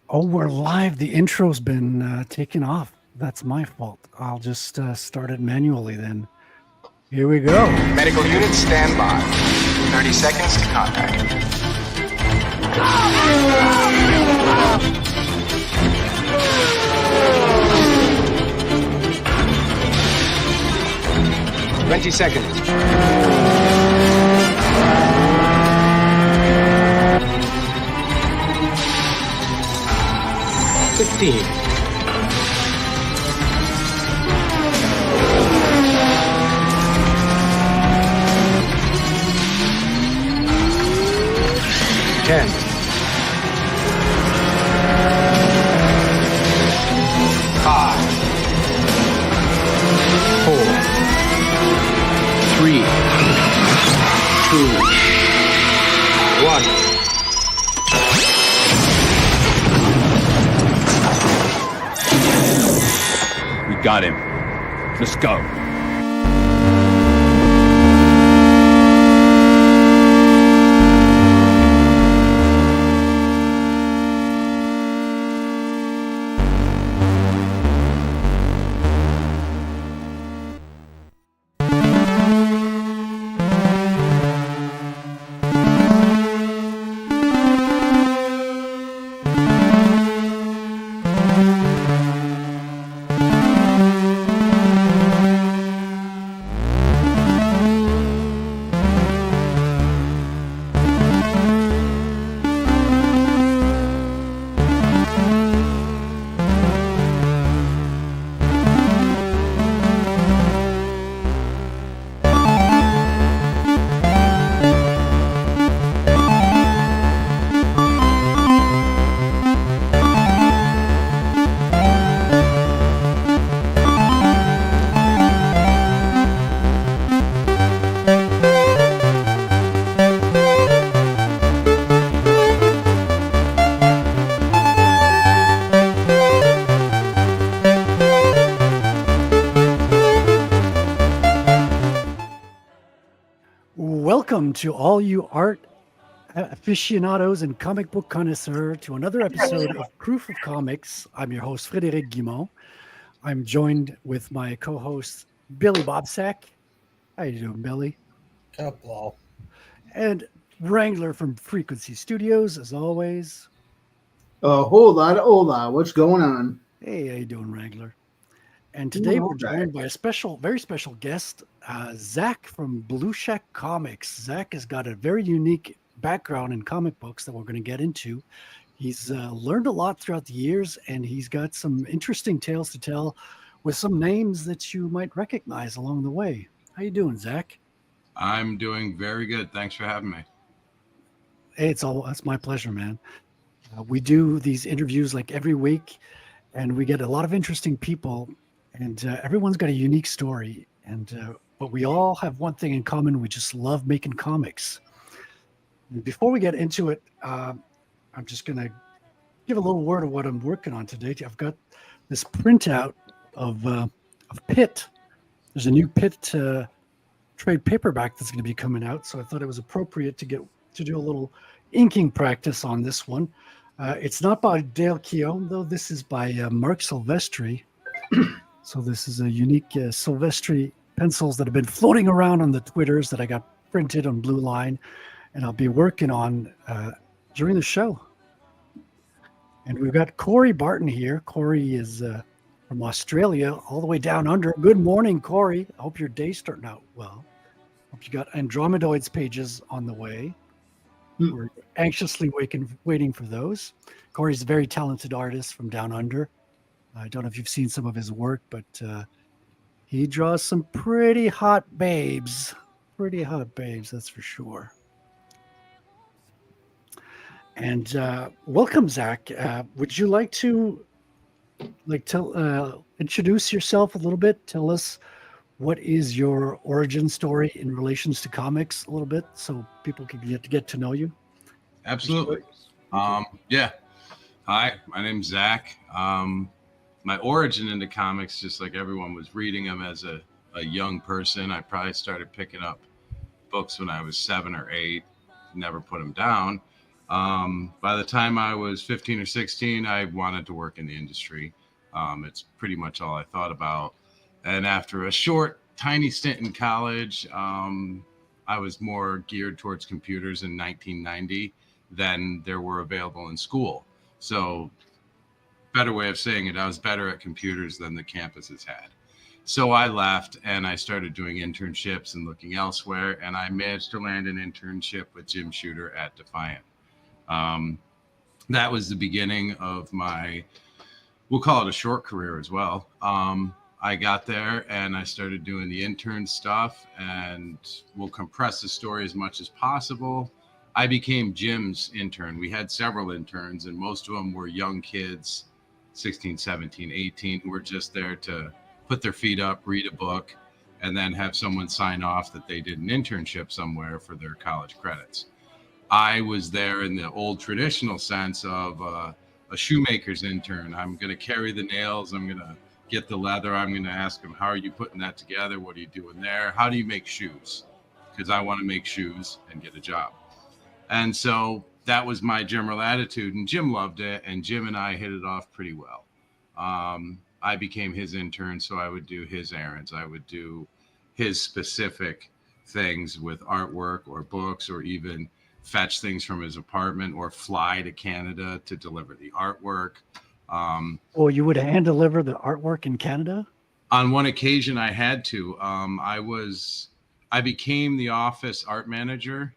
Oh, we're live. The intro's been taken off. That's my fault. I'll just start it manually then. Here we go. Medical units stand by. 30 seconds to contact. 20 seconds. 15. 10. 5. 4. 3. 2. 1. We got him. Let's go. Welcome to all you art aficionados and comic book connoisseurs to another episode of Proof of Comics. I'm your host, Frederic Guimont. I'm joined with my co-host, BillyBobSac. How you doing, Billy? Hello. And Wrangler from Frequency Studios, as always. Hola. What's going on? Hey, how you doing, Wrangler? And today we're joined by a very special guest, Zach from Blue Shack Comics. Zach has got a very unique background in comic books that we're going to get into. He's learned a lot throughout the years, and he's got some interesting tales to tell with some names that you might recognize along the way. How you doing, Zach? I'm doing very good. Thanks for having me. Hey, that's my pleasure, man. We do these interviews like every week, and we get a lot of interesting people. And everyone's got a unique story, but we all have one thing in common. We just love making comics. And before we get into it, I'm just going to give a little word of what I'm working on today. I've got this printout of Pit. There's a new Pit trade paperback that's going to be coming out, so I thought it was appropriate to do a little inking practice on this one. It's not by Dale Keown, though. This is by Mark Silvestri. So this is a unique Silvestri pencils that have been floating around on the Twitters that I got printed on Blue Line, and I'll be working on during the show. And we've got Corey Barton here. Corey is from Australia, all the way down under. Good morning, Corey. I hope your day's starting out well. Hope you got Andromedoids pages on the way. We're anxiously waiting for those. Corey's a very talented artist from down under. I don't know if you've seen some of his work, but he draws some pretty hot babes. Pretty hot babes, that's for sure. And welcome, Zach. Would you like to introduce yourself a little bit? Tell us what is your origin story in relations to comics a little bit, so people can get to know you. Absolutely. Yeah. Hi, my name's Zach. My origin into comics, just like everyone, was reading them as a young person. I probably started picking up books when I was 7 or 8. never put them down. By the time I was 15 or 16, I wanted to work in the industry. It's pretty much all I thought about. And after a short, tiny stint in college, I was more geared towards computers in 1990 than there were available in school. So, better way of saying it, I was better at computers than the campuses had. So I left and I started doing internships and looking elsewhere. And I managed to land an internship with Jim Shooter at Defiant. That was the beginning of my, we'll call it a short career as well. I got there and I started doing the intern stuff, and we'll compress the story as much as possible. I became Jim's intern. We had several interns, and most of them were young kids, 16, 17, 18, who were just there to put their feet up, read a book, and then have someone sign off that they did an internship somewhere for their college credits. I was there in the old traditional sense of a shoemaker's intern. I'm going to carry the nails. I'm going to get the leather. I'm going to ask them, how are you putting that together? What are you doing there? How do you make shoes? Because I want to make shoes and get a job. And so that was my general attitude. And Jim loved it. And Jim and I hit it off pretty well. I became his intern, so I would do his errands. I would do his specific things with artwork or books, or even fetch things from his apartment or fly to Canada to deliver the artwork. Or you would hand deliver the artwork in Canada? On one occasion, I had to. I became the office art manager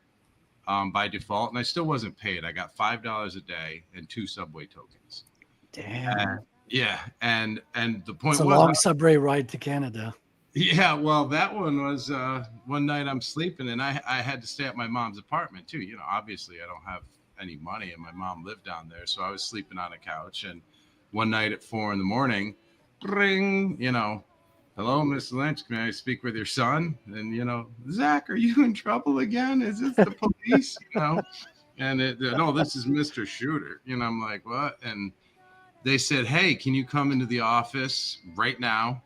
by default, and I still wasn't paid. I got $5 a day and 2 subway tokens. Damn. Yeah, and the point It's a was, long subway ride to Canada. yeah, well, that one was one night I'm sleeping, and I had to stay at my mom's apartment too. You know, obviously I don't have any money, and my mom lived down there, so I was sleeping on a couch. And one night at 4 a.m, ring, you know, hello, Miss Lynch, may I speak with your son? And, you know, Zach, are you in trouble again? Is this the police? You know, and no, this is Mr. Shooter. You know, I'm like, what? And they said, hey, can you come into the office right now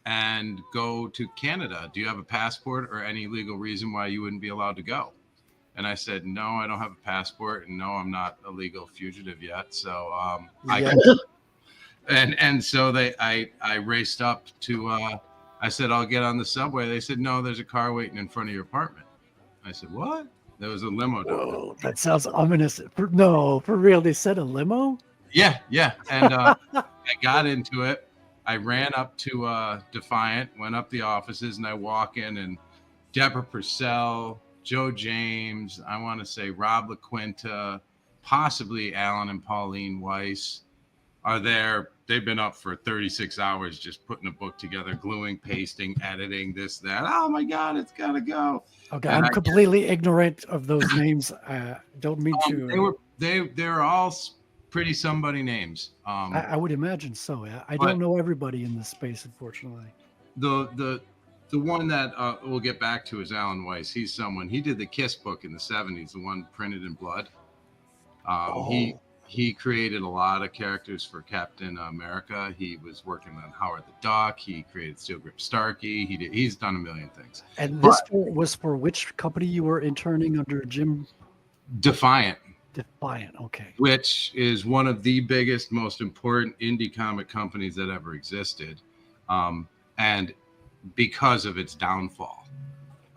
and go to Canada? Do you have a passport or any legal reason why you wouldn't be allowed to go? And I said, no, I don't have a passport, and no, I'm not a legal fugitive yet. So and so I raced up to, I said, I'll get on the subway. They said, no, there's a car waiting in front of your apartment. I said, what? There was a limo down there. Whoa, that sounds ominous. No, for real, they said a limo? Yeah. And I got into it. I ran up to Defiant, went up the offices, and I walk in, and Deborah Purcell, Joe James, I want to say Rob LaQuinta, possibly Alan and Pauline Weiss are there. They've been up for 36 hours just putting a book together, gluing, pasting, editing, this, that. Oh my God, it's got to go. Okay, And I'm completely ignorant of those names. Don't mean to. They're all pretty somebody names. I would imagine so. Yeah, I don't know everybody in this space, unfortunately. The one that we'll get back to is Alan Weiss. He's someone, he did the Kiss book in the 70s, the one printed in blood. He created a lot of characters for Captain America. He was working on Howard the Duck. He created Steel Grip Starkey. He's done a million things. And this was for which company you were interning under, Jim? Defiant. Okay. Which is one of the biggest, most important indie comic companies that ever existed. And because of its downfall.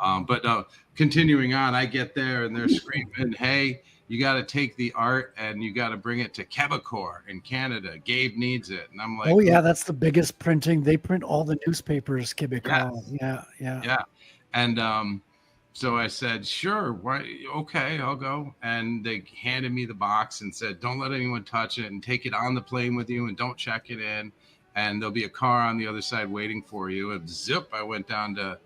But continuing on, I get there and they're screaming, hey, you got to take the art and you got to bring it to Quebecor in Canada. Gabe needs it. And I'm like, oh yeah, that's the biggest printing. They print all the newspapers, Quebecor. Yeah. And so I said, sure, okay, I'll go. And they handed me the box and said, don't let anyone touch it, and take it on the plane with you, and don't check it in. And there'll be a car on the other side waiting for you. And zip, I went down to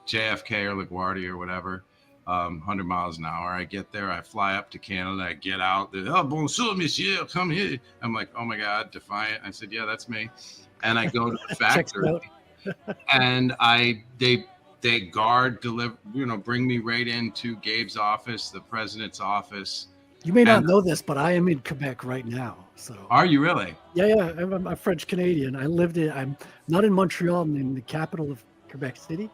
JFK or LaGuardia or whatever, 100 miles an hour. I get there, I fly up to Canada, I get out. Oh, bonjour, monsieur, come here. I'm like, oh my God, Defiant. I said, yeah, that's me. And I go to the factory, and they guard, deliver, bring me right into Gabe's office, the president's office. You may not know this, but I am in Quebec right now. So are you really? Yeah. I'm French Canadian. I'm not in Montreal, I'm in the capital of Quebec City,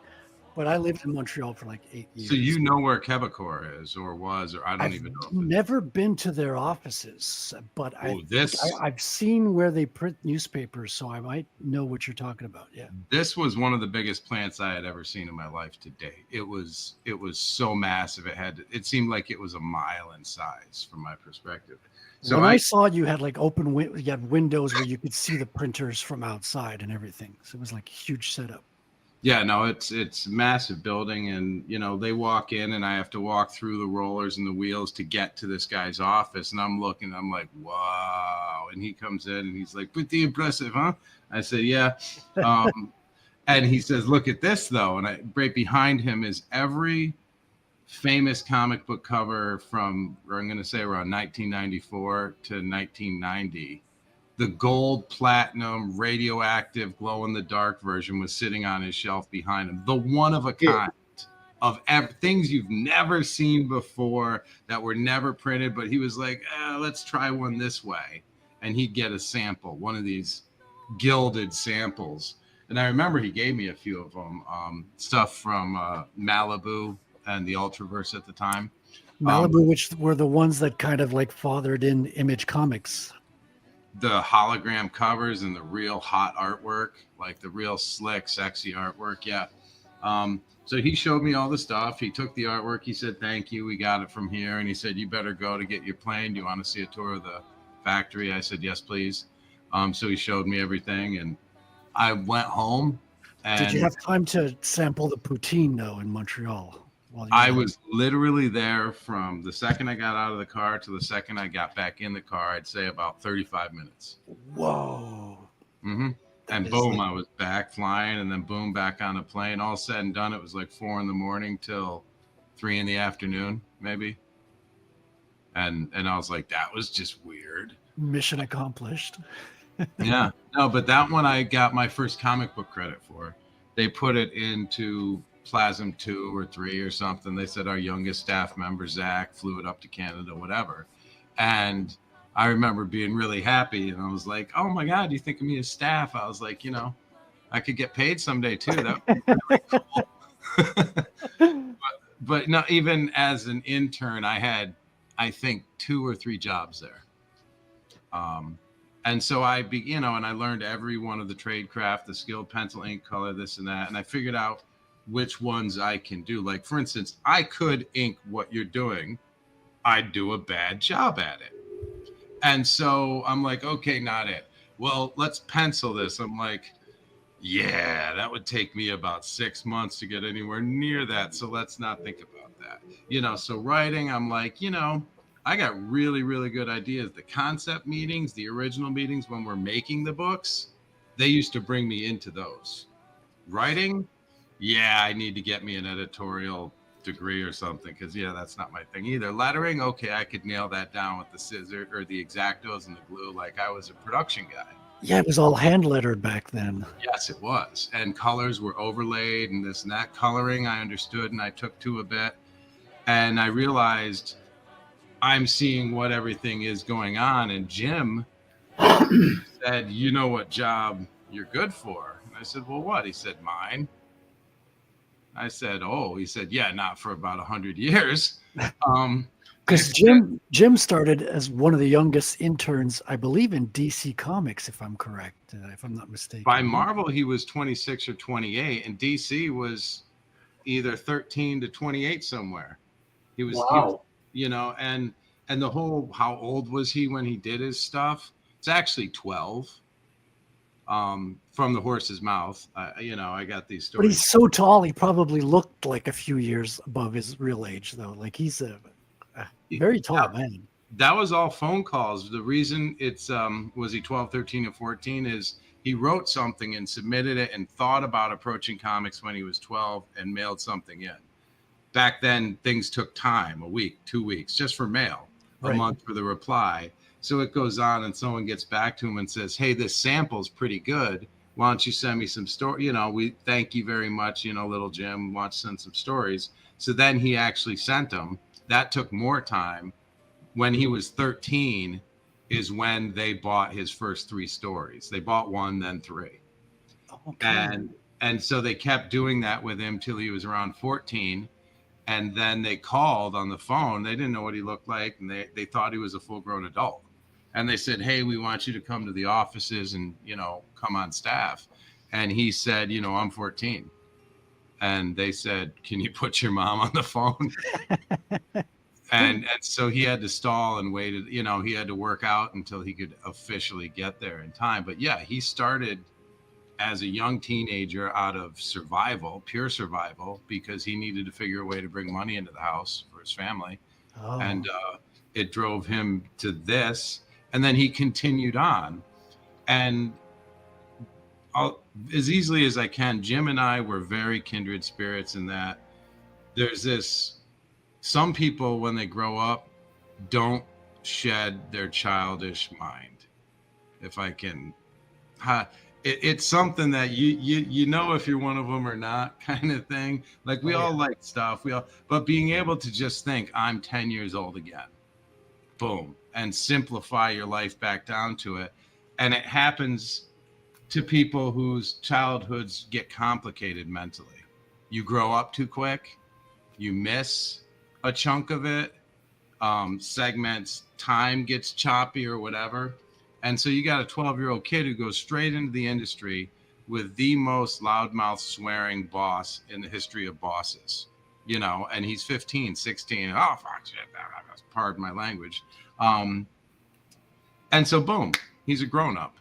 but I lived in Montreal for like 8 years. So you know where Quebecor is or was, or I don't I've even know. never been to their offices, but I've seen where they print newspapers, so I might know what you're talking about. Yeah. This was one of the biggest plants I had ever seen in my life to date. It was so massive. It seemed like it was a mile in size from my perspective. So when I saw you had like you had windows where you could see the printers from outside and everything. So it was like a huge setup. Yeah, no, it's massive building, and they walk in, and I have to walk through the rollers and the wheels to get to this guy's office, and I'm looking, I'm like, wow, and he comes in and he's like, pretty impressive, huh? I said, yeah, and he says, look at this though, and right behind him is every famous comic book cover from, or I'm going to say around 1994 to 1990. The gold, platinum, radioactive, glow-in-the-dark version was sitting on his shelf behind him. The one of a kind of things you've never seen before that were never printed, but he was like, let's try one this way. And he'd get a sample, one of these gilded samples. And I remember he gave me a few of them, stuff from Malibu and the Ultraverse at the time. Malibu, which were the ones that kind of like fathered in Image Comics. The hologram covers and the real hot artwork, like the real slick, sexy artwork. Yeah. So he showed me all the stuff. He took the artwork. He said, thank you. We got it from here. And he said, you better go to get your plane. Do you want to see a tour of the factory? I said, yes, please. So he showed me everything. And I went home. And did you have time to sample the poutine, though, in Montreal? I was literally there from the second I got out of the car to the second I got back in the car. I'd say about 35 minutes. Whoa. Mm-hmm. And boom, I was back flying, and then boom, back on a plane. All said and done, it was like 4 a.m. till 3 p.m, maybe. And I was like, that was just weird. Mission accomplished. Yeah. No, but that one I got my first comic book credit for. They put it into Plasm 2 or 3 or something. They said our youngest staff member, Zach, flew it up to Canada, whatever. And I remember being really happy. And I was like, oh my God, you think of me as staff? I was like, I could get paid someday too. That would be really cool. but not even as an intern, I had, I think, 2 or 3 jobs there. And so and I learned every one of the trade craft, the skilled pencil, ink, color, this and that. And I figured out which ones I can do. Like, for instance, I could ink what you're doing. I'd do a bad job at it. And so I'm like, okay, not it. Well, let's pencil this. I'm like, yeah, that would take me about 6 months to get anywhere near that. So let's not think about that. So writing, I'm like, I got really, really good ideas. The concept meetings, the original meetings when we're making the books, they used to bring me into those. Writing, yeah, I need to get me an editorial degree or something, because that's not my thing either. Lettering, okay, I could nail that down with the scissor or the X-Actos and the glue, like I was a production guy. Yeah, it was all hand lettered back then. Yes, it was. And colors were overlaid and this and that. Coloring, I understood, and I took to a bit. And I realized I'm seeing what everything is going on. And Jim said, you know what job you're good for? And I said, well, what? He said, mine. I said, oh. He said, yeah, not for about 100 years. Because Jim started as one of the youngest interns, I believe, in DC Comics, if I'm correct, if I'm not mistaken. By Marvel, he was 26 or 28, and DC was either 13 to 28 somewhere. He was, wow. And the whole, how old was he when he did his stuff? It's actually 12. From the horse's mouth. I got these stories. But he's so tall, he probably looked like a few years above his real age, though. Like, he's a very tall man. That was all phone calls. The reason it's was he 12, 13, or 14 is he wrote something and submitted it and thought about approaching comics when he was 12 and mailed something in. Back then, things took time, a week, 2 weeks, just for mail, a month for the reply. So it goes on and someone gets back to him and says, hey, this sample's pretty good. Why don't you send me some story? We thank you very much. Little Jim wants to send some stories. So then he actually sent them. That took more time. When he was 13 is when they bought his first 3 stories. They bought 1, then 3. Okay. And so they kept doing that with him till he was around 14. And then they called on the phone. They didn't know what he looked like, and they thought he was a full-grown adult. And they said, hey, we want you to come to the offices and, come on staff. And he said, I'm 14. And they said, can you put your mom on the phone? and so he had to stall and waited. He had to work out until he could officially get there in time. But yeah, he started as a young teenager out of survival, pure survival, because he needed to figure a way to bring money into the house for his family. Oh. And it drove him to this. And then he continued on. And as easily as I can, Jim and I were very kindred spirits in that there's this, some people when they grow up don't shed their childish mind. If I can, it's something that you know if you're one of them or not, kind of thing. Like we all like stuff, but being able to just think I'm 10 years old again, boom, and simplify your life back down to it. And it happens to people whose childhoods get complicated mentally. You grow up too quick, you miss a chunk of it, segments, time gets choppy or whatever. And so you got a 12-year-old kid who goes straight into the industry with the most loudmouth swearing boss in the history of bosses, and he's 15, 16. Oh, fuck shit. Pardon my language. And so boom, he's a grown-up.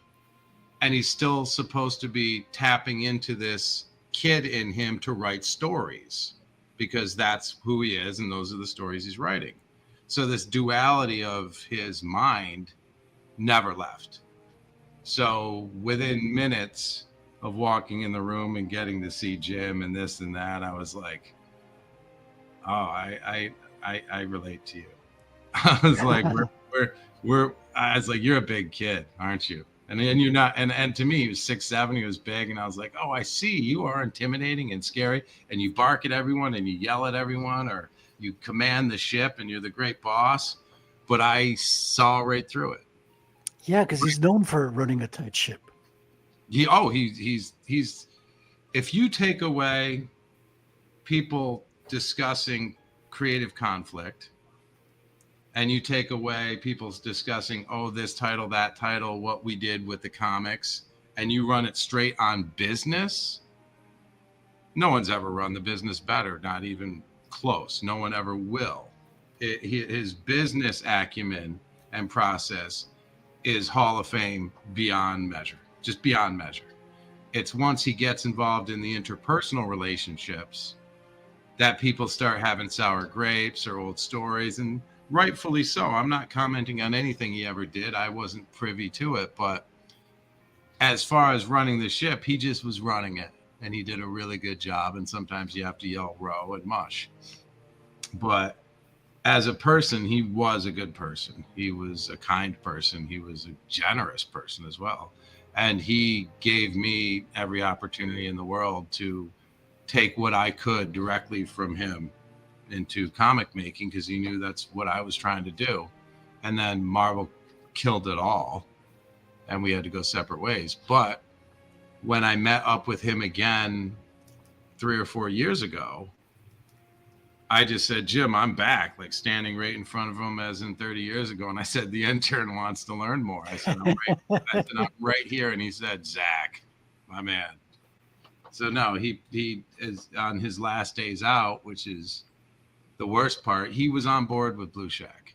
And he's still supposed to be tapping into this kid in him to write stories because that's who he is and those are the stories he's writing. So this duality of his mind never left. So within minutes of walking in the room and getting to see Jim and this and that, I was like, oh, I relate to you. I was like, I was like, you're a big kid, aren't you? And you're not, and to me, he was 6'7", he was big, and I was like, oh, I see, you are intimidating and scary, and you bark at everyone, and you yell at everyone, or you command the ship, and you're the great boss. But I saw right through it. Yeah, because he's known for running a tight ship. He's if you take away people discussing creative conflict and you take away people's discussing, oh, this title, that title, what we did with the comics, and you run it straight on business, no one's ever run the business better, not even close. No one ever will. His business acumen and process is Hall of Fame beyond measure, just beyond measure. It's once he gets involved in the interpersonal relationships that people start having sour grapes or old stories, and rightfully so. I'm not commenting on anything he ever did. I wasn't privy to it, but as far as running the ship, he just was running it, and he did a really good job, and sometimes you have to yell row and mush. But as a person, he was a good person. He was a kind person. He was a generous person as well. And he gave me every opportunity in the world to take what I could directly from him into comic making, because he knew that's what I was trying to do. And then Marvel killed it all, and we had to go separate ways. But when I met up with him again 3 or 4 years ago, I just said, Jim, I'm back, like standing right in front of him as in 30 years ago. And I said, the intern wants to learn more. I said, I'm right here. And he said, Zach, my man. So no, he is on his last days out, which is the worst part. He was on board with Blue Shack.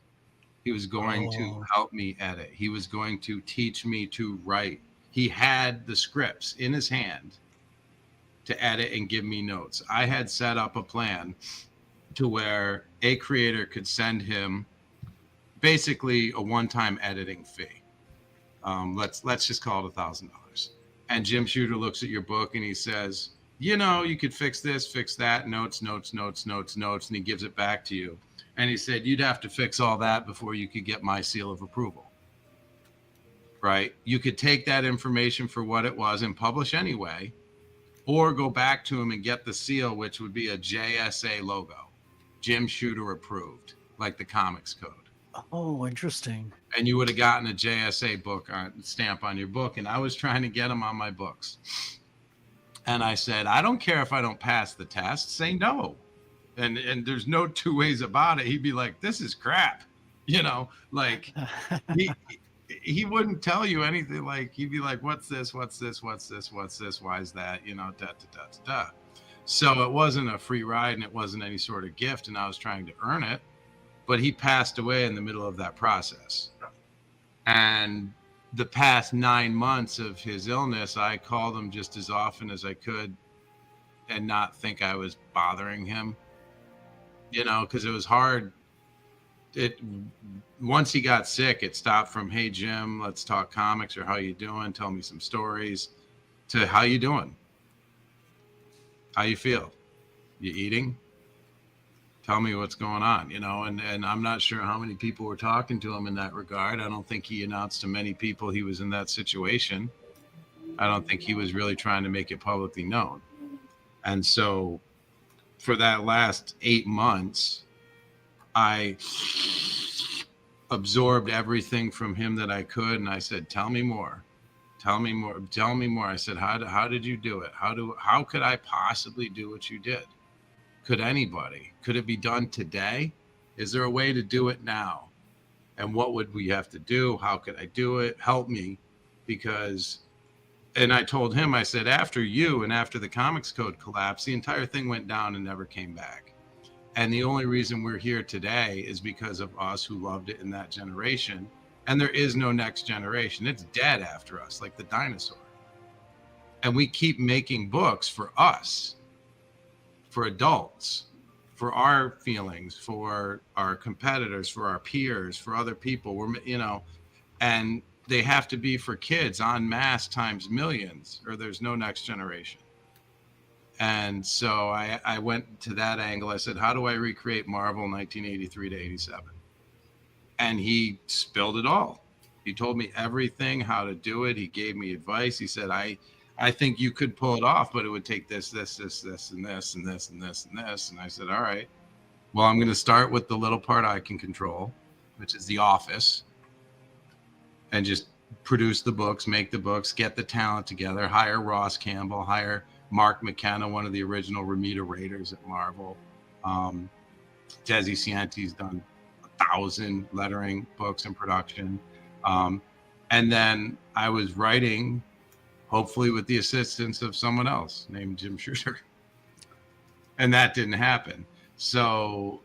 He was going to help me edit. He was going to teach me to write. He had the scripts in his hand to edit and give me notes. I had set up a plan to where a creator could send him basically a one-time editing fee. Let's just call it $1,000. And Jim Shooter looks at your book and he says, you could fix this, fix that, notes, and he gives it back to you. And he said, you'd have to fix all that before you could get my seal of approval. Right? You could take that information for what it was and publish anyway, or go back to him and get the seal, which would be a JSA logo. Jim Shooter approved, like the comics code. Oh, interesting. And you would have gotten a JSA book stamp on your book. And I was trying to get him on my books. And I said, I don't care if I don't pass the test, say no. And there's no two ways about it. He'd be like, this is crap. You know, like he wouldn't tell you anything. Like, he'd be like, what's this? What's this? What's this? What's this? Why is that? You know, da, da, da, da, da. So it wasn't a free ride and it wasn't any sort of gift. And I was trying to earn it, but he passed away in the middle of that process. And the past 9 months of his illness, I called him just as often as I could and not think I was bothering him, you know, because it was hard. Once he got sick, it stopped from, hey, Jim, let's talk comics, or how you doing? Tell me some stories, to how you doing? How you feel? You eating? Tell me what's going on, you know, and I'm not sure how many people were talking to him in that regard. I don't think he announced to many people he was in that situation. I don't think he was really trying to make it publicly known. And so for that last 8 months, I absorbed everything from him that I could. And I said, tell me more. Tell me more. Tell me more. I said, how did you do it? How could I possibly do what you did? Could anybody? Could it be done today? Is there a way to do it now? And what would we have to do? How could I do it? Help me. Because, and I told him, I said, after you and after the Comics Code collapsed, the entire thing went down and never came back. And the only reason we're here today is because of us who loved it in that generation. And there is no next generation. It's dead after us, like the dinosaur. And we keep making books for us, for adults, for our feelings, for our competitors, for our peers, for other people. We're, you know, and they have to be for kids en masse times millions, or there's no next generation. And so I went to that angle. I said, how do I recreate Marvel 1983 to 87? And he spilled it all. He told me everything, how to do it. He gave me advice. He said, I think you could pull it off, but it would take this, and this, and this, and this, and this, and this. And I said, all right, well, I'm going to start with the little part I can control, which is the office, and just produce the books, make the books, get the talent together, hire Ross Campbell, hire Mark McKenna, one of the original Romita Raiders at Marvel. Desi Cienti's done 1,000 lettering books in production. And then I was writing, hopefully with the assistance of someone else named Jim Shooter. And that didn't happen. So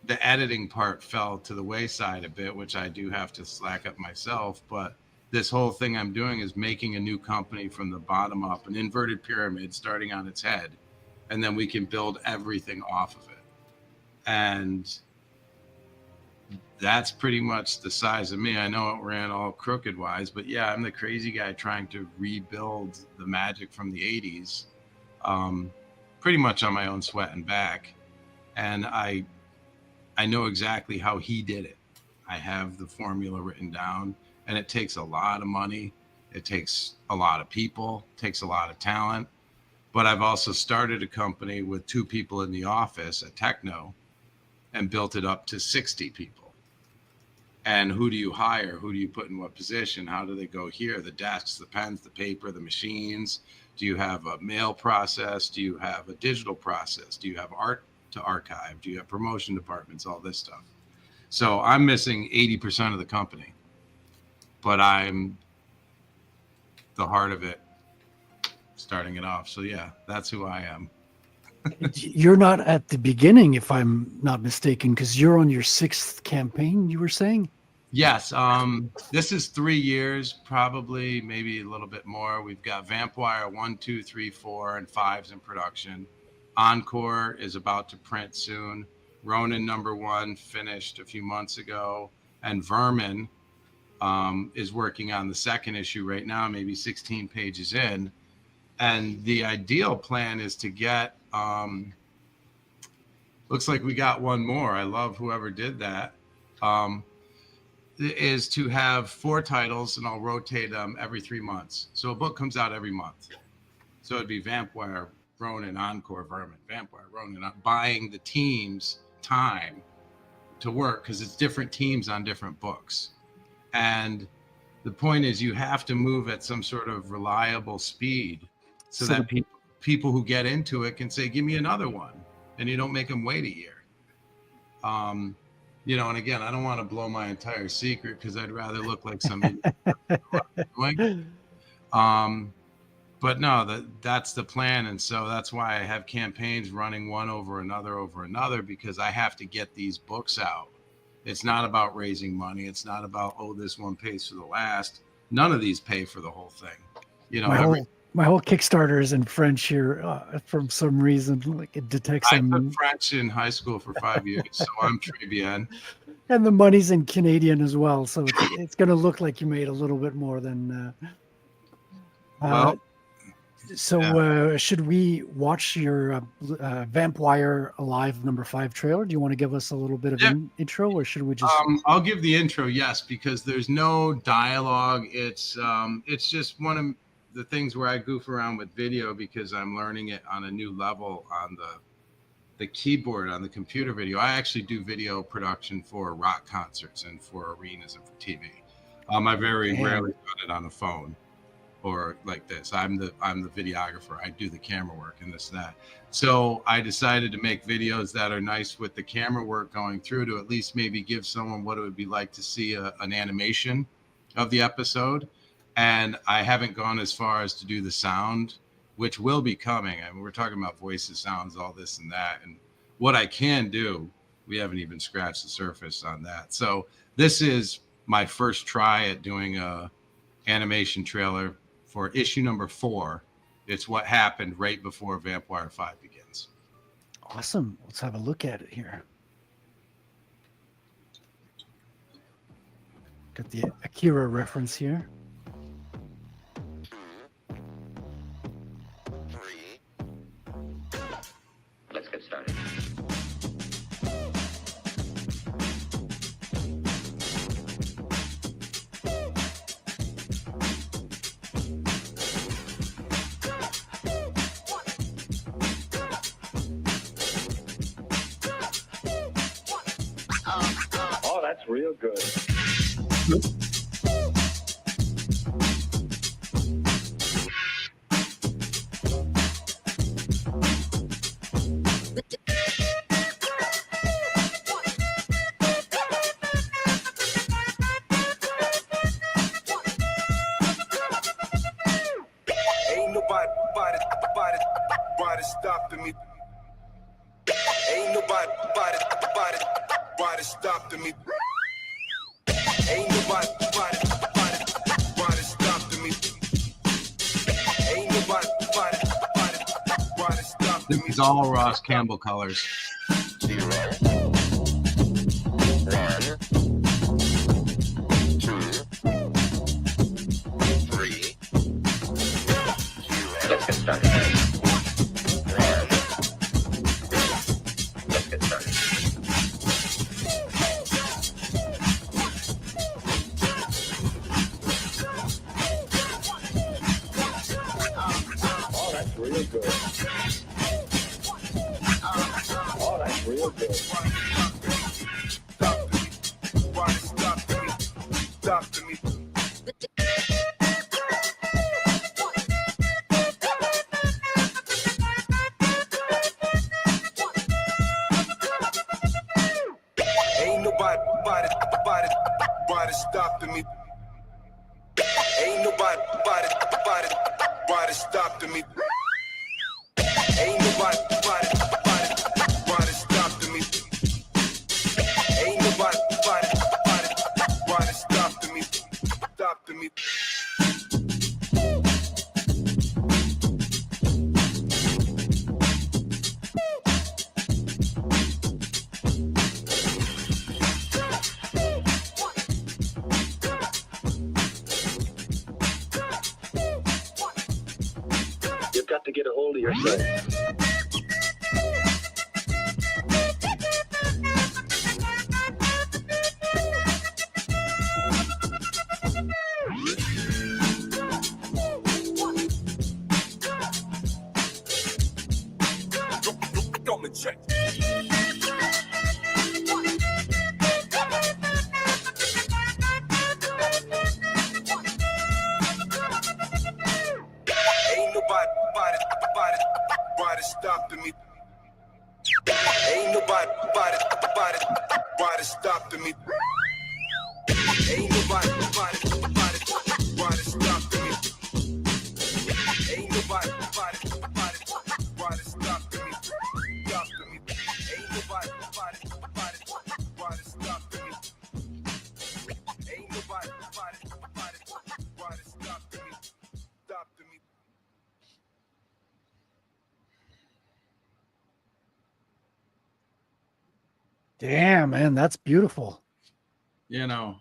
the editing part fell to the wayside a bit, which I do have to slack up myself. But this whole thing I'm doing is making a new company from the bottom up, an inverted pyramid starting on its head. And then we can build everything off of it. And that's pretty much the size of me. I know it ran all crooked wise, but yeah, I'm the crazy guy trying to rebuild the magic from the 80s, pretty much on my own sweat and back. And I know exactly how he did it. I have the formula written down, and it takes a lot of money. It takes a lot of people, it takes a lot of talent. But I've also started a company with 2 people in the office at Techno and built it up to 60 people. And who do you hire? Who do you put in what position? How do they go here? The desks, the pens, the paper, the machines. Do you have a mail process? Do you have a digital process? Do you have art to archive? Do you have promotion departments? All this stuff. So I'm missing 80% of the company, but I'm the heart of it, starting it off. So yeah, that's who I am. You're not at the beginning, if I'm not mistaken, because you're on your 6th campaign, you were saying? Yes. This is 3 years, probably, maybe a little bit more. We've got Vampire 1, 2, 3, 4, and 5's in production. Encore is about to print soon. Ronin #1 finished a few months ago. And Vermin is working on the 2nd issue right now, maybe 16 pages in. And the ideal plan is to get, looks like we got one more. I love whoever did that. Is to have 4 titles, and I'll rotate them every 3 months. So a book comes out every month. So it'd be Vampire, Ronin, Encore, Vermin, Vampire, Ronin, buying the team's time to work, because it's different teams on different books. And the point is, you have to move at some sort of reliable speed so that people people who get into it can say, give me another one, and you don't make them wait a year. You know, and again, I don't want to blow my entire secret because I'd rather look like somebody doing. But no, that's the plan. And so that's why I have campaigns running one over another, because I have to get these books out. It's not about raising money. It's not about, oh, this one pays for the last. None of these pay for the whole thing. You know, my whole Kickstarter is in French here for some reason. Like it detects. I took French in high school for 5 years, so I'm très bien. And the money's in Canadian as well, so it's going to look like you made a little bit more than. Should we watch your Vampwire Alive #5 trailer? Do you want to give us a little bit of an intro, or should we just? I'll give the intro, yes, because there's no dialogue. It's just one of the things where I goof around with video because I'm learning it on a new level on the keyboard on the computer video. I actually do video production for rock concerts and for arenas and for TV. I very rarely run it on a phone or like this. I'm the videographer. I do the camera work and this and that. So I decided to make videos that are nice with the camera work going through to at least maybe give someone what it would be like to see an animation of the episode. And I haven't gone as far as to do the sound, which will be coming. I mean, we're talking about voices, sounds, all this and that. And what I can do, we haven't even scratched the surface on that. So this is my first try at doing a animation trailer for issue #4. It's what happened right before Vampwire 5 begins. Awesome. Let's have a look at it here. Got the Akira reference here. Let's get started. Oh, that's real good. Ain't nobody stopping me. Ain't nobody stopping me. Ain't nobody stopping me. Ain't nobody stopping me. This is all Ross Campbell colors. 0, 1, 2, 3. Let's get started. 1. Let's get started. Oh, that's real good. Oh, that's real good. Stopping me. Ain't nobody stopping me. Ain't nobody stopping me. Ain't nobody stopping me. Ain't nobody stopping me. You've got to get a hold of yourself. Don't me check. Ain't nobody Damn, man, that's beautiful. You know,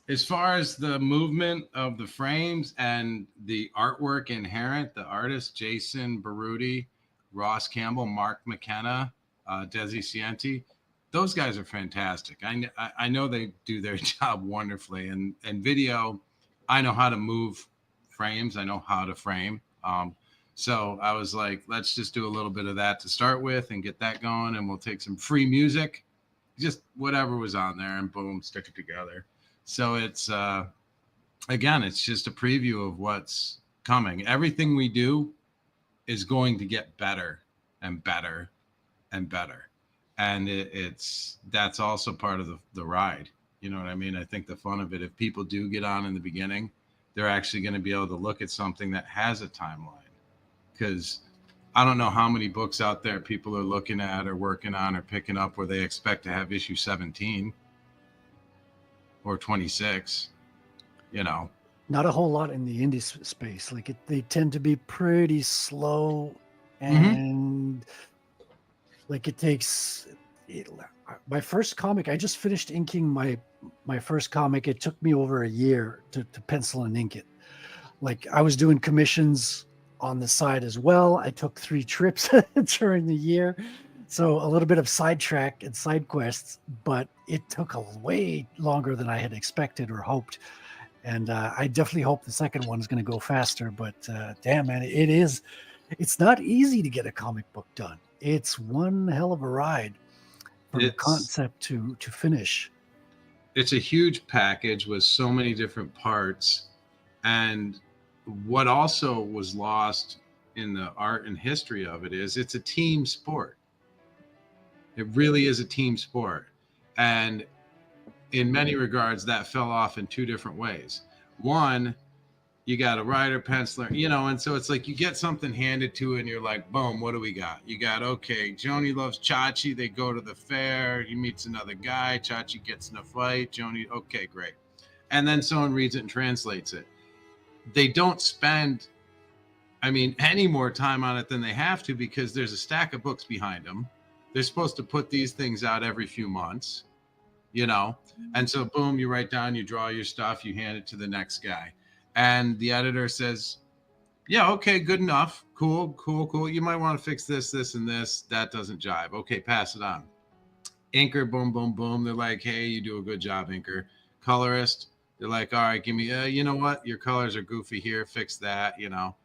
as far as the movement of the frames and the artwork inherent, the artists, Jason Baruti, Ross Campbell, Mark McKenna, Desi Cienti, those guys are fantastic. I know they do their job wonderfully. And video, I know how to move frames. I know how to frame. So I was like, let's just do a little bit of that to start with and get that going. And we'll take some free music, just whatever was on there, and boom, stick it together. So it's, again, it's just a preview of what's coming. Everything we do is going to get better and better and better. And that's also part of the ride. You know what I mean? I think the fun of it, if people do get on in the beginning, they're actually going to be able to look at something that has a timeline. Because I don't know how many books out there people are looking at or working on or picking up where they expect to have issue 17 or 26, you know. Not a whole lot in the indie space. Like they tend to be pretty slow, and like it takes my first comic. I just finished inking my first comic. It took me over a year to pencil and ink it. Like I was doing commissions on the side as well. I took 3 trips during the year. So a little bit of sidetrack and side quests, but it took a way longer than I had expected or hoped. And I definitely hope the second one is going to go faster, but damn, man, it's not easy to get a comic book done. It's one hell of a ride from concept to finish. It's a huge package with so many different parts. And what also was lost in the art and history of it is it's a team sport. It really is a team sport. And in many regards, that fell off in 2 different ways. One, you got a writer, penciler, you know, and so it's like you get something handed to you and you're like, boom, what do we got? You got, okay, Joni loves Chachi. They go to the fair. He meets another guy. Chachi gets in a fight. Joni, okay, great. And then someone reads it and translates it. They don't spend, any more time on it than they have to because there's a stack of books behind them. They're supposed to put these things out every few months, you know? And so, boom, you write down, you draw your stuff, you hand it to the next guy. And the editor says, yeah, okay, good enough. Cool. You might want to fix this, this, and this. That doesn't jive. Okay, pass it on. Inker, boom, boom, boom. They're like, hey, you do a good job, Inker. Colorist, they're like, all right, give me, you know what? Your colors are goofy here. Fix that, you know.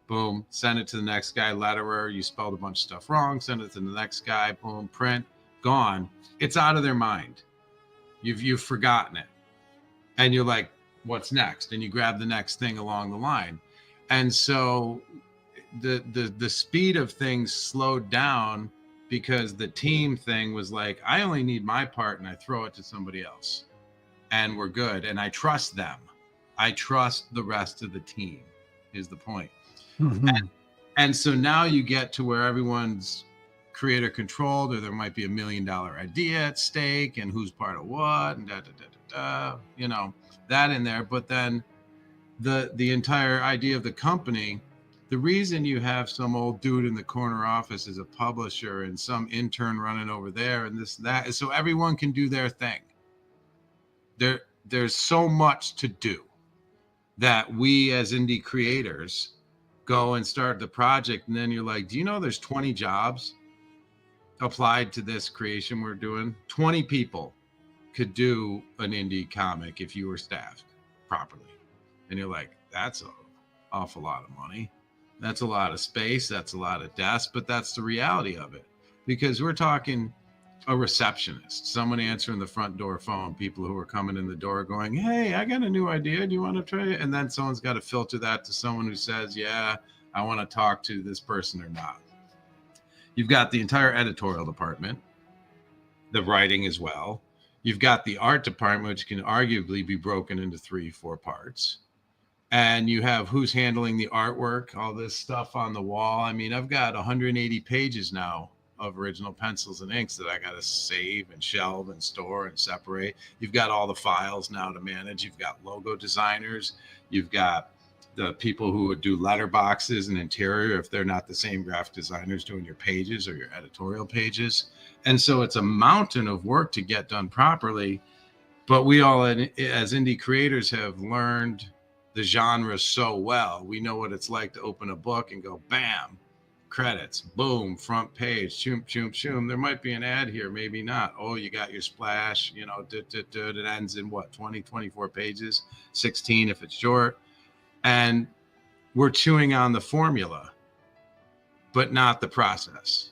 Boom, send it to the next guy. Letterer, you spelled a bunch of stuff wrong. Send it to the next guy. Boom, print, gone. It's out of their mind. You've forgotten it. And you're like, what's next? And you grab the next thing along the line. And so the speed of things slowed down because the team thing was like, I only need my part and I throw it to somebody else. And we're good. And I trust them. I trust the rest of the team is the point. Mm-hmm. And so now you get to where everyone's creator controlled, or there might be $1 million idea at stake and who's part of what and you know, that in there. But then the entire idea of the company, the reason you have some old dude in the corner office as a publisher and some intern running over there and this, that is so everyone can do their thing. There's so much to do that we as indie creators go and start the project. And then you're like, do you know there's 20 jobs applied to this creation we're doing? 20 people could do an indie comic if you were staffed properly. And you're like, that's an awful lot of money. That's a lot of space. That's a lot of desks, but that's the reality of it. Because we're talking a receptionist, someone answering the front door phone, people who are coming in the door going, hey, I got a new idea. Do you want to try it? And then someone's got to filter that to someone who says, yeah, I want to talk to this person or not. You've got the entire editorial department, the writing as well. You've got the art department, which can arguably be broken into 3-4 parts. And you have who's handling the artwork, all this stuff on the wall. I mean, I've got 180 pages now of original pencils and inks that I got to save and shelve and store and separate. You've got all the files now to manage. You've got logo designers. You've got the people who would do letterboxes and interior if they're not the same graphic designers doing your pages or your editorial pages. And so it's a mountain of work to get done properly. But we all, as indie creators, have learned the genre so well. We know what it's like to open a book and go, bam, credits, boom, front page, shoom, shoom, shoom. There might be an ad here, maybe not. Oh, you got your splash, you know, it ends in what, 20, 24 pages, 16 if it's short. And we're chewing on the formula, but not the process.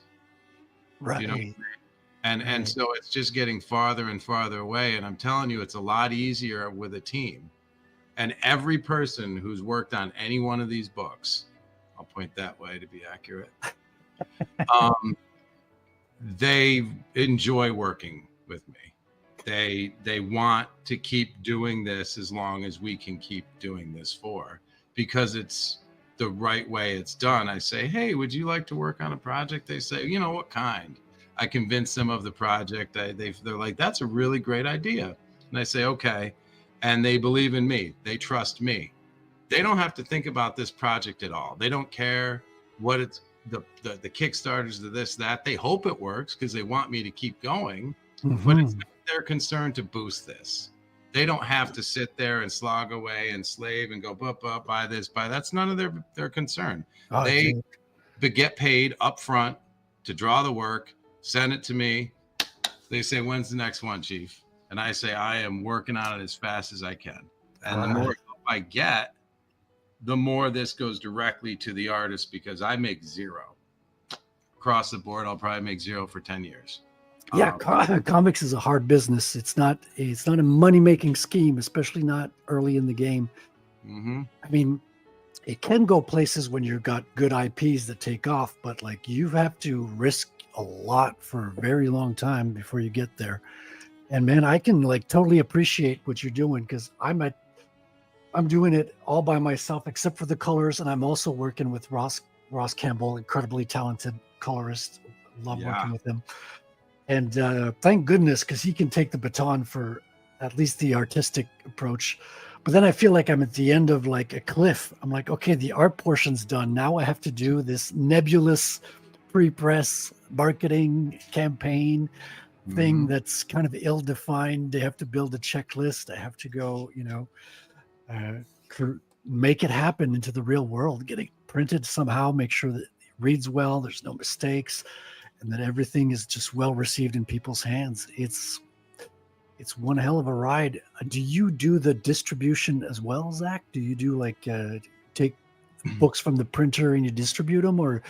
Right. You know? And so it's just getting farther and farther away. And I'm telling you, it's a lot easier with a team. And every person who's worked on any one of these books, I'll point that way to be accurate, they enjoy working with me. They want to keep doing this as long as we can keep doing this for, because it's the right way it's done. I say, hey, would you like to work on a project? They say, you know, what kind? I convince them of the project. They're like, that's a really great idea. And I say, okay. And they believe in me. They trust me. They don't have to think about this project at all. They don't care what it's the Kickstarters, the this, that. They hope it works because they want me to keep going. Mm-hmm. But it's not their concern to boost this. They don't have to sit there and slog away and slave and go, buy this, buy. That's none of their concern. Oh, They dude. get paid up front to draw the work, send it to me. They say, when's the next one, Chief? And I say, I am working on it as fast as I can. And the more help I get, the more this goes directly to the artist, because I make zero. Across the board, I'll probably make zero for 10 years. Yeah, comics is a hard business. It's not a money-making scheme, especially not early in the game. Mm-hmm. I mean, it can go places when you've got good IPs that take off, but like you have to risk a lot for a very long time before you get there. And man, I can like totally appreciate what you're doing, because I'm doing it all by myself except for the colors, and I'm also working with Ross Campbell, incredibly talented colorist. Love working with him. And thank goodness, because he can take the baton for at least the artistic approach. But then I feel like I'm at the end of like a cliff. I'm like, okay, the art portion's done. Now I have to do this nebulous pre-press marketing campaign thing that's kind of ill-defined. They have to build a checklist. I have to go, make it happen into the real world, get it printed somehow, make sure that it reads well, there's no mistakes, and that everything is just well received in people's hands. It's one hell of a ride. Do you do the distribution as well, Zach? Do you do like take books from the printer and you distribute them, or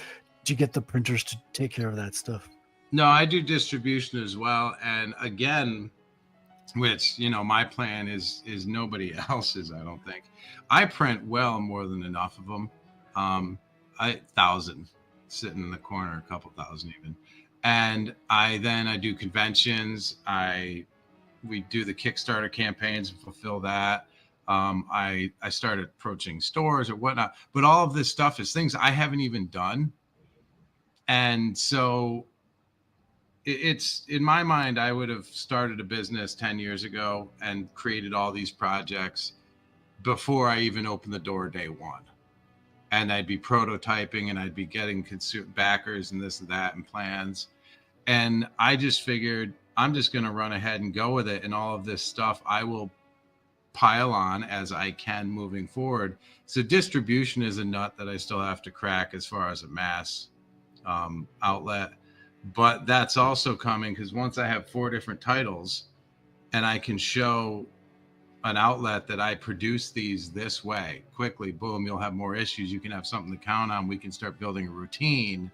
do you get the printers to take care of that stuff? No, I do distribution as well. And again, which, my plan is nobody else's, I don't think. I print well more than enough of them. 1,000 sitting in the corner, a couple thousand even. And I do conventions. We do the Kickstarter campaigns and fulfill that. I started approaching stores or whatnot, but all of this stuff is things I haven't even done. And so it's, in my mind, I would have started a business 10 years ago and created all these projects before I even opened the door day one. And I'd be prototyping and I'd be getting backers and this and that and plans. And I just figured I'm just going to run ahead and go with it. And all of this stuff I will pile on as I can moving forward. So distribution is a nut that I still have to crack as far as a mass outlet. But that's also coming, because once I have 4 different titles and I can show an outlet that I produce these this way quickly, boom, you'll have more issues. You can have something to count on. We can start building a routine.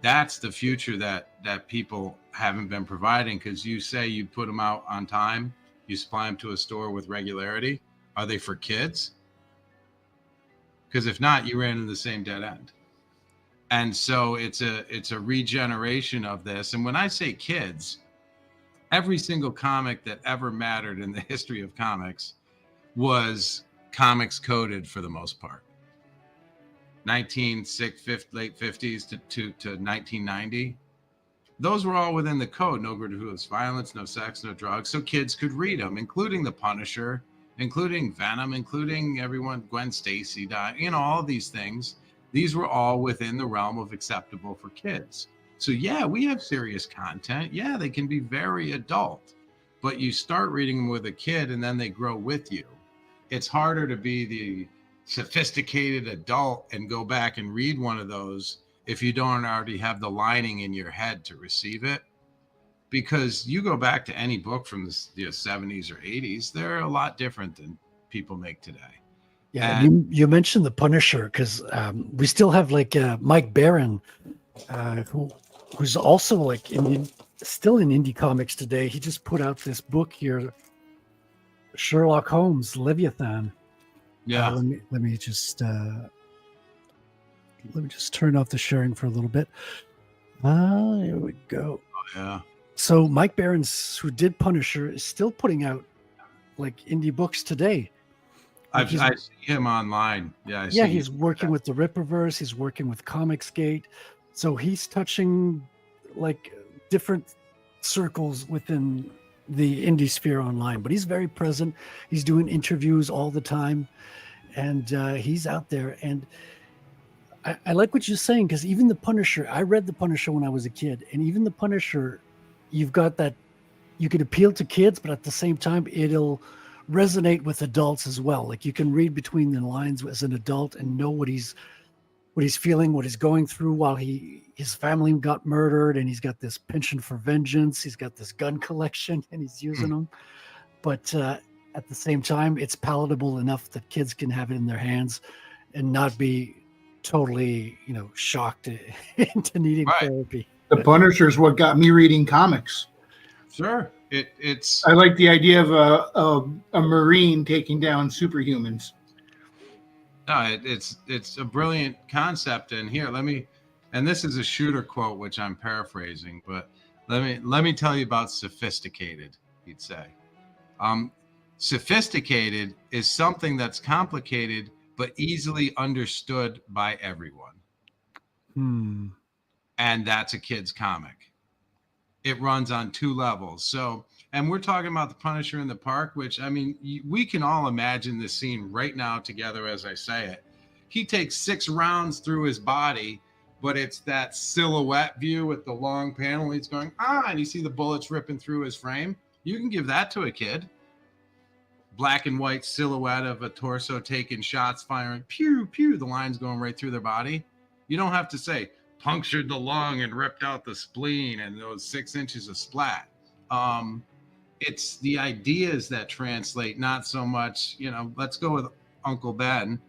That's the future that people haven't been providing, because you say you put them out on time, you supply them to a store with regularity. Are they for kids? Because if not, you ran into the same dead end. And so it's a regeneration of this. And when I say kids, every single comic that ever mattered in the history of comics was comics coded for the most part. Late 50s to 1990. Those were all within the code. No gratuitous violence, no sex, no drugs. So kids could read them, including The Punisher, including Venom, including everyone, Gwen Stacy died, all these things. These were all within the realm of acceptable for kids. So yeah, we have serious content. Yeah, they can be very adult, but you start reading them with a kid and then they grow with you. It's harder to be the sophisticated adult and go back and read one of those if you don't already have the lining in your head to receive it. Because you go back to any book from the 70s or 80s, they're a lot different than people make today. Yeah, you mentioned the Punisher because we still have like Mike Barron, who's also like still in indie comics today. He just put out this book here, Sherlock Holmes, Leviathan. Yeah. Let me just turn off the sharing for a little bit. Here we go. Oh, yeah. So Mike Barron, who did Punisher, is still putting out like indie books today. I see him online. Yeah. He's working with the Rippaverse. He's working with Comicsgate. So he's touching like different circles within the indie sphere online, but he's very present. He's doing interviews all the time, and he's out there. And I like what you're saying, because even the Punisher, I read the Punisher when I was a kid, and even the Punisher, you've got that, you could appeal to kids, but at the same time, it'll resonate with adults as well. Like you can read between the lines as an adult and know what he's feeling, what he's going through while his family got murdered, and he's got this penchant for vengeance. He's got this gun collection and he's using them. But at the same time, it's palatable enough that kids can have it in their hands and not be totally, shocked into needing therapy. The Punisher is what got me reading comics. Sure. It's. I like the idea of a Marine taking down superhumans. No, it's a brilliant concept. And here, and this is a Shooter quote, which I'm paraphrasing, but let me tell you about sophisticated, he'd say. Sophisticated is something that's complicated, but easily understood by everyone. And that's a kid's comic. It runs on two levels. So, and we're talking about the Punisher in the park, which, I mean, we can all imagine this scene right now together as I say it. He takes 6 rounds through his body, but it's that silhouette view with the long panel. He's going, and you see the bullets ripping through his frame. You can give that to a kid. Black and white silhouette of a torso taking shots, firing, pew, pew, the lines going right through their body. You don't have to say, punctured the lung and ripped out the spleen and those 6 inches of splat. It's the ideas that translate, not so much, let's go with Uncle Ben,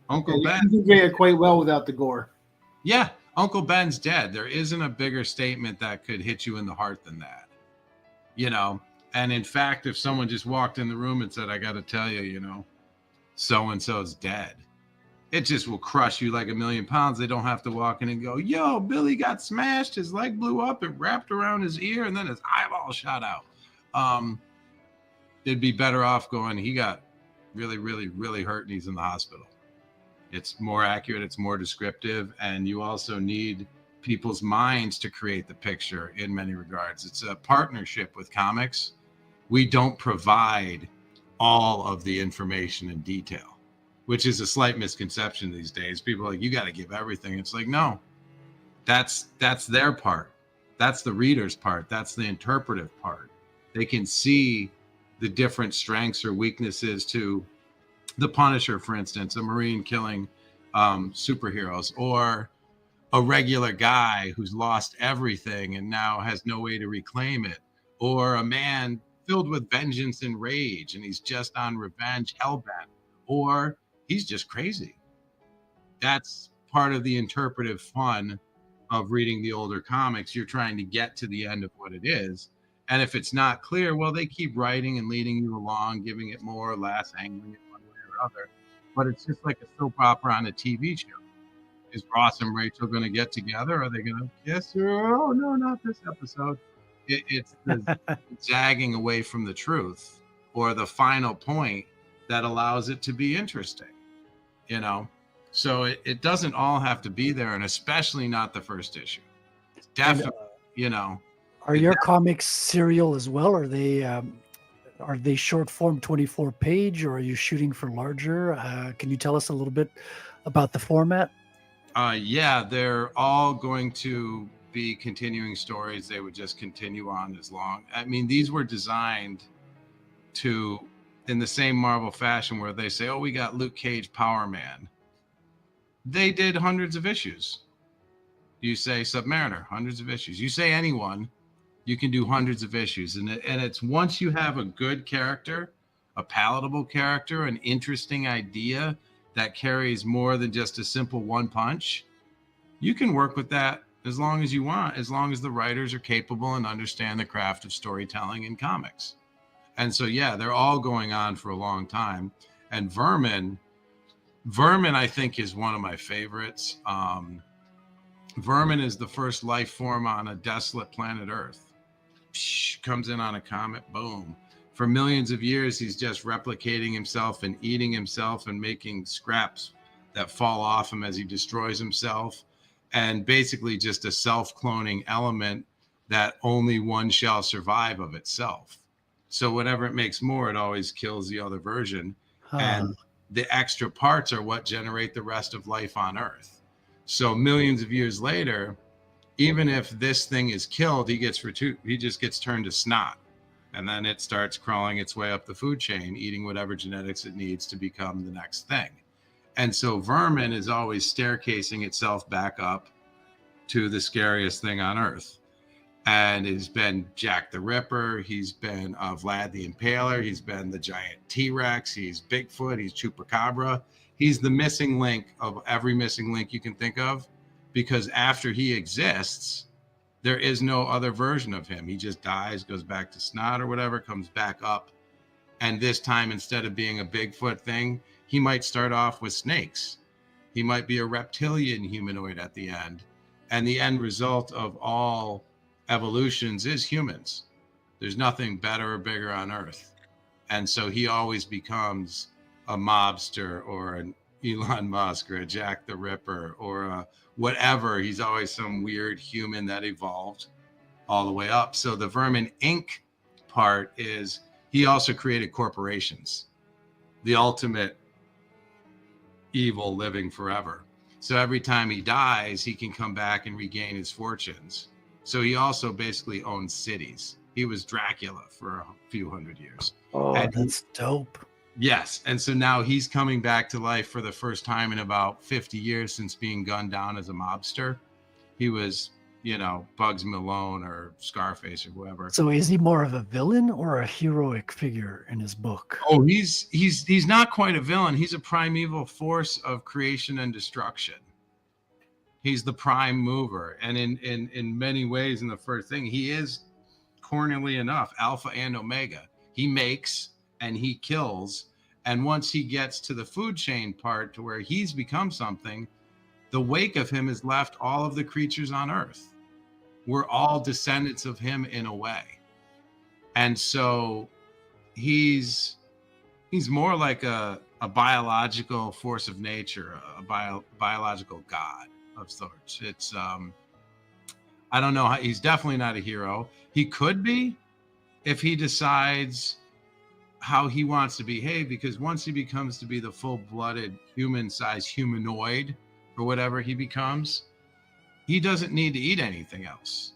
Uncle Ben. You convey it quite well without the gore. Yeah, Uncle Ben's dead. There isn't a bigger statement that could hit you in the heart than that, And in fact, if someone just walked in the room and said, I got to tell you, so-and-so's dead, it just will crush you like 1,000,000 pounds. They don't have to walk in and go, yo, Billy got smashed. His leg blew up. It wrapped around his ear, and then his eyeball shot out. They'd be better off going, he got really, really, really hurt, and he's in the hospital. It's more accurate. It's more descriptive. And you also need people's minds to create the picture in many regards. It's a partnership with comics. We don't provide all of the information in detail, which is a slight misconception these days. People are like, you got to give everything. It's like, no, that's their part. That's the reader's part. That's the interpretive part. They can see the different strengths or weaknesses to the Punisher, for instance, a Marine killing superheroes, or a regular guy who's lost everything and now has no way to reclaim it, or a man filled with vengeance and rage and he's just on revenge, hellbent, or he's just crazy. That's part of the interpretive fun of reading the older comics. You're trying to get to the end of what it is. And if it's not clear, well, they keep writing and leading you along, giving it more or less, angling it one way or other. But it's just like a soap opera on a TV show. Is Ross and Rachel going to get together? Are they going to kiss? Oh, no, not this episode. It's the zagging away from the truth, or the final point that allows it to be interesting, So it doesn't all have to be there, and especially not the first issue. It's definitely, Are your comics serial as well? Are they Are they short form 24 page, or are you shooting for larger? Can you tell us a little bit about the format? Yeah, they're all going to be continuing stories. They would just continue on as long. I mean, these were designed to, in the same Marvel fashion where they say, oh, we got Luke Cage, Power Man. They did hundreds of issues. You say Submariner, hundreds of issues. You say anyone, you can do hundreds of issues. And it's once you have a good character, a palatable character, an interesting idea that carries more than just a simple one punch, you can work with that as long as you want, as long as the writers are capable and understand the craft of storytelling in comics. And so, yeah, they're all going on for a long time. And Vermin, I think, is one of my favorites. Vermin is the first life form on a desolate planet Earth. Comes in on a comet, boom. For millions of years, he's just replicating himself and eating himself and making scraps that fall off him as he destroys himself. And basically just a self-cloning element that only one shall survive of itself. So whenever it makes more, it always kills the other version. And the extra parts are what generate the rest of life on Earth. So millions of years later, even if this thing is killed, he just gets turned to snot. And then it starts crawling its way up the food chain, eating whatever genetics it needs to become the next thing. And so Vermin is always staircasing itself back up to the scariest thing on Earth. And it's been Jack the Ripper. He's been Vlad the Impaler. He's been the giant T-Rex. He's Bigfoot. He's Chupacabra. He's the missing link of every missing link you can think of, because after he exists, there is no other version of him. He just dies, goes back to snot or whatever, comes back up. And this time, instead of being a Bigfoot thing, he might start off with snakes. He might be a reptilian humanoid at the end. And the end result of all evolutions is humans. There's nothing better or bigger on Earth. And so he always becomes a mobster or an Elon Musk or a Jack the Ripper or a whatever. He's always some weird human that evolved all the way up. So the Vermin Inc. part is he also created corporations, the ultimate evil living forever. So every time he dies, he can come back and regain his fortunes. So he also basically owns cities. He was Dracula for a few hundred years. Oh, and that's dope. Yes. And so now he's coming back to life for the first time in about 50 years since being gunned down as a mobster. He was, Bugs Malone or Scarface or whoever. So is he more of a villain or a heroic figure in his book? Oh, he's not quite a villain. He's a primeval force of creation and destruction. He's the prime mover. And in many ways, in the first thing, he is, cornily enough, alpha and omega. He makes and he kills. And once he gets to the food chain part to where he's become something, the wake of him has left all of the creatures on Earth. We're all descendants of him in a way. And so he's more like a biological force of nature, a biological god of sorts. It's, I don't know, he's definitely not a hero. He could be if he decides how he wants to behave, because once he becomes to be the full-blooded human-sized humanoid or whatever he becomes, he doesn't need to eat anything else.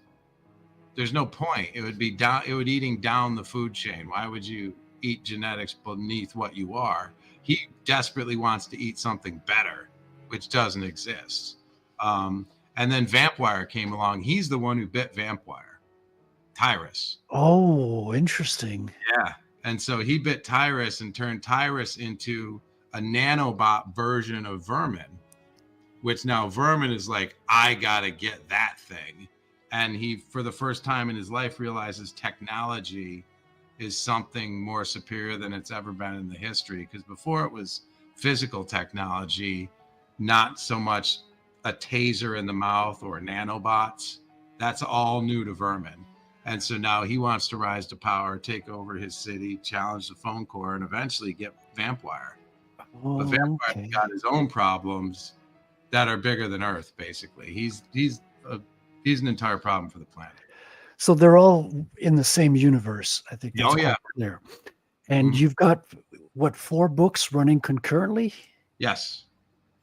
There's no point. It would eating down the food chain. Why would you eat genetics beneath what you are? He desperately wants to eat something better, which doesn't exist. And then Vampire came along. He's the one who bit Vampire, Tyrus. Oh, interesting. Yeah. And so he bit Tyrus and turned Tyrus into a nanobot version of Vermin, which now Vermin is like, I gotta get that thing. And he, for the first time in his life, realizes technology is something more superior than it's ever been in the history. Because before it was physical technology, not so much a taser in the mouth or nanobots. That's all new to Vermin. And so now he wants to rise to power, take over his city, challenge the Phone Corps, and eventually get Vampire. Oh, But Vampire's okay. got his own problems that are bigger than Earth, basically. He's an entire problem for the planet. So they're all in the same universe, I think. Oh, That's yeah. quite clear. And Mhm. you've got what, 4 books running concurrently? Yes.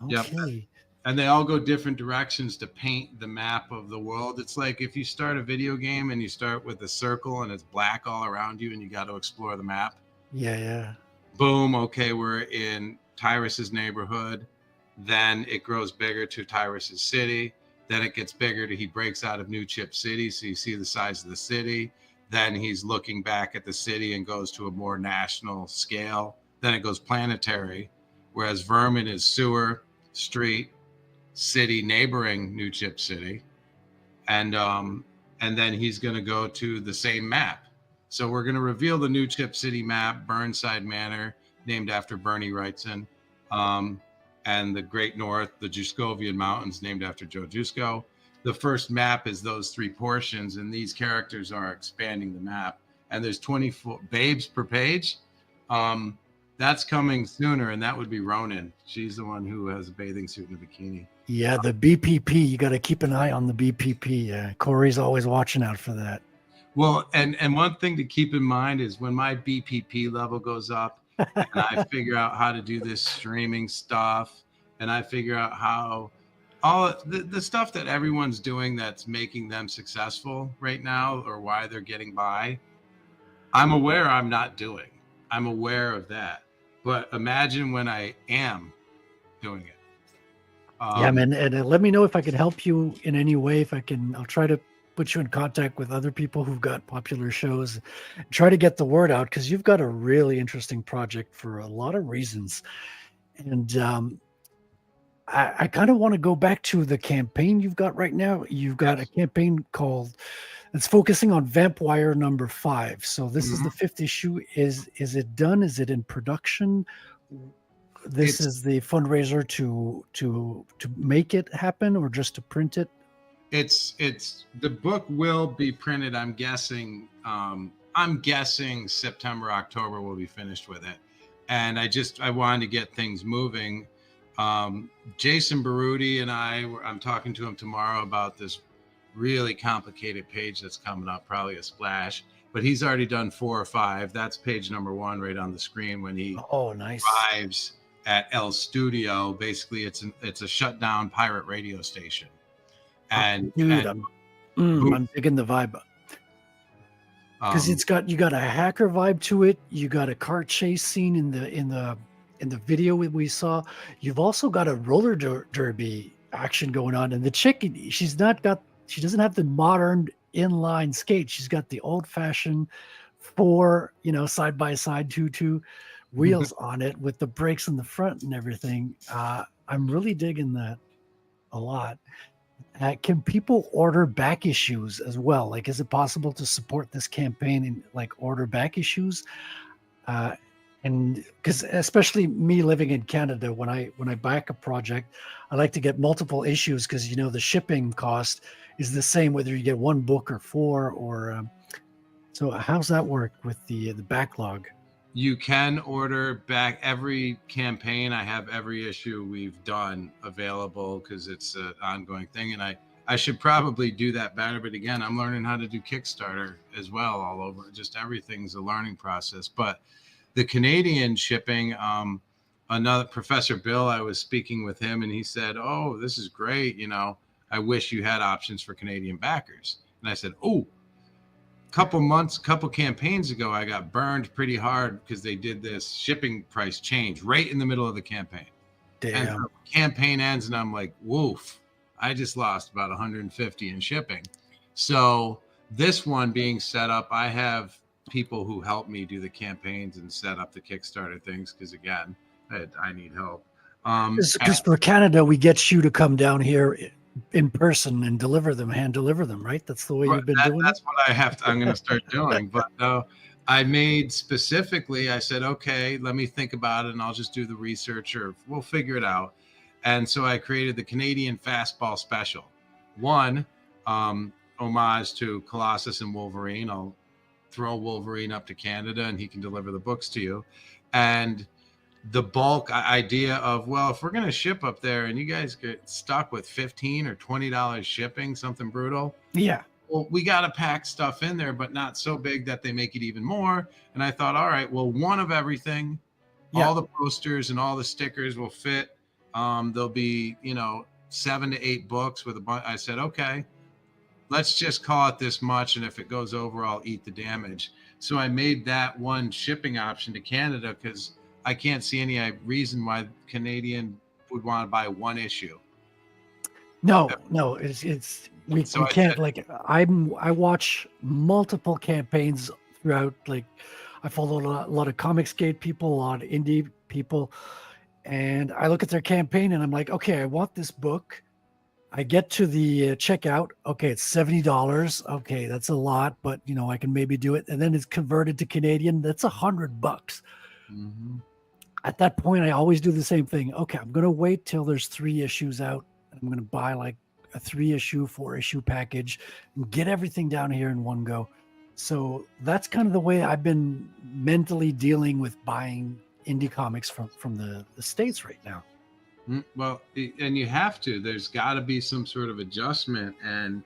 Yep. Okay. And they all go different directions to paint the map of the world. It's like if you start a video game and you start with a circle and it's black all around you and you got to explore the map. Yeah, yeah. Boom. Okay, we're in Tyrus's neighborhood. Then it grows bigger to Tyrus's city. Then it gets bigger to he breaks out of New Chip City. So you see the size of the city. Then he's looking back at the city and goes to a more national scale. Then it goes planetary, whereas Vermin is sewer, street, city neighboring New Chip City, and then he's going to go to the same map. So we're going to reveal the New Chip City map, Burnside Manor, named after Bernie Wrightson, and the Great North, the Juskovian Mountains, named after Joe Jusko. The first map is those 3 portions, and these characters are expanding the map. And there's 24 babes per page. That's coming sooner, and that would be Ronan. She's the one who has a bathing suit and a bikini. Yeah, the BPP. You got to keep an eye on the BPP. Corey's always watching out for that. Well, and one thing to keep in mind is when my BPP level goes up and I figure out how to do this streaming stuff, and I figure out how all the stuff that everyone's doing that's making them successful right now or why they're getting by, I'm aware I'm not doing. I'm aware of that. But imagine when I am doing it. Yeah, man. And let me know if I can help you in any way. If I can, I'll try to put you in contact with other people who've got popular shows. Try to get the word out because you've got a really interesting project for a lot of reasons. And I kind of want to go back to the campaign you've got right now. You've got a campaign called it's focusing on Vampire number 5. So this is the 5th issue. Is it done? Is it in production? This is the fundraiser to make it happen or just to print it? It's the book will be printed. I'm guessing September, October we'll be finished with it. And I wanted to get things moving. Jason Baruti and I'm talking to him tomorrow about this really complicated page that's coming up, probably a splash, but he's already done 4 or 5. That's page number 1 right on the screen when he nice. arrives at El Studio. Basically it's a shut down pirate radio station. And dude, I'm digging the vibe because you got a hacker vibe to it. You got a car chase scene in the video we saw. You've also got a roller derby action going on, and the chick, she doesn't have the modern inline skate. She's got the old fashioned 4 side by side 2 wheels on it with the brakes in the front and everything. I'm really digging that a lot. Can people order back issues as well? Like, is it possible to support this campaign and like order back issues? And because especially me living in Canada, when I back a project, I like to get multiple issues because the shipping cost is the same whether you get 1 book or 4 or. So how's that work with the backlog? You can order back every campaign. I have every issue we've done available because it's an ongoing thing. And I should probably do that better. But again, I'm learning how to do Kickstarter as well all over. Just everything's a learning process. But the Canadian shipping, another Professor Bill, I was speaking with him and he said, "Oh, this is great. I wish you had options for Canadian backers." And I said, "Oh, couple campaigns ago, I got burned pretty hard because they did this shipping price change right in the middle of the campaign. Damn. And the campaign ends and I'm like, woof, I just lost about 150 in shipping. So this one being set up, I have people who help me do the campaigns and set up the Kickstarter things because again, I need help. Because for Canada, we get you to come down here in person and hand deliver them, right? That's the way you've been doing that's it? what I'm going to start doing. But I made specifically, I said, okay, let me think about it and I'll just do the research or we'll figure it out. And so I created the Canadian Fastball Special. One, homage to Colossus and Wolverine. I'll throw Wolverine up to Canada and he can deliver the books to you. And the bulk idea of, well, if we're going to ship up there and you guys get stuck with $15 or $20 shipping, something brutal. Yeah. well, we got to pack stuff in there, but not so big that they make it even more. And I thought, all right, well, one of everything, Yeah. all the posters and all the stickers will fit. There'll be, 7 to 8 books with a bunch. I said, okay, let's just call it this much. And if it goes over, I'll eat the damage. So I made that one shipping option to Canada because I can't see any reason why Canadian would want to buy one issue. No, we So I can't said- I watch multiple campaigns throughout. Like I follow a lot of Comicsgate people, a lot of indie people, and I look at their campaign and I'm like, okay, I want this book. I get to the checkout. Okay, it's $70. Okay, that's a lot, but I can maybe do it. And then it's converted to Canadian. That's $100. Mhm. At that point, I always do the same thing. Okay, I'm gonna wait till there's 3 issues out. I'm gonna buy like a 3-issue, 4-issue package and get everything down here in one go. So that's kind of the way I've been mentally dealing with buying indie comics from the States right now. Well, and you have to. There's got to be some sort of adjustment, and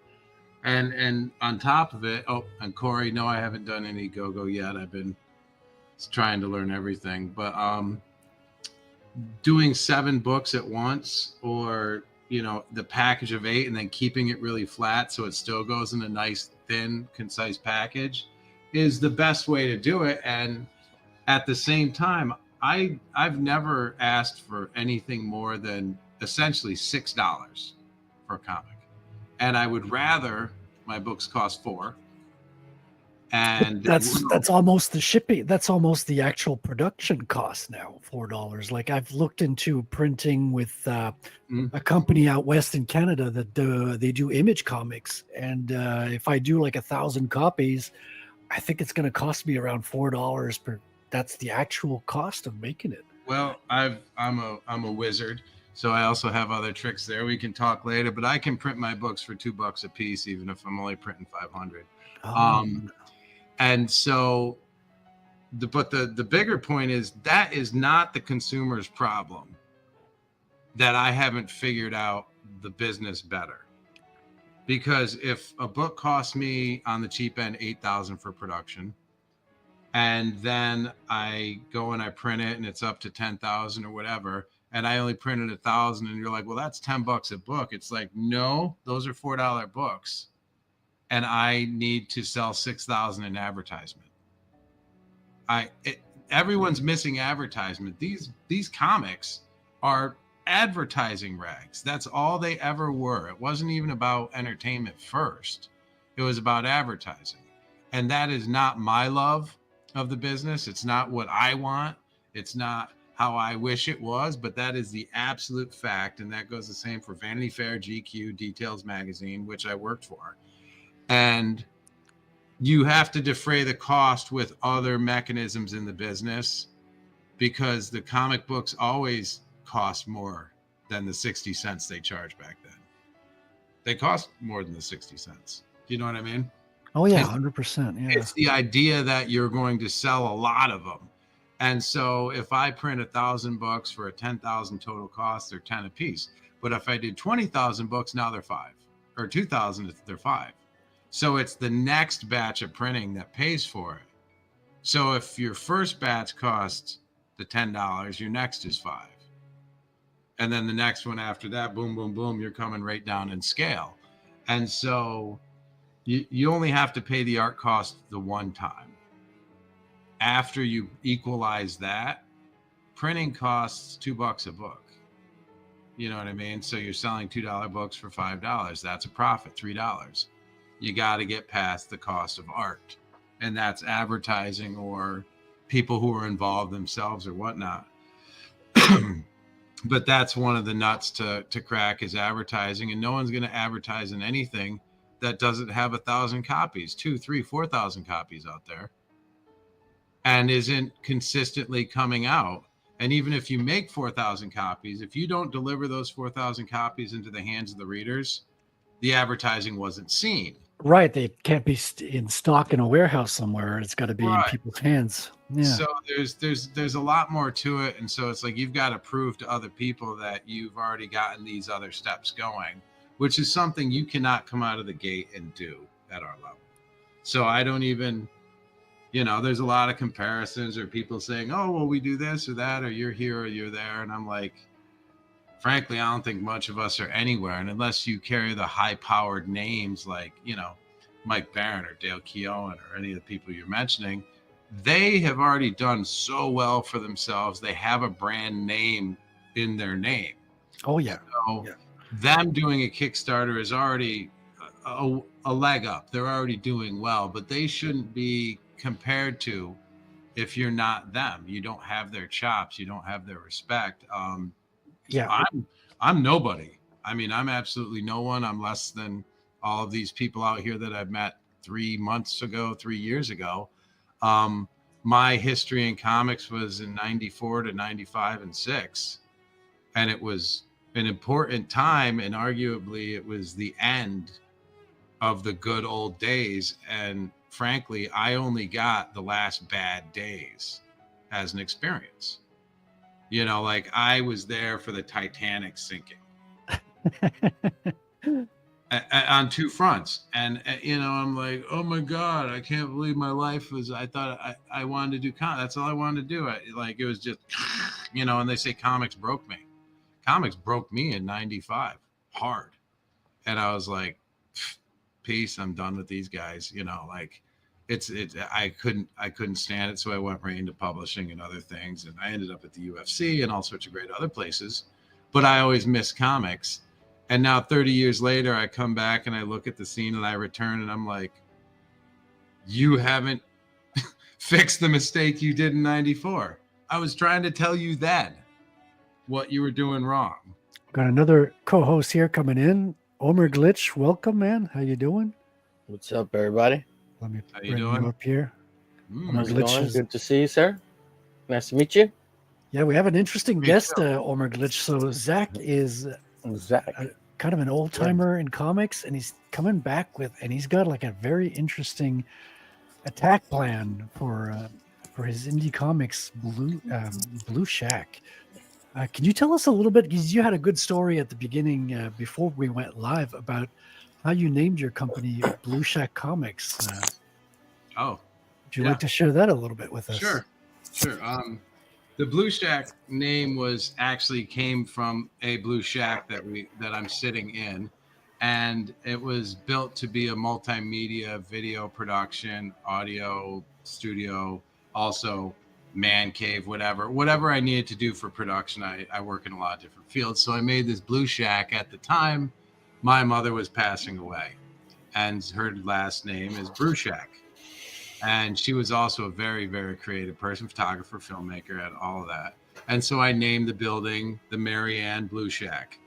on top of it. Oh, and Corey, no, I haven't done any go-go yet. I've been trying to learn everything, but doing 7 books at once, or the package of 8, and then keeping it really flat so it still goes in a nice, thin, concise package, is the best way to do it. And at the same time, I've never asked for anything more than essentially $6 for a comic, and I would rather my books cost $4. And That's almost the shipping. That's almost the actual production cost now, $4. Like I've looked into printing with a company out west in Canada that they do image comics, and if I do like 1,000 copies, I think it's going to cost me around $4 per. That's the actual cost of making it. Well, I'm a wizard, so I also have other tricks there. We can talk later, but I can print my books for $2 a piece, even if I'm only printing 500. And so, the bigger point is that is not the consumer's problem. That I haven't figured out the business better, because if a book costs me on the cheap end $8,000 for production, and then I go and I print it and it's up to 10,000 or whatever, and I only printed 1,000, and you're like, well, that's $10 a book. It's like, no, those are $4 books. And I need to sell 6,000 in advertisement. Everyone's missing advertisement. These comics are advertising rags. That's all they ever were. It wasn't even about entertainment first. It was about advertising. And that is not my love of the business. It's not what I want. It's not how I wish it was, but that is the absolute fact. And that goes the same for Vanity Fair, GQ, Details Magazine, which I worked for. And you have to defray the cost with other mechanisms in the business, because the comic books always cost more than the 60 cents they charge back then. They cost more than the 60 cents. Do you know what I mean? Oh yeah, 100%. Yeah. It's the idea that you're going to sell a lot of them. And so if I print 1,000 books for a 10,000 total cost, they're 10 a piece. But if I did 20,000 books, now they're 5, or 2,000, they're 5. So it's the next batch of printing that pays for it. So if your first batch costs the $10, your next is 5. And then the next one after that, boom, boom, boom, you're coming right down in scale. And so you only have to pay the art cost the one time. After you equalize that, printing costs $2 a book. You know what I mean? So you're selling $2 books for $5. That's a profit, $3. You got to get past the cost of art, and that's advertising or people who are involved themselves or whatnot. But that's one of the nuts to crack, is advertising, and no one's going to advertise in anything that doesn't have 1,000 copies, 2, 3, 4,000 copies out there, and isn't consistently coming out. And even if you make 4,000 copies, if you don't deliver those 4,000 copies into the hands of the readers, the advertising wasn't seen. Right. They can't be in stock in a warehouse somewhere. It's got to be in people's hands. Yeah. So there's a lot more to it. And so it's like, you've got to prove to other people that you've already gotten these other steps going, which is something you cannot come out of the gate and do. at our level. So I don't even, there's a lot of comparisons or people saying, oh, well, we do this or that, or you're here or you're there. And I'm like, frankly, I don't think much of us are anywhere. And unless you carry the high powered names like, Mike Barron or Dale Keown or any of the people you're mentioning, they have already done so well for themselves. They have a brand name in their name. Oh, yeah. So Yeah. them doing a Kickstarter is already a leg up. They're already doing well, but they shouldn't be compared to if you're not them. You don't have their chops. You don't have their respect. Yeah. I'm nobody. I mean, I'm absolutely no one. I'm less than all of these people out here that I've met 3 years ago. My history in comics was in 94 to 95 and 6. And it was an important time. And arguably it was the end of the good old days. And frankly, I only got the last bad days as an experience. Like I was there for the Titanic sinking on 2 fronts. And, I'm like, oh my God, I can't believe my life was, I thought I wanted to do that's all I wanted to do. It was just, and they say comics broke me. Comics broke me in 95 hard. And I was like, peace, I'm done with these guys. I couldn't stand it. So I went right into publishing and other things. And I ended up at the UFC and all sorts of great other places, but I always missed comics. And now 30 years later, I come back and I look at the scene and I return and I'm like, you haven't fixed the mistake you did in 94. I was trying to tell you then what you were doing wrong. Got another co-host here coming in. Omer Glitch, welcome, man. How you doing? What's up, everybody? Let me How bring you doing? you up here. How's it Glitch going? is- Good to see you, sir. Nice to meet you. Yeah, we have an interesting Me guest, too. Omer Glitch. So Zach is Zach. kind of an old timer in comics, and he's coming back and he's got like a very interesting attack plan for his indie comics Blue Shack. Can you tell us a little bit, because you had a good story at the beginning before we went live about how you named your company Blue Shack Comics. Oh, Would you yeah. like to share that a little bit with us? Sure. The Blue Shack name came from a Blue Shack that I'm sitting in, and it was built to be a multimedia video production, audio studio, also man cave, whatever I needed to do for production. I work in a lot of different fields. So I made this Blue Shack. At the time, my mother was passing away, and her last name is Bruchack. And she was also a very, very creative person, photographer, filmmaker, and all of that. And so I named the building the Mary Ann Blue Shack,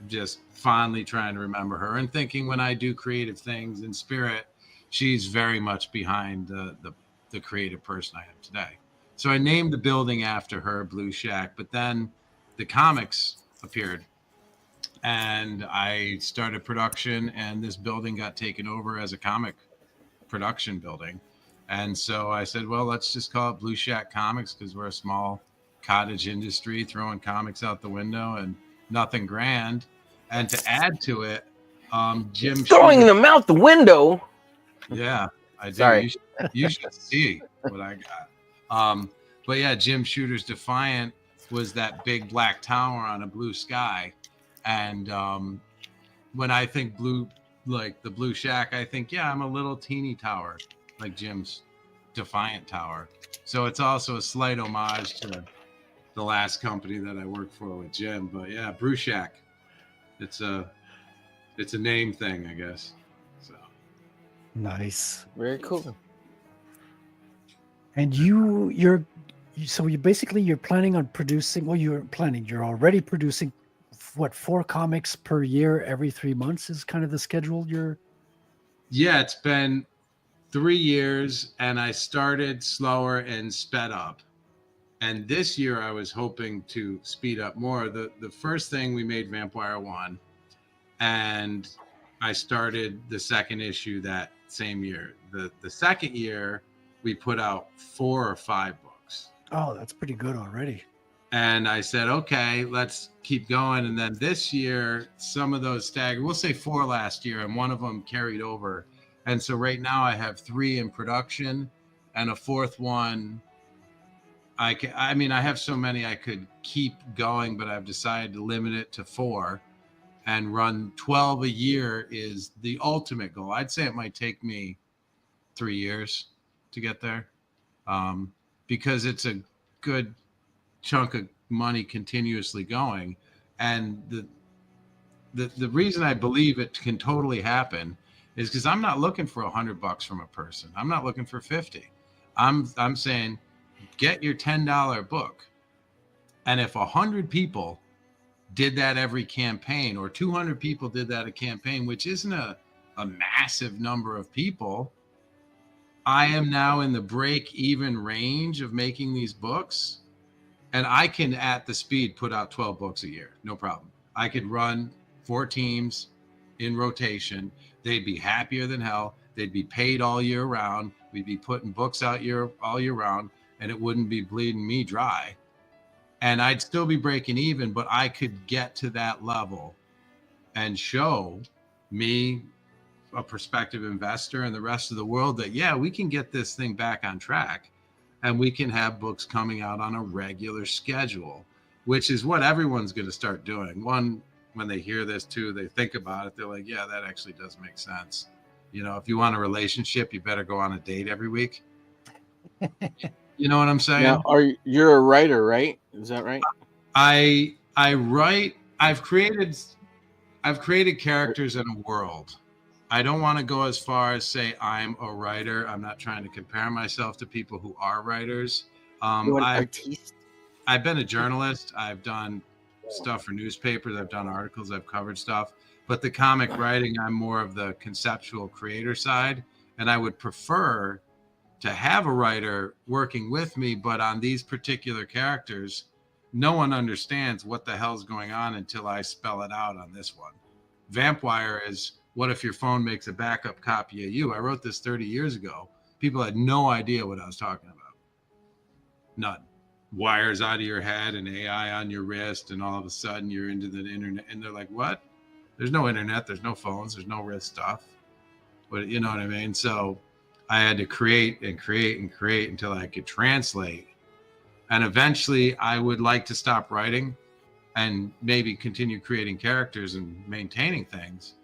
just fondly trying to remember her and thinking when I do creative things in spirit, she's very much behind the creative person I am today. So I named the building after her, Blue Shack, but then the comics appeared and I started production, and this building got taken over as a comic production building. And so I said, well, let's just call it Blue Shack Comics, because we're a small cottage industry throwing comics out the window and nothing grand. And to add to it, Jim Throwing Shooter- them out the window. Yeah, I do. Sorry. You should see what I got. But yeah, Jim Shooter's Defiant was that big black tower on a blue sky. And when I think blue, like the Blue Shack, I think, yeah, I'm a little teeny tower, like Jim's Defiant Tower. So it's also a slight homage to the last company that I worked for with Jim. But yeah, Blue Shack. It's a name thing, I guess. So Nice. Very cool. And you're planning on producing, you're already producing, what, 4 comics per year every 3 months is kind of the schedule yeah, it's been 3 years, and I started slower and sped up. And this year I was hoping to speed up more. The first thing, we made Vampire 1, and I started the second issue that same year. The second year we put out 4 or 5 books. Oh, that's pretty good already. And I said, okay, let's keep going. And then this year, some of those staggered. We'll say 4 last year, and one of them carried over. And so right now I have 3 in production, and a 4th one. I mean, I have so many I could keep going, but I've decided to limit it to 4 and run 12 a year is the ultimate goal. I'd say it might take me 3 years to get there, because it's a good chunk of money continuously going. And the reason I believe it can totally happen is because I'm not looking for $100 from a person. I'm not looking for 50. I'm saying get your $10 book. And if 100 people did that every campaign, or 200 people did that a campaign, which isn't a massive number of people, I am now in the break-even range of making these books. And I can, at the speed, put out 12 books a year. No problem. I could run 4 teams in rotation. They'd be happier than hell. They'd be paid all year round. We'd be putting books out all year round, and it wouldn't be bleeding me dry. And I'd still be breaking even, but I could get to that level and show me, a prospective investor, and the rest of the world that, yeah, we can get this thing back on track, and we can have books coming out on a regular schedule, which is what everyone's going to start doing. One, when they hear this too, they think about it. They're like, yeah, that actually does make sense. You know, if you want a relationship, you better go on a date every week. You know what I'm saying? Now, you're a writer, right? Is that right? I write. I've created characters in a world. I don't want to go as far as say I'm a writer. I'm not trying to compare myself to people who are writers. You're an artiste? I've been a journalist. I've done stuff for newspapers. I've done articles. I've covered stuff. But the comic writing, I'm more of the conceptual creator side. And I would prefer to have a writer working with me. But on these particular characters, no one understands what the hell's going on until I spell it out on this one. Vampire is, what if your phone makes a backup copy of you? I wrote this 30 years ago. People had no idea what I was talking about. None. Wires out of your head and AI on your wrist, and all of a sudden you're into the internet. And they're like, what? There's no internet. There's no phones. There's no wrist stuff. But you know what I mean? So I had to create and create and create until I could translate. And eventually I would like to stop writing and maybe continue creating characters and maintaining things.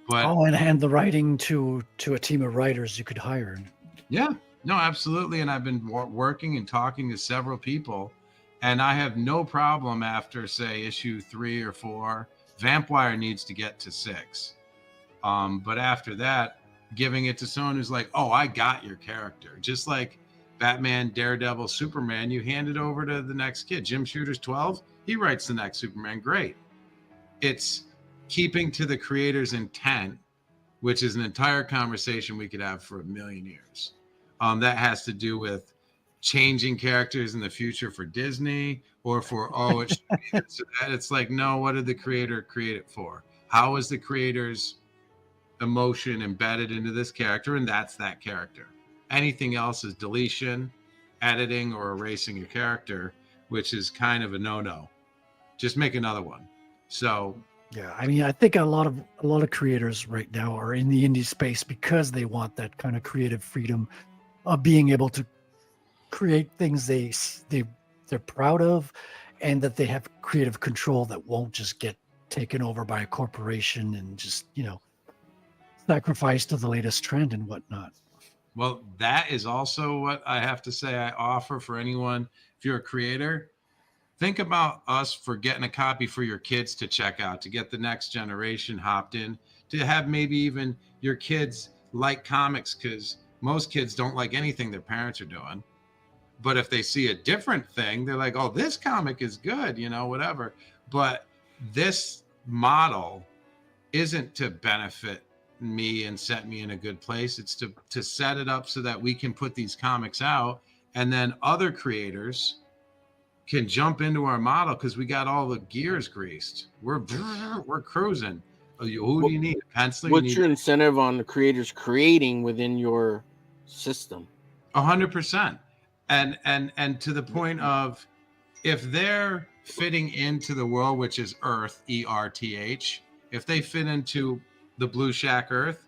But and hand the writing to a team of writers you could hire. yeah, no, absolutely. And I've been working and talking to several people, and I have no problem after, say, issue 3 or 4. Vampire needs to get to 6. But after that, giving it to someone who's like, oh, I got your character. Just like Batman, Daredevil, Superman, you hand it over to the next kid. Jim Shooter's 12. He writes the next Superman. Great. It's keeping to the creator's intent, which is an entire conversation we could have for a million years. That has to do with changing characters in the future for Disney, or for, oh, it should be this or that. It's like, no, what did the creator create it for? How is the creator's emotion embedded into this character? And that's that character. Anything else is deletion, editing, or erasing a character, which is kind of a no-no. Just make another one. So yeah, I mean, I think a lot of creators right now are in the indie space because they want that kind of creative freedom of being able to create things they're proud of, and that they have creative control that won't just get taken over by a corporation and just, sacrificed to the latest trend and whatnot. well, that is also what I have to say I offer for anyone. If you're a creator, think about us for getting a copy for your kids to check out, to get the next generation hopped in, to have maybe even your kids like comics, because most kids don't like anything their parents are doing. But if they see a different thing, they're like, oh, this comic is good, whatever. But this model isn't to benefit me and set me in a good place. It's to set it up so that we can put these comics out, and then other creators can jump into our model because we got all the gears greased. We're cruising. Who do you need? A pencil? What's your incentive on the creators creating within your system? 100%. And to the point of, if they're fitting into the world, which is Earth, ERTH, if they fit into the Blue Shack Earth,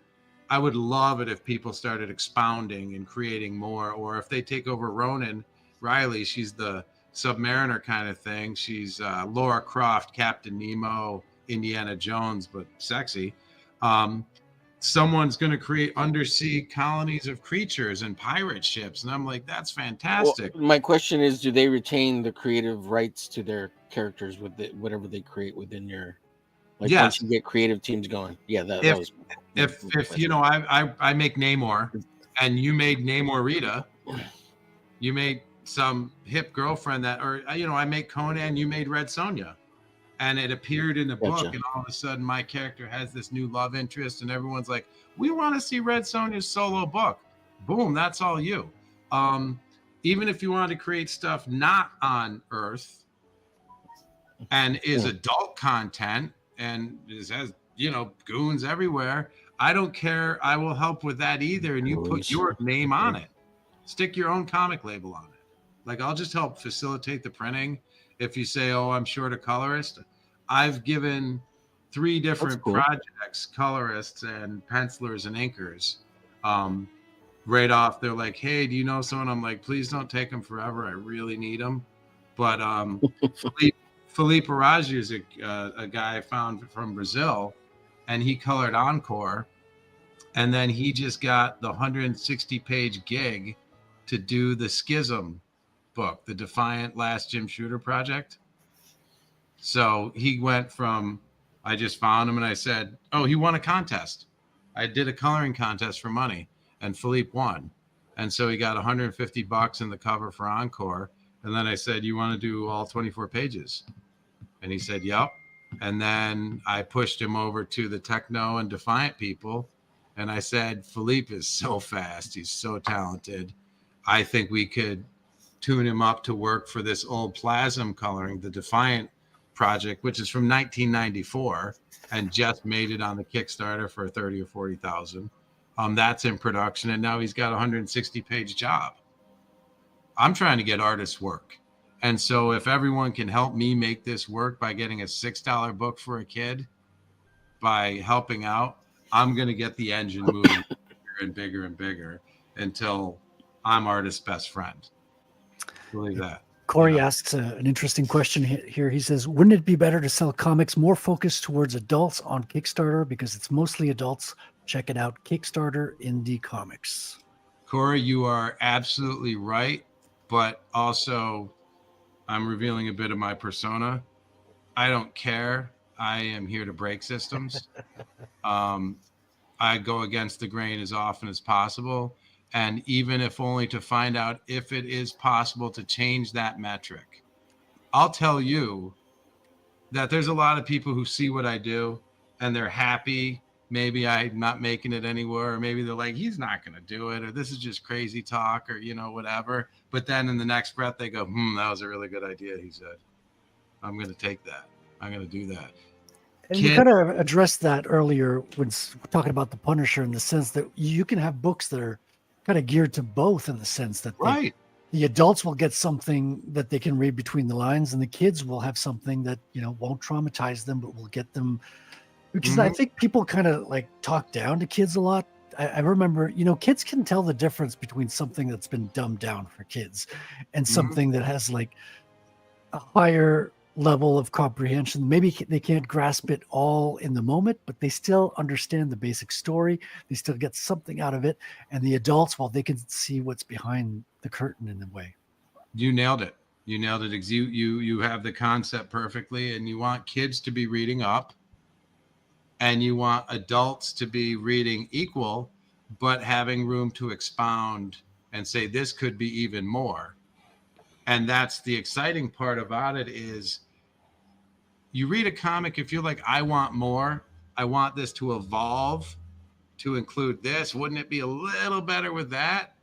I would love it if people started expounding and creating more, or if they take over Ronan Riley, she's the Submariner kind of thing. She's Laura Croft, Captain Nemo, Indiana Jones, but sexy. Someone's going to create undersea colonies of creatures and pirate ships. And I'm like, that's fantastic. Well, my question is, do they retain the creative rights to their characters with whatever they create within your, like, Yes. once you get creative teams going? Yeah, that was. If you know, I make Namor, and you made Namor Rita, you made some hip girlfriend that, or you know, I make Conan, you made Red Sonja, and it appeared in the book, and all of a sudden my character has this new love interest, and everyone's like, we want to see Red Sonja's solo book. Boom, that's all you. Even if you wanted to create stuff not on Earth and is adult content and has, you know, goons everywhere, I don't care. I will help with that either. And you put your name on it. Stick your own comic label on it. Like, I'll just help facilitate the printing. If you say, oh, I'm short a colorist, I've given 3 different projects, colorists and pencilers and inkers. Right off, they're like, hey, do you know someone? I'm like, please don't take them forever. I really need them. But Felipe Araujo is a guy I found from Brazil, and he colored Encore. And then he just got the 160-page gig to do the Schism book, the Defiant Last Jim Shooter project. So he went from, I just found him and I said, oh, he won a contest. I did a coloring contest for money, and Philippe won. And so he got $150 in the cover for Encore. And then I said, you want to do all 24 pages? And he said, yep. And then I pushed him over to the Techno and Defiant people. And I said, Philippe is so fast. He's so talented. I think we could tune him up to work for this old Plasm coloring, the Defiant project, which is from 1994 and just made it on the Kickstarter for 30 or 40,000. That's in production. And now he's got a 160-page job. I'm trying to get artists work. And so if everyone can help me make this work by getting a $6 book for a kid, by helping out, I'm going to get the engine moving bigger and bigger and bigger until I'm artist's best friend. Believe that. Corey asks an interesting question here. He says, wouldn't it be better to sell comics more focused towards adults on Kickstarter because it's mostly adults? Check it out, Kickstarter Indie Comics. Corey, you are absolutely right, but also I'm revealing a bit of my persona. I don't care. I am here to break systems. I go against the grain as often as possible. And even if only to find out if it is possible to change that metric. I'll tell you that there's a lot of people who see what I do and they're happy. Maybe I'm not making it anywhere, or maybe they're like, he's not going to do it, or this is just crazy talk, or, you know, whatever. But then in the next breath, they go, that was a really good idea, he said. I'm going to take that. I'm going to do that. And you kind of addressed that earlier when talking about the Punisher, in the sense that you can have books that are kind of geared to both, in the sense that the adults will get something that they can read between the lines, and the kids will have something that, you know, won't traumatize them, but will get them. Because I think people kind of like talk down to kids a lot. I remember, you know, kids can tell the difference between something that's been dumbed down for kids and something that has like a higher level of comprehension. Maybe they can't grasp it all in the moment, but they still understand the basic story. They still get something out of it. And the adults, well, they can see what's behind the curtain in a way. You nailed it. You nailed it. You have the concept perfectly, and you want kids to be reading up, and you want adults to be reading equal, but having room to expound and say, this could be even more. And that's the exciting part about it, is you read a comic, if you're like, I want more, I want this to evolve to include this, wouldn't it be a little better with that?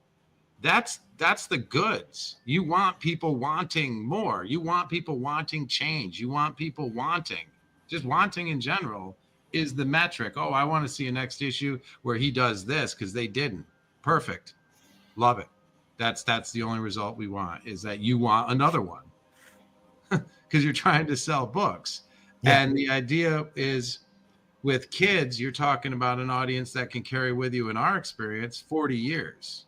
That's the goods. You want people wanting more. You want people wanting change. You want people wanting, just wanting in general is the metric. Oh, I want to see a next issue where he does this because they didn't. Perfect. Love it. That's the only result we want, is that you want another one because you're trying to sell books. Yeah. And the idea is, With kids, you're talking about an audience that can carry with you, in our experience, 40 years.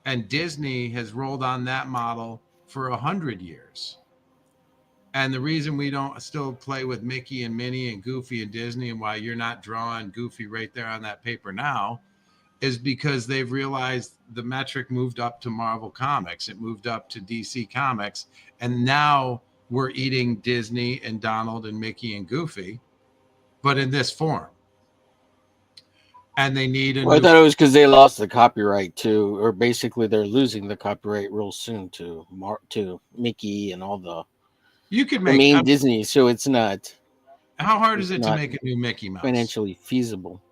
And Disney has rolled on that model for 100 years. And the reason we don't still play with Mickey and Minnie and Goofy and Disney, and why you're not drawing Goofy right there on that paper now, is because they've realized the metric moved up to Marvel Comics. It moved up to DC Comics. And now we're eating Disney and Donald and Mickey and Goofy, but in this form. And they need a Well, I new... thought it was because they lost the copyright to, or basically they're losing the copyright real soon to Mickey and all the You could the make... main Disney, so it's not how hard is it to not make a new Mickey Mouse? financially feasible.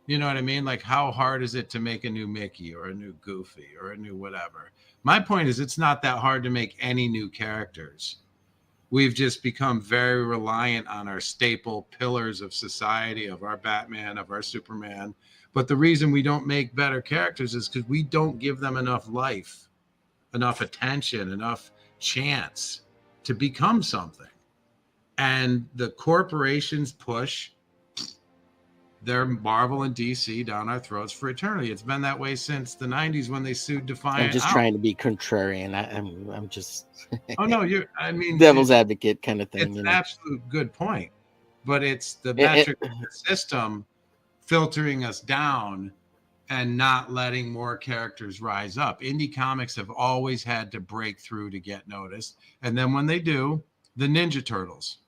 You know what I mean? Like, how hard is it to make a new Mickey or a new Goofy or a new whatever? My point is, it's not that hard to make any new characters. We've just become very reliant on our staple pillars of society, of our Batman, of our Superman. But the reason we don't make better characters is because we don't give them enough life, enough attention, enough chance to become something. And the corporations push their Marvel and DC down our throats for eternity. It's been that way since the 90s when they sued Defiant. I'm just out. trying to be contrarian. I'm just Oh no, I mean, devil's advocate kind of thing. It's You an know? absolute good point, but it's the metric system filtering us down and not letting more characters rise up. Indie comics have always had to break through to get noticed, and then when they do, the Ninja Turtles,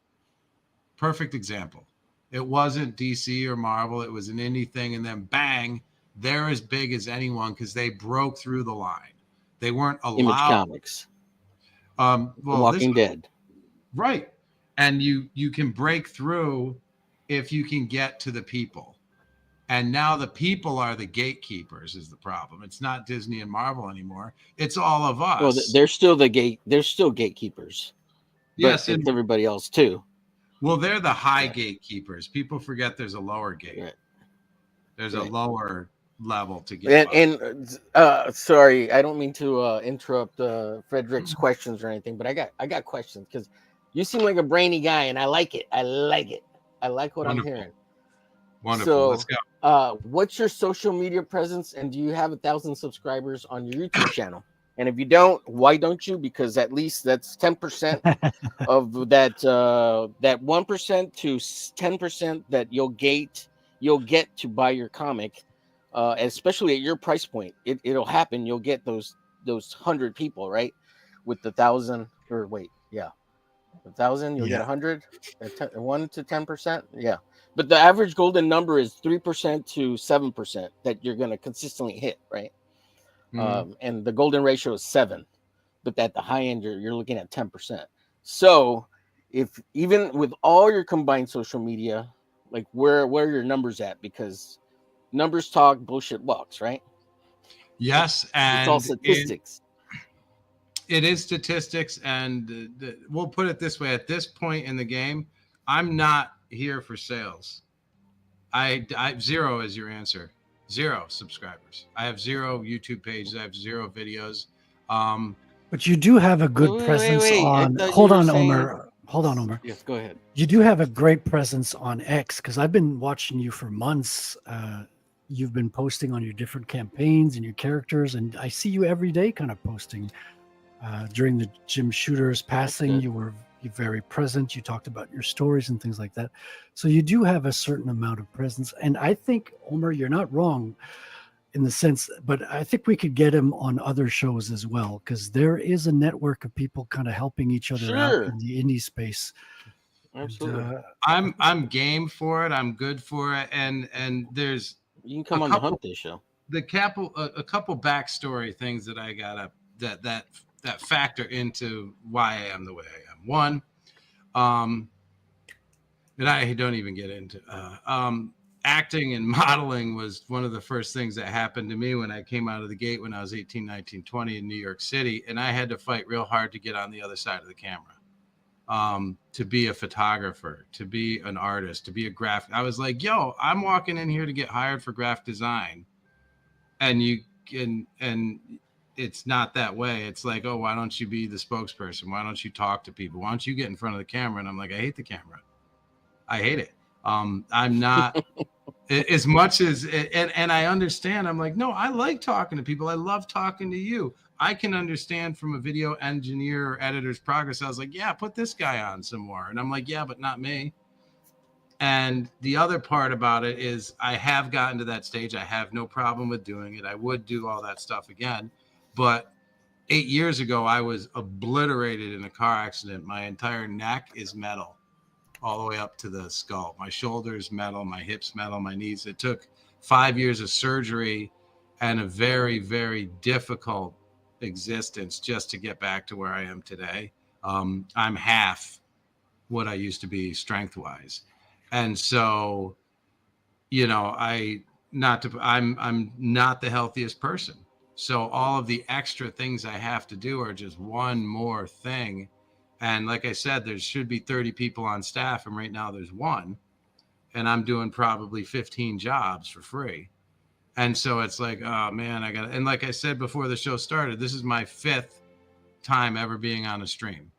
perfect example. It wasn't DC or Marvel. It was an indie thing. And then bang, they're as big as anyone because they broke through the line. They weren't allowed. Image Comics. Well, Walking Dead. Right. And you can break through if you can get to the people. And now the people are the gatekeepers is the problem. It's not Disney and Marvel anymore. It's all of us. Well, they're still they're still gatekeepers. Yes, and everybody else too. Well, they're the high gatekeepers. People forget there's a lower gate. Right. There's a lower level to get. And sorry, I don't mean to interrupt Frederic's questions or anything, but I got questions because you seem like a brainy guy, and I like it. I like what Wonderful. I'm hearing. Wonderful. So, let's go. What's your social media presence, and do you have 1,000 subscribers on your YouTube channel? And if you don't, why don't you? Because at least that's 10% of that 1% to 10% that you'll get to buy your comic, especially at your price point. It'll happen. You'll get those 100 people, right? With the 1,000 or wait, yeah, 1,000 you'll get 100, 1 to 10%, yeah. But the average golden number is 3% to 7% that you're going to consistently hit, right? And the golden ratio is 7, but at the high end you're looking at 10%. So if even with all your combined social media, like where are your numbers at? Because numbers talk, bullshit walks, right? Yes, and it's all statistics. It is statistics, and we'll put it this way: at this point in the game, I'm not here for sales. I 0 is your answer. 0 subscribers. I have 0 YouTube pages. I have 0 videos. But you do have a good presence on. Hold on, Omer. Hold on, Omer. Yes, go ahead. You do have a great presence on X because I've been watching you for months. You've been posting on your different campaigns and your characters, and I see you every day kind of posting. During the Jim Shooter's passing, you were very present. You talked about your stories and things like that. So you do have a certain amount of presence. And I think, Omer, you're not wrong in the sense, but I think we could get him on other shows as well, because there is a network of people kind of helping each other out in the indie space. Absolutely. And, I'm game for it. I'm good for it. And there's you can come on the Hump Day show. A couple backstory things that I got up that factor into why I am the way I am. One, and I don't even get into acting and modeling was one of the first things that happened to me when I came out of the gate when I was 18, 19, 20 in New York City. And I had to fight real hard to get on the other side of the camera, to be a photographer, to be an artist, to be a graphic. I was like, yo, I'm walking in here to get hired for graphic design. And it's not that way. It's like, oh, why don't you be the spokesperson? Why don't you talk to people? Why don't you get in front of the camera? And I'm like, I hate the camera. I hate it. I'm not as much as, and I understand. I'm like, no, I like talking to people. I love talking to you. I can understand from a video engineer or editor's progress. I was like, yeah, put this guy on some more. And I'm like, yeah, but not me. And the other part about it is I have gotten to that stage. I have no problem with doing it. I would do all that stuff again. But 8 years ago, I was obliterated in a car accident. My entire neck is metal all the way up to the skull. My shoulders metal, my hips metal, my knees. It took 5 years of surgery and a very, very difficult existence just to get back to where I am today. I'm half what I used to be strength-wise. And so, you know, I'm not the healthiest person. So all of the extra things I have to do are just one more thing. And like I said, there should be 30 people on staff, and right now there's one, and I'm doing probably 15 jobs for free. And so it's like, oh man, and like I said before the show started, this is my 5th time ever being on a stream.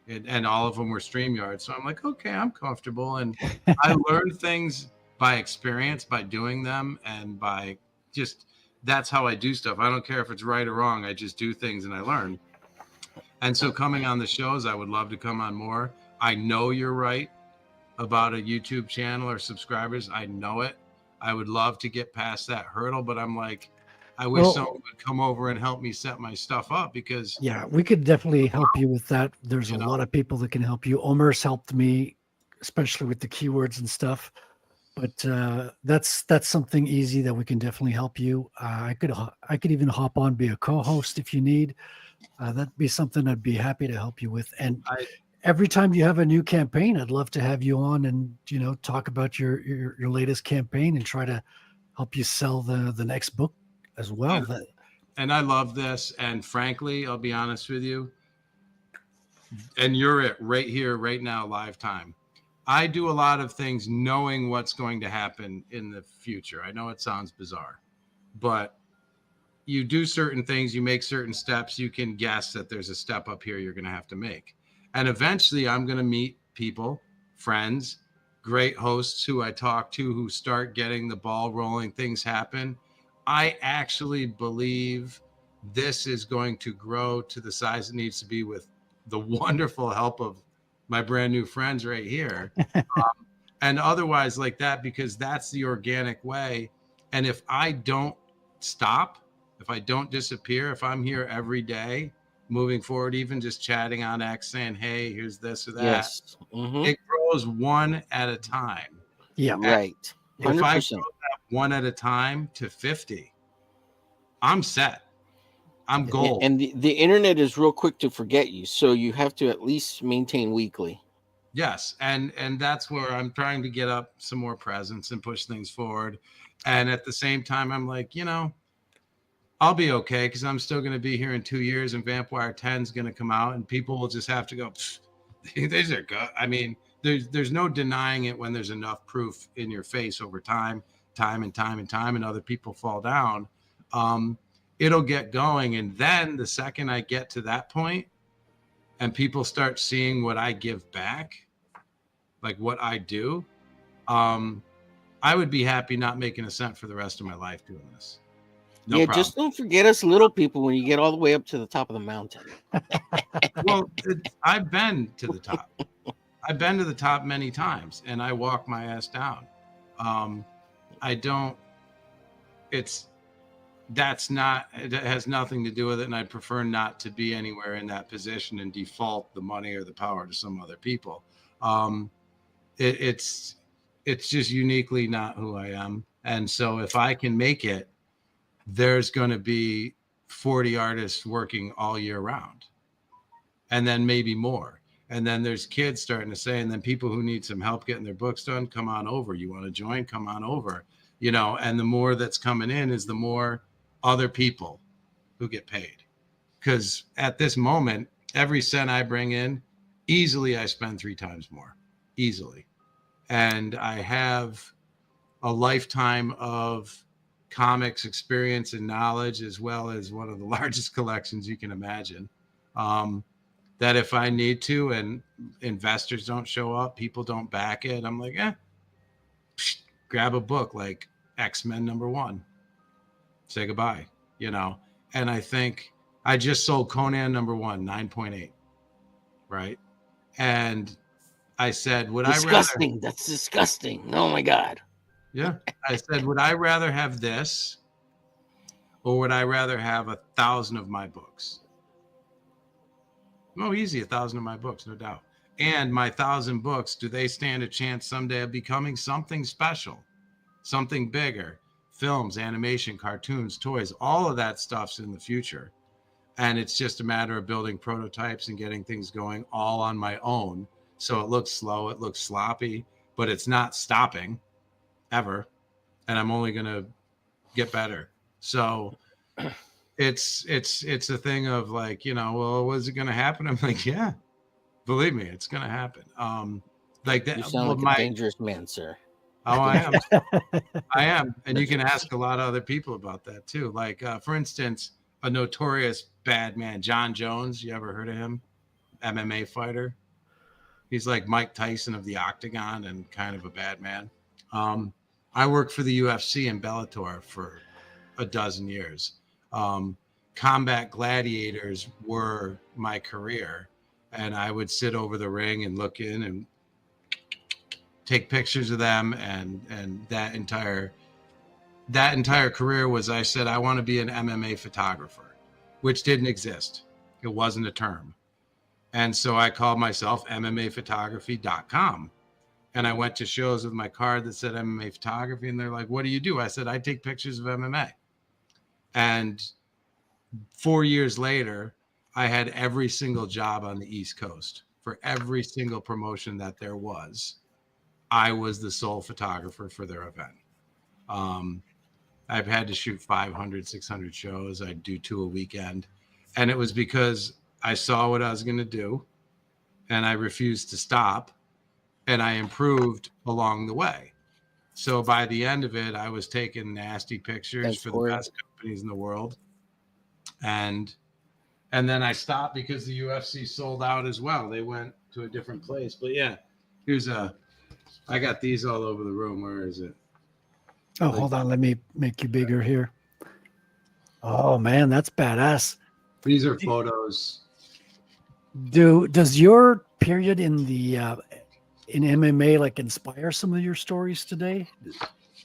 And all of them were StreamYards. So I'm like, okay, I'm comfortable. And I learned things by experience, by doing them, and by just, that's how I do stuff. I don't care if it's right or wrong. I just do things and I learn. And so coming on the shows, I would love to come on more. I know you're right about a YouTube channel or subscribers. I know it. I would love to get past that hurdle, but I'm like, I wish someone would come over and help me set my stuff up, because yeah, we could definitely help you with that. There's a lot of people that can help you. Omer's helped me, especially with the keywords and stuff. But that's something easy that we can definitely help you. I could even hop on, be a co-host if you need. That'd be something I'd be happy to help you with. And every time you have a new campaign, I'd love to have you on and, you know, talk about your latest campaign and try to help you sell the next book as well. And I love this. And frankly, I'll be honest with you, and you're it right here, right now, live time. I do a lot of things knowing what's going to happen in the future. I know it sounds bizarre, but you do certain things, you make certain steps, you can guess that there's a step up here you're going to have to make. And eventually I'm going to meet people, friends, great hosts who I talk to, who start getting the ball rolling, things happen. I actually believe this is going to grow to the size it needs to be with the wonderful help of my brand new friends right here. And otherwise like that, because that's the organic way. And if I don't stop, if I don't disappear, if I'm here every day moving forward, even just chatting on X saying, hey, here's this or that, Yes. It grows one at a time. Yeah. Right. 100%. If I grow that one at a time to 50, I'm set. I'm gold. And the internet is real quick to forget you. So you have to at least maintain weekly. Yes. And that's where I'm trying to get up some more presence and push things forward. And at the same time, I'm like, you know, I'll be okay, because I'm still going to be here in 2 years and Vampire 10 is going to come out and people will just have to go, these are good. I mean, there's no denying it when there's enough proof in your face over time and other people fall down. It'll get going. And then the second I get to that point and people start seeing what I give back, like what I do, I would be happy not making a cent for the rest of my life doing this. No problem. Just don't forget us little people when you get all the way up to the top of the mountain. Well, I've been to the top. I've been to the top many times, and I walk my ass down. It has nothing to do with it, and I prefer not to be anywhere in that position and default the money or the power to some other people. It's just uniquely not who I am. And so if I can make it, there's going to be 40 artists working all year round, and then maybe more. And then there's kids starting to say, and then people who need some help getting their books done, come on over. You want to join? Come on over. You know, and the more that's coming in is the more other people who get paid. Because at this moment, every cent I bring in, easily I spend 3 times more, easily. And I have a lifetime of comics experience and knowledge, as well as one of the largest collections you can imagine, that if I need to and investors don't show up, people don't back it, I'm like, grab a book like X-Men #1, say goodbye, you know. And I think I just sold Conan #1, 9.8, right? And I said, would I rather? Disgusting. That's disgusting. Oh my God. Yeah, I said, would I rather have this, or would I rather have 1,000 of my books? Oh, easy, 1,000 of my books, no doubt. And my 1,000 books, do they stand a chance someday of becoming something special, something bigger? Films, animation, cartoons, toys, all of that stuff's in the future. And it's just a matter of building prototypes and getting things going all on my own. So it looks slow, it looks sloppy, but it's not stopping ever. And I'm only going to get better. So it's a thing of like, you know, well, when's it going to happen? I'm like, yeah, believe me, it's going to happen. Like that. You sound like a dangerous man, sir. Oh, I am. I am. And you can ask a lot of other people about that too. Like, for instance, a notorious bad man, John Jones. You ever heard of him? MMA fighter. He's like Mike Tyson of the Octagon and kind of a bad man. I worked for the UFC and Bellator for a dozen years. Combat gladiators were my career. And I would sit over the ring and look in and take pictures of them. And that entire career was, I said, I want to be an MMA photographer, which didn't exist. It wasn't a term. And so I called myself MMAphotography.com. And I went to shows with my card that said MMA photography. And they're like, what do you do? I said, I take pictures of MMA. And 4 years later, I had every single job on the East Coast for every single promotion that there was. I was the sole photographer for their event. I've had to shoot 500, 600 shows. I'd do 2 a weekend. And it was because I saw what I was going to do and I refused to stop, and I improved along the way. So by the end of it, I was taking nasty pictures for the best companies in the world. And then I stopped because the UFC sold out as well. They went to a different place. But yeah, I got these all over the room. Where is it? Oh, hold on. Let me make you bigger here. Oh, man, that's badass. These are photos. Does your period in the in MMA like inspire some of your stories today?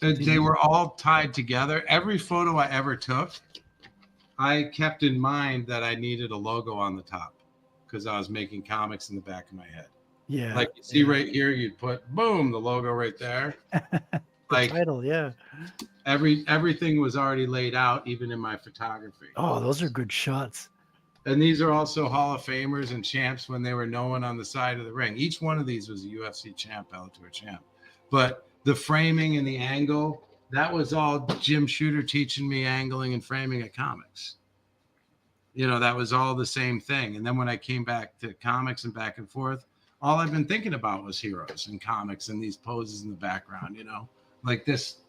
They were all tied together. Every photo I ever took, I kept in mind that I needed a logo on the top because I was making comics in the back of my head. Yeah. Like you see right here, you'd put boom, the logo right there. Like title, yeah. Everything was already laid out, even in my photography. Oh, those are good shots. And these are also Hall of Famers and champs when they were no one on the side of the ring. Each one of these was a UFC champ, Bellator champ. But the framing and the angle, that was all Jim Shooter teaching me angling and framing at comics. You know, that was all the same thing. And then when I came back to comics and back and forth, all I've been thinking about was heroes and comics and these poses in the background, you know, like this,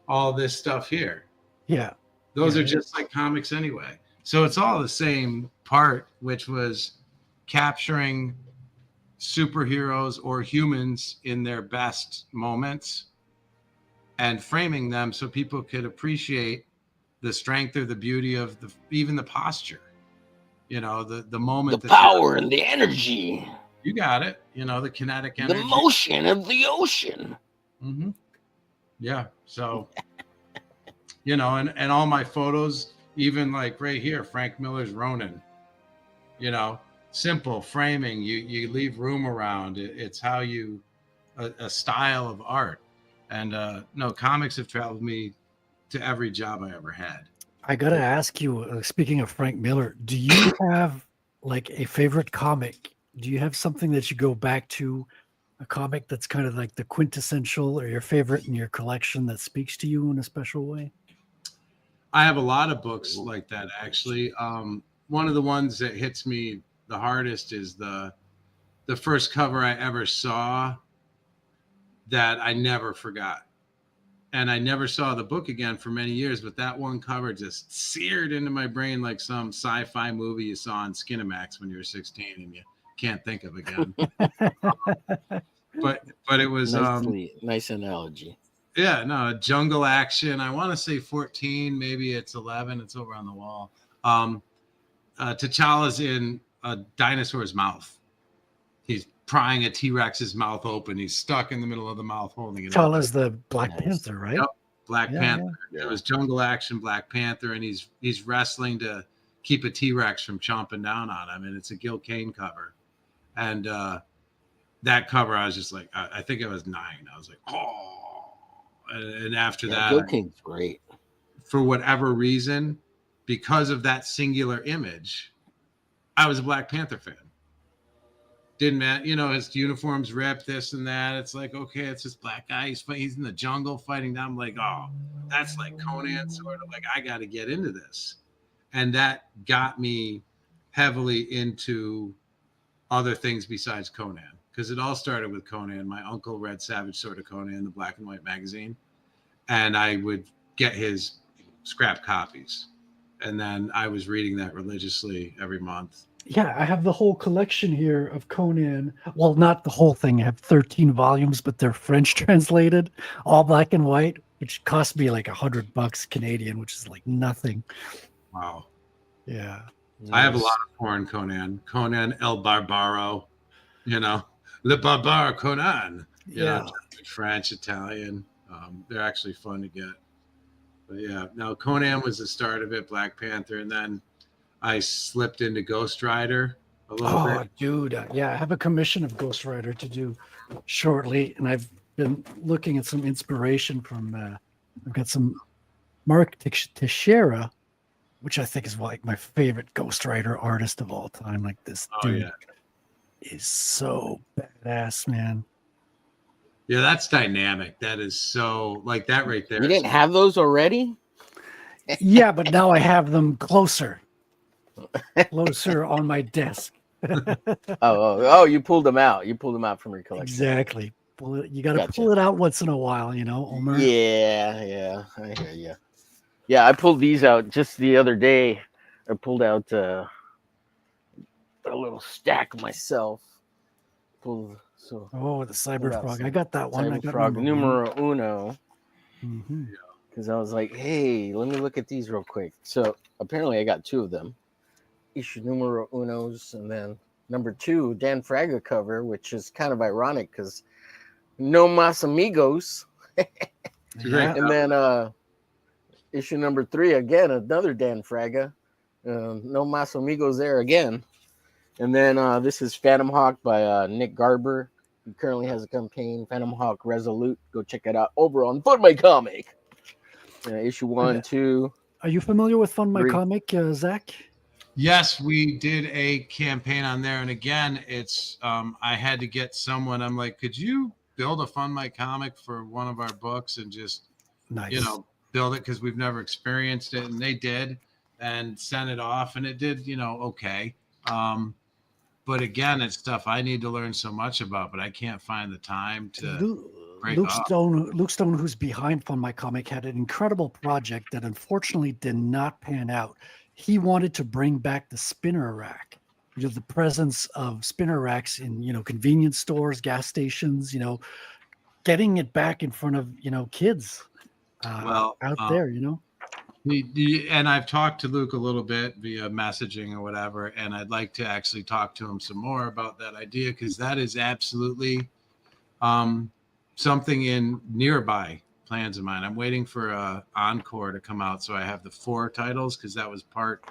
all this stuff here. Yeah. Those are just like comics anyway. So it's all the same part, which was capturing superheroes or humans in their best moments and framing them so people could appreciate the strength or the beauty of even the posture, you know, the moment, the power and the energy. You got it. You know, the kinetic energy, the motion of the ocean. Mm-hmm. Yeah. So, you know, and all my photos, even like right here, Frank Miller's Ronin, you know, simple framing. You leave room around. It's how you, a style of art. And no, comics have traveled me to every job I ever had. I got to ask you, speaking of Frank Miller, do you have like a favorite comic? Do you have something that you go back to, a comic that's kind of like the quintessential or your favorite in your collection that speaks to you in a special way? I have a lot of books like that, actually. One of the ones that hits me the hardest is the first cover I ever saw that I never forgot. And I never saw the book again for many years, but that one cover just seared into my brain like some sci-fi movie you saw on Skinamax when you were 16 and you can't think of again. but it was nice analogy. yeah, no, jungle action. I want to say 14, maybe it's 11. It's over on the wall. T'Challa's in a dinosaur's mouth. He's prying a T-Rex's mouth open. He's stuck in the middle of the mouth holding it. T'Challa's the Black Panther, right? Yep. Black Panther. Yeah. It was jungle action, Black Panther, and he's wrestling to keep a T-Rex from chomping down on him. And it's a Gil Kane cover. And that cover, I was just like, I think I was 9. I was like, oh. And after that, Gil Kane's great. For whatever reason, because of that singular image, I was a Black Panther fan. Didn't matter, his uniform's ripped, this and that. It's like, okay, it's this black guy. He's in the jungle fighting down. I'm like, oh, that's like Conan, sort of like, I got to get into this. And that got me heavily into other things besides Conan, because it all started with Conan. My uncle read Savage Sword of Conan, the black and white magazine, and I would get his scrap copies. And then I was reading that religiously every month. Yeah, I have the whole collection here of Conan. Well, not the whole thing. I have 13 volumes, but they're French translated, all black and white, which cost me like $100 Canadian, which is like nothing. Wow. Yeah. I have a lot of foreign Conan. Conan El Barbaro, Le Barbare Conan. French, Italian. They're actually fun to get. But yeah, no, Conan was the start of it, Black Panther, and then I slipped into Ghost Rider a little bit. Oh, dude. I have a commission of Ghost Rider to do shortly, and I've been looking at some inspiration from, I've got some Mark Teixeira, which I think is like my favorite Ghost Rider artist of all time. Like this dude is so badass, man. Yeah, that's dynamic. That is so, like that right there. You didn't have those already? Yeah, but now I have them closer on my desk. Oh, you pulled them out. You pulled them out from your collection. Exactly. You got to pull it out once in a while, Omer. Yeah, I hear you. Yeah, I pulled these out just the other day. I pulled out a little stack myself. The Cyber Frog. I got that one. Cyber Frog numero uno. Because I was like, hey, let me look at these real quick. So apparently I got 2 of them. Issue numero unos, and then number 2, Dan Fraga cover, which is kind of ironic because no mas amigos. And then issue number 3, again, another Dan Fraga. No mas amigos there again. And then this is Phantom Hawk by Nick Garber. He currently has a campaign, Phantom Hawk Resolute. Go check it out over on Fund My Comic. Issue 1, 2. Are you familiar with Fund My 3. Comic, Zach? Yes, we did a campaign on there. And again, it's I had to get someone. I'm like, could you build a Fund My Comic for one of our books and just, build it? Because we've never experienced it. And they did and sent it off. And it did, okay. But again, it's stuff I need to learn so much about, but I can't find the time to Luke Stone, who's behind Fund My Comic, had an incredible project that unfortunately did not pan out. He wanted to bring back the spinner rack, the presence of spinner racks in, convenience stores, gas stations, getting it back in front of, kids out there, And I've talked to Luke a little bit via messaging or whatever, and I'd like to actually talk to him some more about that idea, because that is absolutely something in nearby plans of mine. I'm waiting for Encore to come out, so I have the 4 titles, because that was part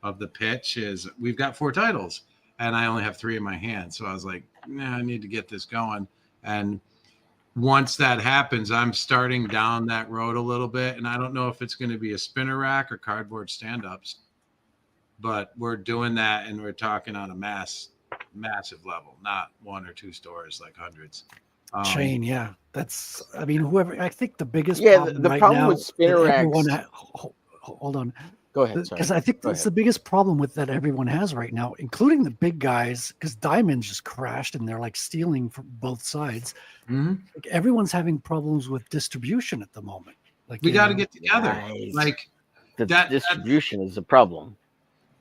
of the pitch. Is we've got 4 titles, and I only have 3 in my hand. So I was like, I need to get this going. And once that happens, I'm starting down that road a little bit, and I don't know if it's going to be a spinner rack or cardboard stand-ups, but we're doing that, and we're talking on a massive level, not 1 or 2 stores, like hundreds. Chain, yeah. That's, whoever, I think the biggest problem right problem now, with spinner racks. Hold on. Go ahead. Because I think that's the biggest problem with that everyone has right now, including the big guys, because Diamond just crashed and they're like stealing from both sides. Like, everyone's having problems with distribution at the moment. Like, we got to get together. Nice. Like the distribution is a problem.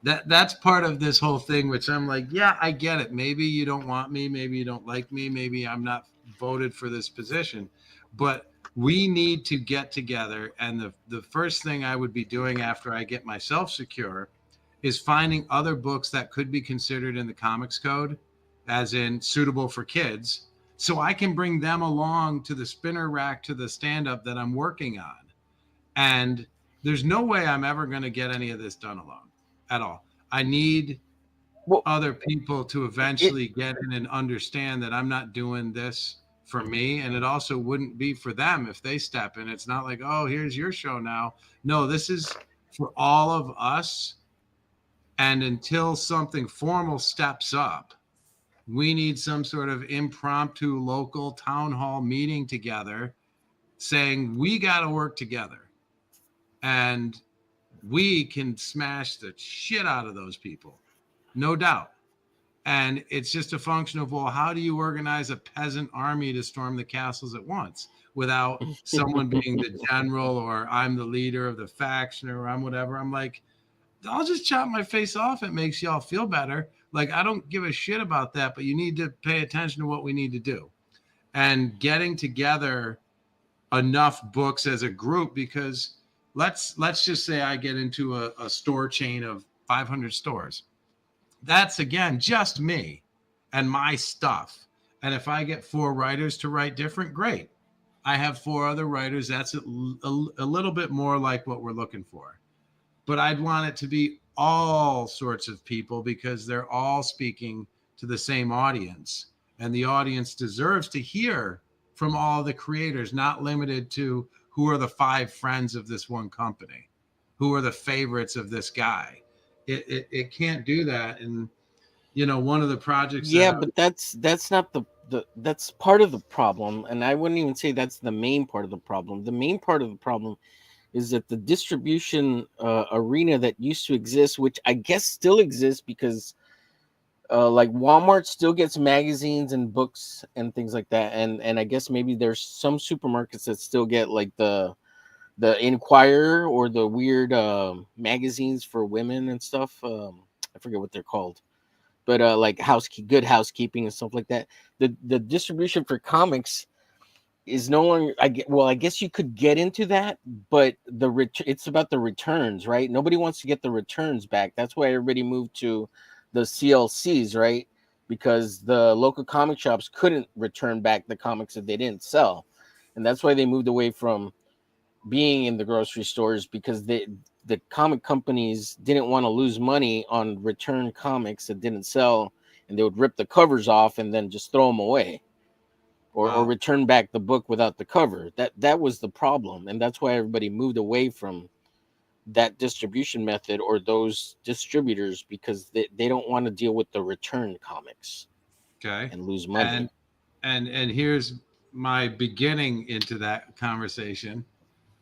That's part of this whole thing, which I'm like, yeah, I get it. Maybe you don't want me. Maybe you don't like me. Maybe I'm not voted for this position. But we need to get together. And the first thing I would be doing after I get myself secure is finding other books that could be considered in the comics code, as in suitable for kids, so I can bring them along to the spinner rack, to the stand-up that I'm working on. And there's no way I'm ever going to get any of this done alone at all. I need other people to eventually get in and understand that I'm not doing this for me. And it also wouldn't be for them if they step in. It's not like, oh, here's your show now. No, this is for all of us. And until something formal steps up, we need some sort of impromptu local town hall meeting together saying we got to work together and we can smash the shit out of those people. No doubt. And it's just a function of, well, how do you organize a peasant army to storm the castles at once without someone being the general, or I'm the leader of the faction, or I'm whatever? I'm like, I'll just chop my face off. It makes y'all feel better. Like, I don't give a shit about that, but you need to pay attention to what we need to do. And getting together enough books as a group, because let's just say I get into a store chain of 500 stores. That's, again, just me and my stuff. And if I get 4 writers to write different, great. I have 4 other writers. That's a little bit more like what we're looking for. But I'd want it to be all sorts of people, because they're all speaking to the same audience. And the audience deserves to hear from all the creators, not limited to who are the 5 friends of this one company, who are the favorites of this guy. It can't do that. And, you know, one of the projects. Yeah, but that's not that's part of the problem. And I wouldn't even say that's the main part of the problem. The main part of the problem is that the distribution arena that used to exist, which I guess still exists, because like Walmart still gets magazines and books and things like that, and I guess maybe there's some supermarkets that still get like the Inquirer or the weird magazines for women and stuff. I forget what they're called, but like Good Housekeeping and stuff like that. The distribution for comics is no longer. I guess you could get into that, but it's about the returns, right? Nobody wants to get the returns back. That's why everybody moved to the CLCs, right? Because the local comic shops couldn't return back the comics that they didn't sell, and that's why they moved away from being in the grocery stores, because the comic companies didn't want to lose money on return comics that didn't sell, and they would rip the covers off and then just throw them away. Or return back the book without the cover. That was the problem, and that's why everybody moved away from that distribution method or those distributors, because they don't want to deal with the return comics, and lose money. And here's my beginning into that conversation.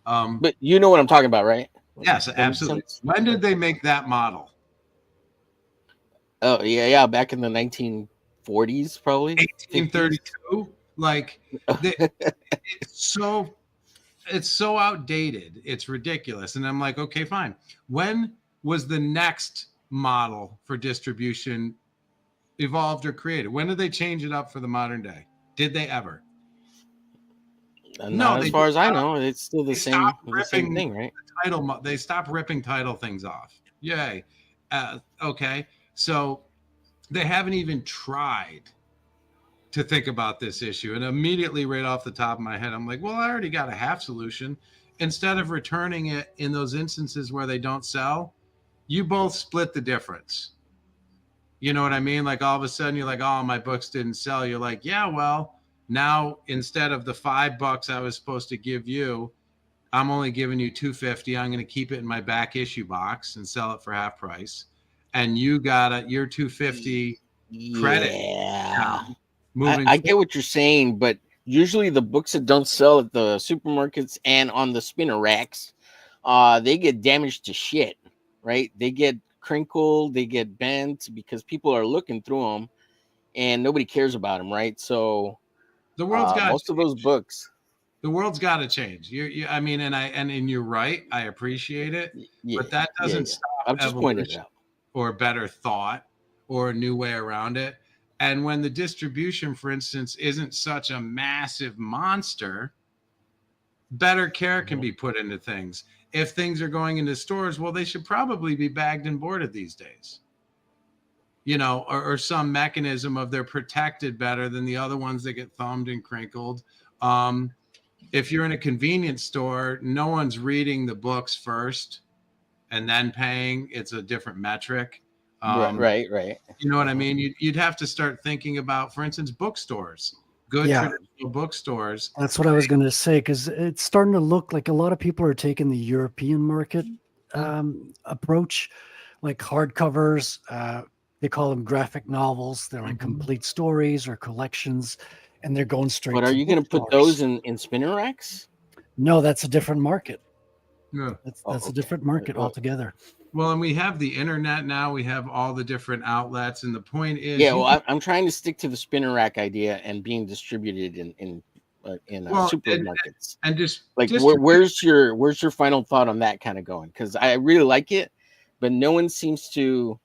But you know what I'm talking about, right? Yes, absolutely. When did they make that model? Oh yeah, back in the 1940s, probably 1832. Like, it's so outdated. It's ridiculous. And I'm like, okay, fine. When was the next model for distribution evolved or created? When did they change it up for the modern day? Did they ever? No, as far as I know, it's still the same thing, right? They stopped ripping title things off. Yay. Okay. So they haven't even tried to think about this issue. And immediately, right off the top of my head, I'm like, well, I already got a half solution. Instead of returning it in those instances where they don't sell, you both split the difference. You know what I mean? Like, all of a sudden you're like, oh, my books didn't sell. You're like, yeah, well, now instead of the $5 I was supposed to give you, I'm only giving you $2.50. I'm going to keep it in my back issue box and sell it for half price. And you got your $2.50 credit. Yeah. I get what you're saying, but usually the books that don't sell at the supermarkets and on the spinner racks, they get damaged to shit, right? They get crinkled, they get bent, because people are looking through them and nobody cares about them, right? So the world's got most of those books. The world's got to change. I mean, and you're right. I appreciate it, but that doesn't stop I'm just pointing it out. Or better thought or a new way around it. And when the distribution, for instance, isn't such a massive monster, better care can be put into things. If things are going into stores, well, they should probably be bagged and boarded these days. Or some mechanism of they're protected better than the other ones that get thumbed and crinkled. If you're in a convenience store, no one's reading the books first and then paying. It's a different metric. Right. You know what I mean? You'd have to start thinking about, for instance, bookstores, good traditional bookstores. That's what I was going to say, because it's starting to look like a lot of people are taking the European market approach, like hardcovers. They call them graphic novels. They're like complete stories or collections, and they're going straight. But are you going to put those in spinner racks? No, that's a different market. Yeah. That's a different market altogether. Well, and we have the internet now. We have all the different outlets, and the point is, I'm trying to stick to the spinner rack idea and being distributed in supermarkets. And just like, where's your final thought on that kind of going? Because I really like it, but no one seems to.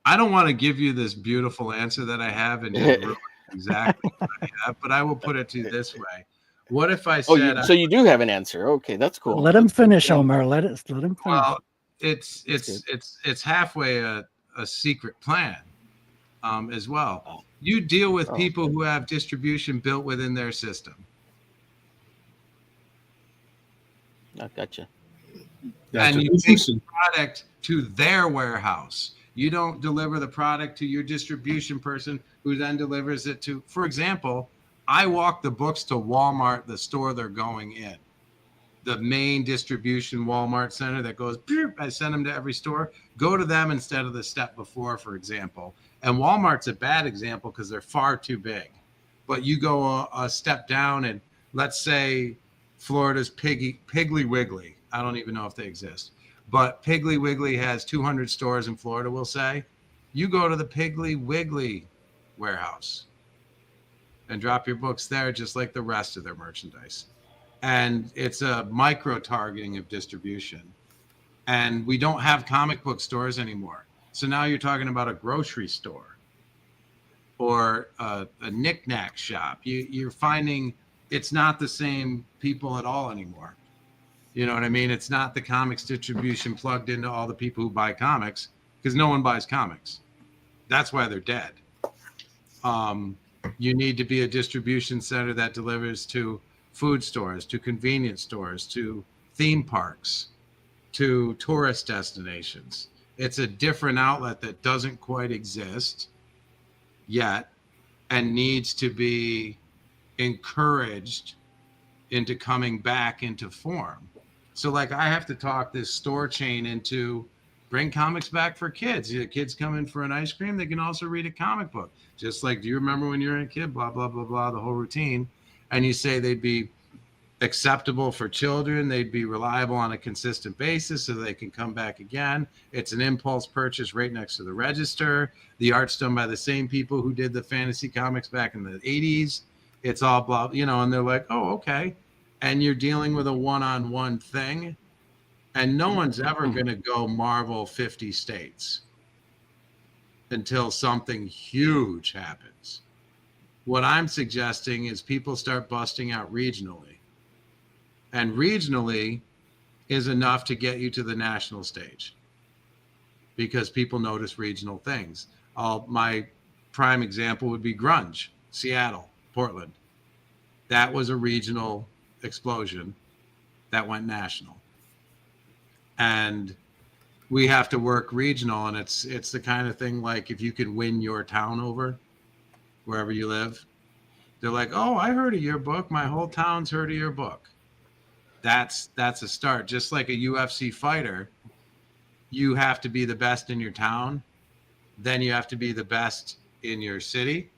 I don't want to give you this beautiful answer that I have and ruin exactly what I have, but I will put it to you this way. What if I said? So you do have an answer? Okay, that's cool. Let him finish, Omar. Let him finish. Well, it's halfway a secret plan, as well. You deal with people who have distribution built within their system. I gotcha. And you take the product to their warehouse. You don't deliver the product to your distribution person who then delivers it to, for example, I walk the books to Walmart, the store they're going in. The main distribution Walmart center that goes, I send them to every store. Go to them instead of the step before, for example. And Walmart's a bad example because they're far too big. But you go a step down, and let's say Florida's Piggly Wiggly. I don't even know if they exist. But Piggly Wiggly has 200 stores in Florida, we'll say. You go to the Piggly Wiggly warehouse and drop your books there just like the rest of their merchandise. And it's a micro targeting of distribution. And we don't have comic book stores anymore. So now you're talking about a grocery store or a knick-knack shop. You're finding it's not the same people at all anymore. You know what I mean? It's not the comics distribution plugged into all the people who buy comics, because no one buys comics. That's why they're dead. You need to be a distribution center that delivers to food stores, to convenience stores, to theme parks, to tourist destinations. It's a different outlet that doesn't quite exist yet and needs to be encouraged into coming back into form. So like I have to talk this store chain into bring comics back for kids. The kids come in for an ice cream, they can also read a comic book. Just like, do you remember when you were a kid, blah, blah, blah, blah, the whole routine. And you say they'd be acceptable for children. They'd be reliable on a consistent basis so they can come back again. It's an impulse purchase right next to the register. The art's done by the same people who did the fantasy comics back in the 80s. It's all blah, and they're like, oh, okay. And you're dealing with a one-on-one thing. And no one's ever going to go Marvel 50 states until something huge happens. What I'm suggesting is people start busting out regionally. And regionally is enough to get you to the national stage because people notice regional things. My prime example would be grunge, Seattle, Portland. That was a regional explosion that went national. And we have to work regional, and it's the kind of thing like if you can win your town over wherever you live, they're like, oh, I heard of your book. My whole town's heard of your book. That's a start. Just like a UFC fighter, you have to be the best in your town. Then you have to be the best in your city.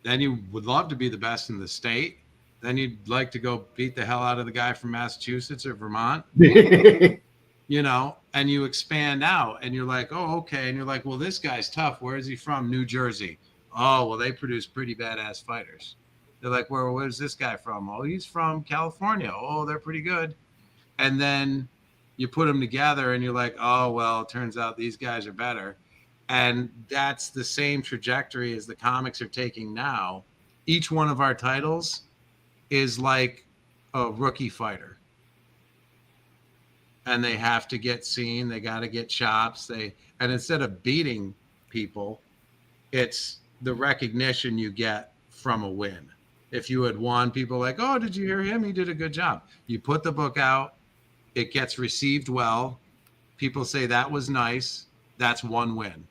Then you would love to be the best in the state. Then you'd like to go beat the hell out of the guy from Massachusetts or Vermont. And you expand out and you're like, oh, okay. And you're like, well, this guy's tough. Where is he from? New Jersey. Oh, well, they produce pretty badass fighters. They're like, well, where's this guy from? Oh, he's from California. Oh, they're pretty good. And then you put them together and you're like, oh, well, it turns out these guys are better. And that's the same trajectory as the comics are taking now. Each one of our titles is like a rookie fighter. And they have to get seen. They got to get chops. And instead of beating people, it's the recognition you get from a win. If you had won, people like, oh, did you hear him? He did a good job. You put the book out. It gets received well. People say that was nice. That's one win.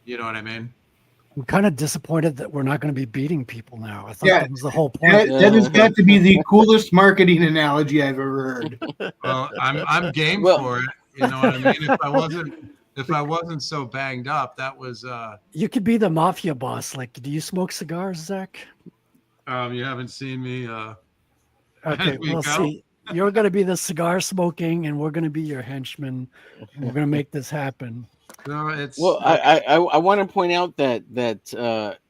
You know what I mean? I'm kind of disappointed that we're not going to be beating people now. I thought Yeah. that was the whole point. That has got to be the coolest marketing analogy I've ever heard. Well, I'm game Well- for it. You know what I mean? If I wasn't so banged up, that was You could be the mafia boss. Like, do you smoke cigars, Zach? you haven't seen me Okay, we well, go. see, you're going to be the cigar smoking, and we're going to be your henchmen. And we're going to make this happen. no, it's Well, I want to point out that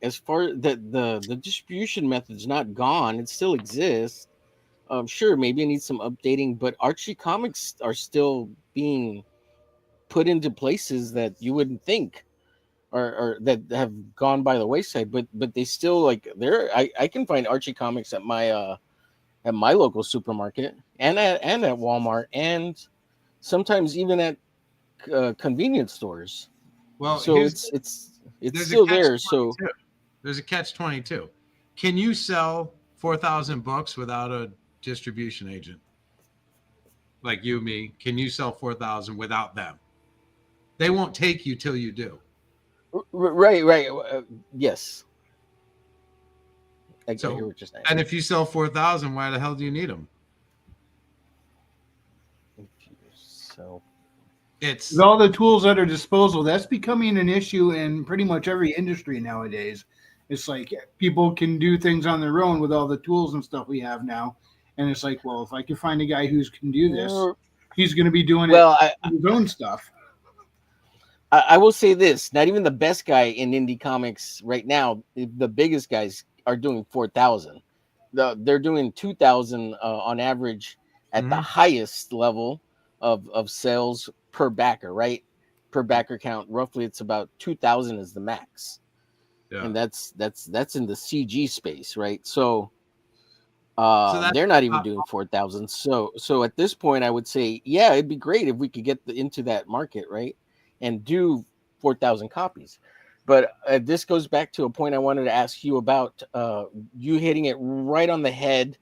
as far that the distribution method's not gone, it still exists. Sure, maybe it needs some updating, but Archie comics are still being put into places that you wouldn't think, or that have gone by the wayside. But they still like there. I can find Archie comics at my local supermarket and at Walmart, and sometimes even at convenience stores. well, So here's it's there's a still there. So catch-22. There's a catch-22. Can you sell 4,000 books without a distribution agent? Like you, me, can you sell 4,000 without them? They won't take you till you do. right. Yes. I So- hear what you're saying. And if you sell 4,000, why the hell do you need them? So It's With all the tools at our disposal, that's becoming an issue in pretty much every industry nowadays. It's like people can do things on their own with all the tools and stuff we have now. And it's like, well, if I can find a guy who can do this, he's going to be doing well, his own stuff. I will say this: not even the best guy in indie comics right now, the biggest guys are doing 4,000. They're doing 2,000 on average at the Mhm. highest level of sales per backer, right? Per backer count, roughly, it's about 2,000 is the max, yeah. and that's in the CG space, right? So. that's They're not even top- doing 4,000. So at this point, I would say, yeah, it'd be great if we could get into that market, right, and do 4,000 copies. But this goes back to a point I wanted to ask you about. You hitting it right on the head,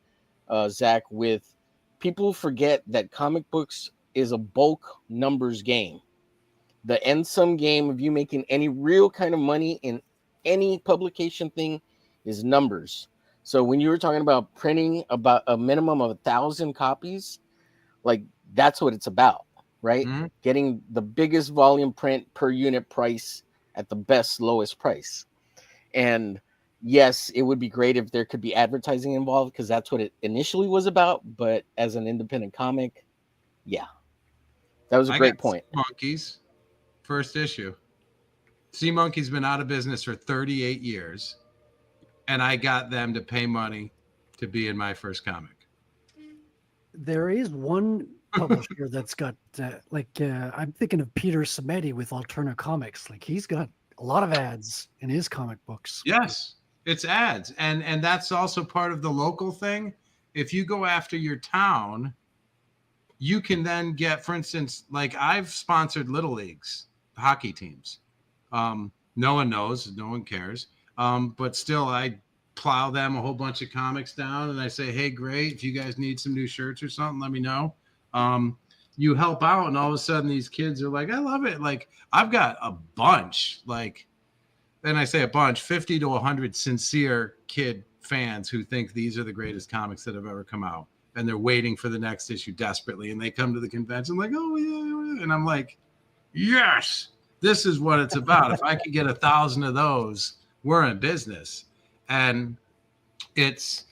Zach. With people forget that comic books is a bulk numbers game. The end sum game of you making any real kind of money in any publication thing is numbers. So when you were talking about printing about a minimum of 1,000 copies, like that's what it's about, right? Mhm. Getting the biggest volume print per unit price at the best, lowest price. And yes, it would be great if there could be advertising involved because that's what it initially was about. But as an independent comic, yeah, that was a I great got point. Sea Monkeys, first issue. Sea Monkey's been out of business for 38 years, and I got them to pay money to be in my first comic. There is one publisher that's got I'm thinking of Peter Samedi with Alterna Comics. Like he's got a lot of ads in his comic books. Yes, it's ads, and that's also part of the local thing. If you go after your town, you can then get, for instance, like I've sponsored little leagues, hockey teams. No one knows, no one cares. But still, I plow them a whole bunch of comics down, and I say, "Hey, great! If you guys need some new shirts or something, let me know." You help out, and all of a sudden, these kids are like, "I love it!" Like I've got a bunch, like, and I say a bunch, 50 to 100 sincere kid fans who think these are the greatest comics that have ever come out, and they're waiting for the next issue desperately, and they come to the convention like, "Oh yeah," and I'm like, "Yes, this is what it's about. If I could get 1,000 of those, we're in business." And it's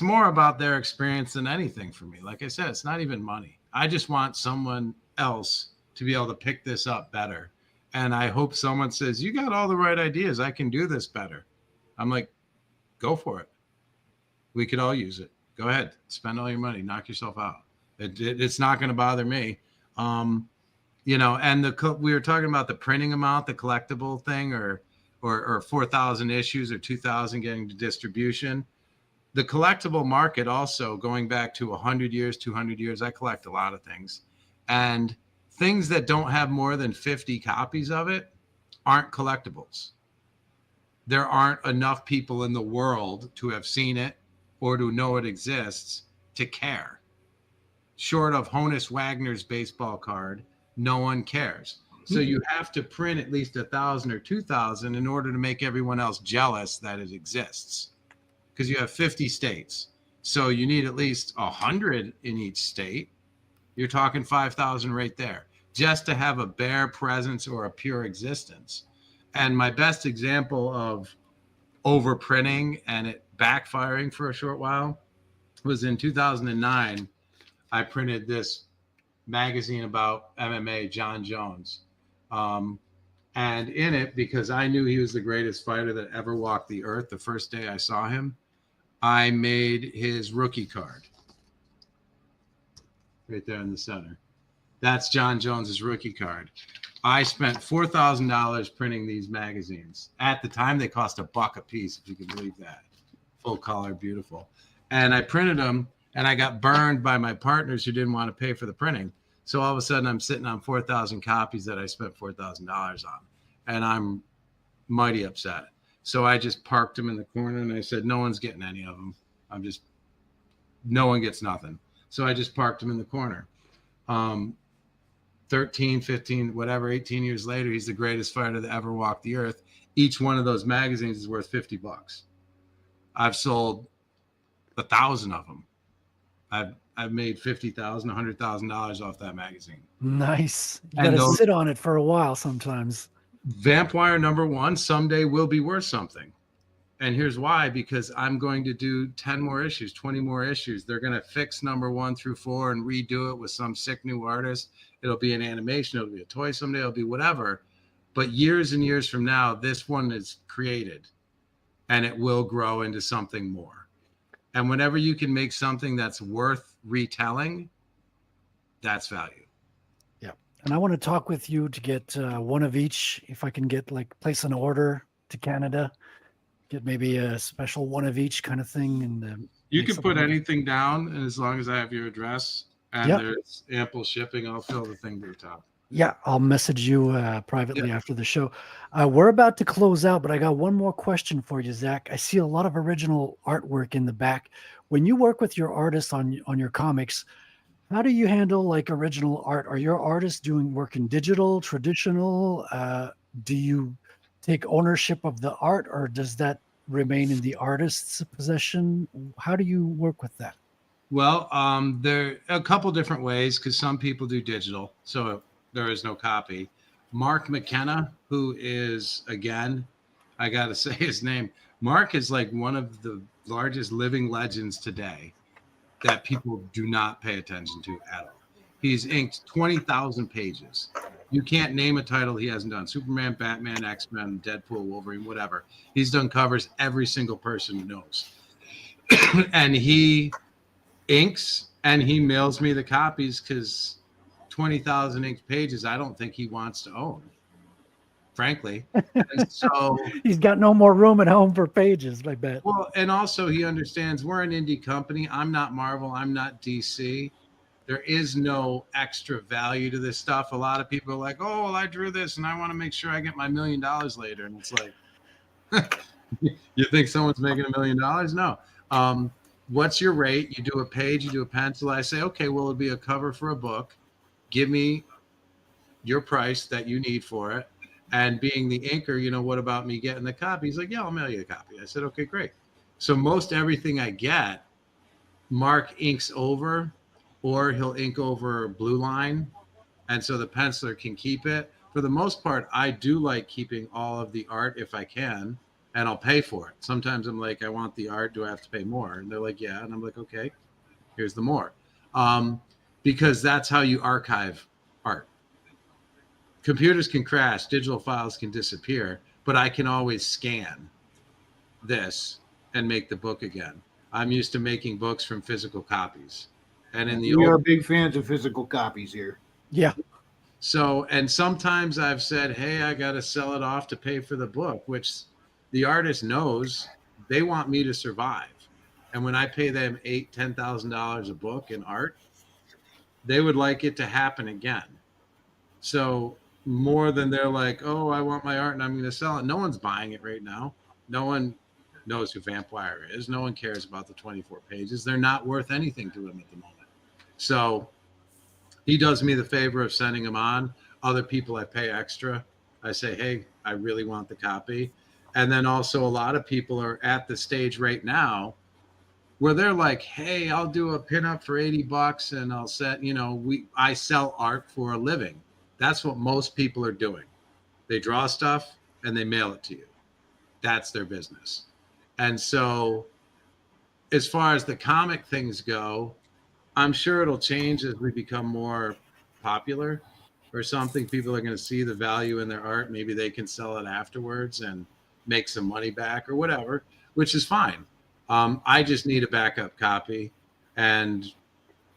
more about their experience than anything for me. Like I said, it's not even money. I just want someone else to be able to pick this up better. And I hope someone says, "You got all the right ideas. I can do this better." I'm like, go for it. We could all use it. Go ahead. Spend all your money. Knock yourself out. It's not going to bother me. you know, and we were talking about the printing amount, the collectible thing, or 4,000 issues or 2,000 getting to distribution. The collectible market also, going back to 100 years, 200 years, I collect a lot of things. And things that don't have more than 50 copies of it aren't collectibles. There aren't enough people in the world to have seen it or to know it exists to care. Short of Honus Wagner's baseball card, no one cares. So you have to print at least 1,000 or 2,000 in order to make everyone else jealous that it exists. Because you have 50 states. So you need at least 100 in each state. You're talking 5,000 right there, just to have a bare presence or a pure existence. And my best example of overprinting and it backfiring for a short while was in 2009. I printed this magazine about MMA, John Jones. And in it, because I knew he was the greatest fighter that ever walked the earth the first day I saw him, I made his rookie card right there in the center. That's John Jones's rookie card. I spent $4,000 printing these magazines. At the time, they cost $1 a piece, if you can believe that. Full color, beautiful. And I printed them, and I got burned by my partners who didn't want to pay for the printing. So all of a sudden, I'm sitting on 4,000 copies that I spent $4,000 on, and I'm mighty upset. So I just parked them in the corner, and I said, no one's getting any of them. No one gets nothing. So I just parked them in the corner. 13, 15, whatever, 18 years later, he's the greatest fighter that ever walked the earth. Each one of those magazines is worth $50. I've sold 1,000 of them. I've made $50,000, $100,000 off that magazine. Nice. You got to sit on it for a while sometimes. Vampire #1 someday will be worth something. And here's why, because I'm going to do 10 more issues, 20 more issues. They're going to fix #1 through 4 and redo it with some sick new artist. It'll be an animation. It'll be a toy someday. It'll be whatever. But years and years from now, this one is created and it will grow into something more. And whenever you can make something that's worth retelling, that's value. And I want to talk with you to get one of each. If I can get place an order to Canada, get maybe a special one of each kind of thing. And you can put anything down, and as long as I have your address and there's ample shipping, I'll fill the thing to the top. Yeah, I'll message you privately after the show. We're about to close out, but I got one more question for you, Zach. I see a lot of original artwork in the back. When you work with your artists on your comics, how do you handle original art? Are your artists doing work in digital, traditional? Do you take ownership of the art, or does that remain in the artist's possession? How do you work with that? Well, there are a couple different ways, because some people do digital, so there is no copy. Mark McKenna, who is, again, I got to say his name. Mark is one of the largest living legends today that people do not pay attention to at all. He's inked 20,000 pages. You can't name a title he hasn't done. Superman, Batman, X-Men, Deadpool, Wolverine, whatever. He's done covers every single person knows. And he inks and he mails me the copies, because 20,000 inked pages, I don't think he wants to own, frankly. And so he's got no more room at home for pages, I bet. Well, and also he understands we're an indie company. I'm not Marvel. I'm not DC. There is no extra value to this stuff. A lot of people are like, oh, well, I drew this and I want to make sure I get my $1 million later. And it's like, you think someone's making $1 million? No. What's your rate? You do a page, you do a pencil. I say, okay, well, it'll be a cover for a book. Give me your price that you need for it. And being the inker, what about me getting the copy? He's like, yeah, I'll mail you a copy. I said, okay, great. So most everything I get, Mark inks over, or he'll ink over blue line. And so the penciler can keep it. For the most part, I do like keeping all of the art if I can, and I'll pay for it. Sometimes I'm like, I want the art. Do I have to pay more? And they're like, yeah. And I'm like, okay, here's the more. Because that's how you archive art. Computers can crash, digital files can disappear, but I can always scan this and make the book again. I'm used to making books from physical copies. And we are big fans of physical copies here. Yeah. So, and sometimes I've said, hey, I got to sell it off to pay for the book, which the artist knows they want me to survive. And when I pay them $10,000 a book in art, they would like it to happen again. So more than they're like, oh, I want my art and I'm going to sell it. No one's buying it right now. No one knows who Vampire is. No one cares about the 24 pages. They're not worth anything to him at the moment. So he does me the favor of sending them on. Other people I pay extra. I say, hey, I really want the copy. And then also a lot of people are at the stage right now where they're like, hey, I'll do a pinup for $80 and I'll set, I sell art for a living. That's what most people are doing. They draw stuff and they mail it to you. That's their business. And so as far as the comic things go, I'm sure it'll change as we become more popular or something. People are going to see the value in their art. Maybe they can sell it afterwards and make some money back or whatever, which is fine. I just need a backup copy, and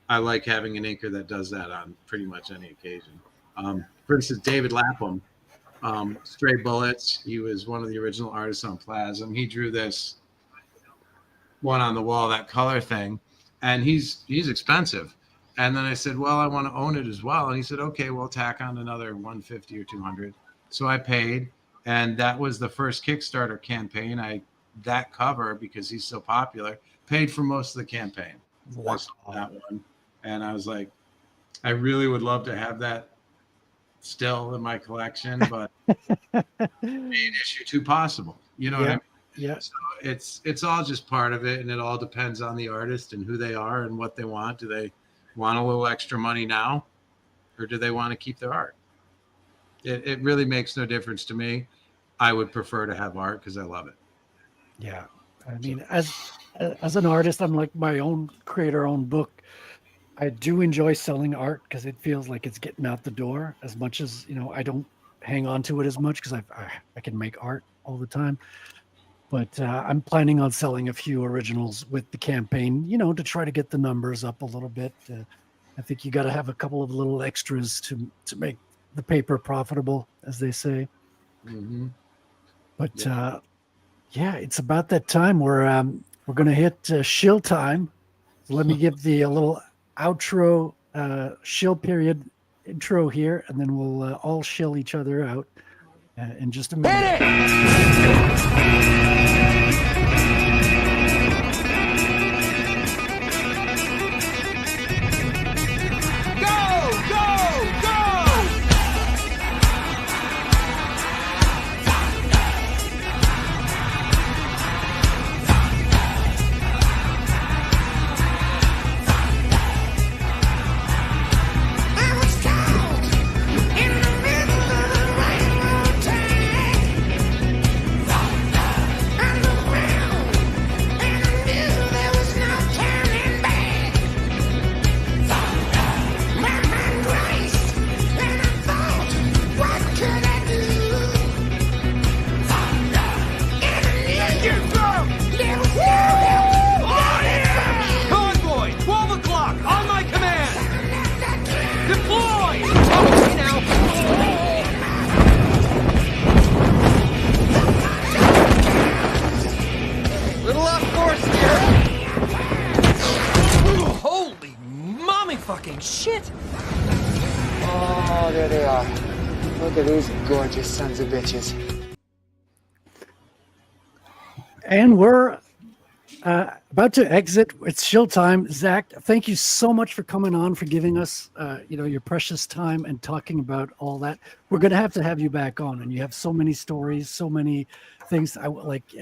I like having an inker that does that on pretty much any occasion. For instance, David Lapham, Stray Bullets. He was one of the original artists on Plasm. He drew this one on the wall, that color thing, and he's expensive. And then I said, well, I want to own it as well. And he said, okay, we'll tack on another $150 or $200. So I paid, and that was the first Kickstarter campaign. That cover, because he's so popular, paid for most of the campaign. Wow. That one. And I was like, I really would love to have that still in my collection, but made issue 2 possible. You know what I mean? Yeah. So it's all just part of it, and it all depends on the artist and who they are and what they want. Do they want a little extra money now, or do they want to keep their art? It really makes no difference to me. I would prefer to have art because I love it. Yeah. I mean, as an artist, I'm like my own creator, own book. I do enjoy selling art because it feels like it's getting out the door as much as, I don't hang on to it as much because I can make art all the time. But I'm planning on selling a few originals with the campaign, to try to get the numbers up a little bit. I think you got to have a couple of little extras to make the paper profitable, as they say. Mm-hmm. But yeah, it's about that time where we're going to hit shill time. So let me give a little outro, shill period intro here, and then we'll all shill each other out in just a minute. Shit! Oh, there they are. Look at these gorgeous sons of bitches. And we're about to exit. It's shill time. Zach, thank you so much for coming on, for giving us, your precious time and talking about all that. We're going to have you back on, and you have so many stories, so many things.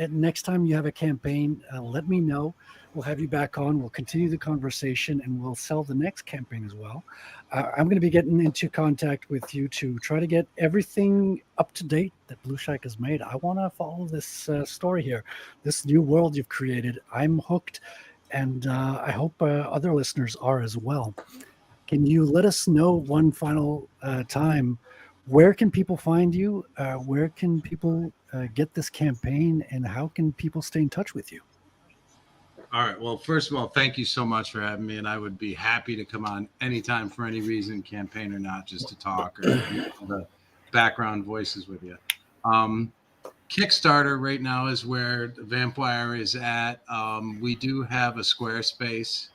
Next time you have a campaign, let me know. We'll have you back on. We'll continue the conversation, and we'll sell the next campaign as well. I'm going to be getting into contact with you to try to get everything up to date that Blue Shack has made. I want to follow this story here, this new world you've created. I'm hooked, and I hope other listeners are as well. Can you let us know one final time, where can people find you? Where can people get this campaign, and how can people stay in touch with you? All right. Well, first of all, thank you so much for having me, and I would be happy to come on anytime for any reason, campaign or not, just to talk or the background voices with you. Kickstarter right now is where Vampire is at. We do have a Squarespace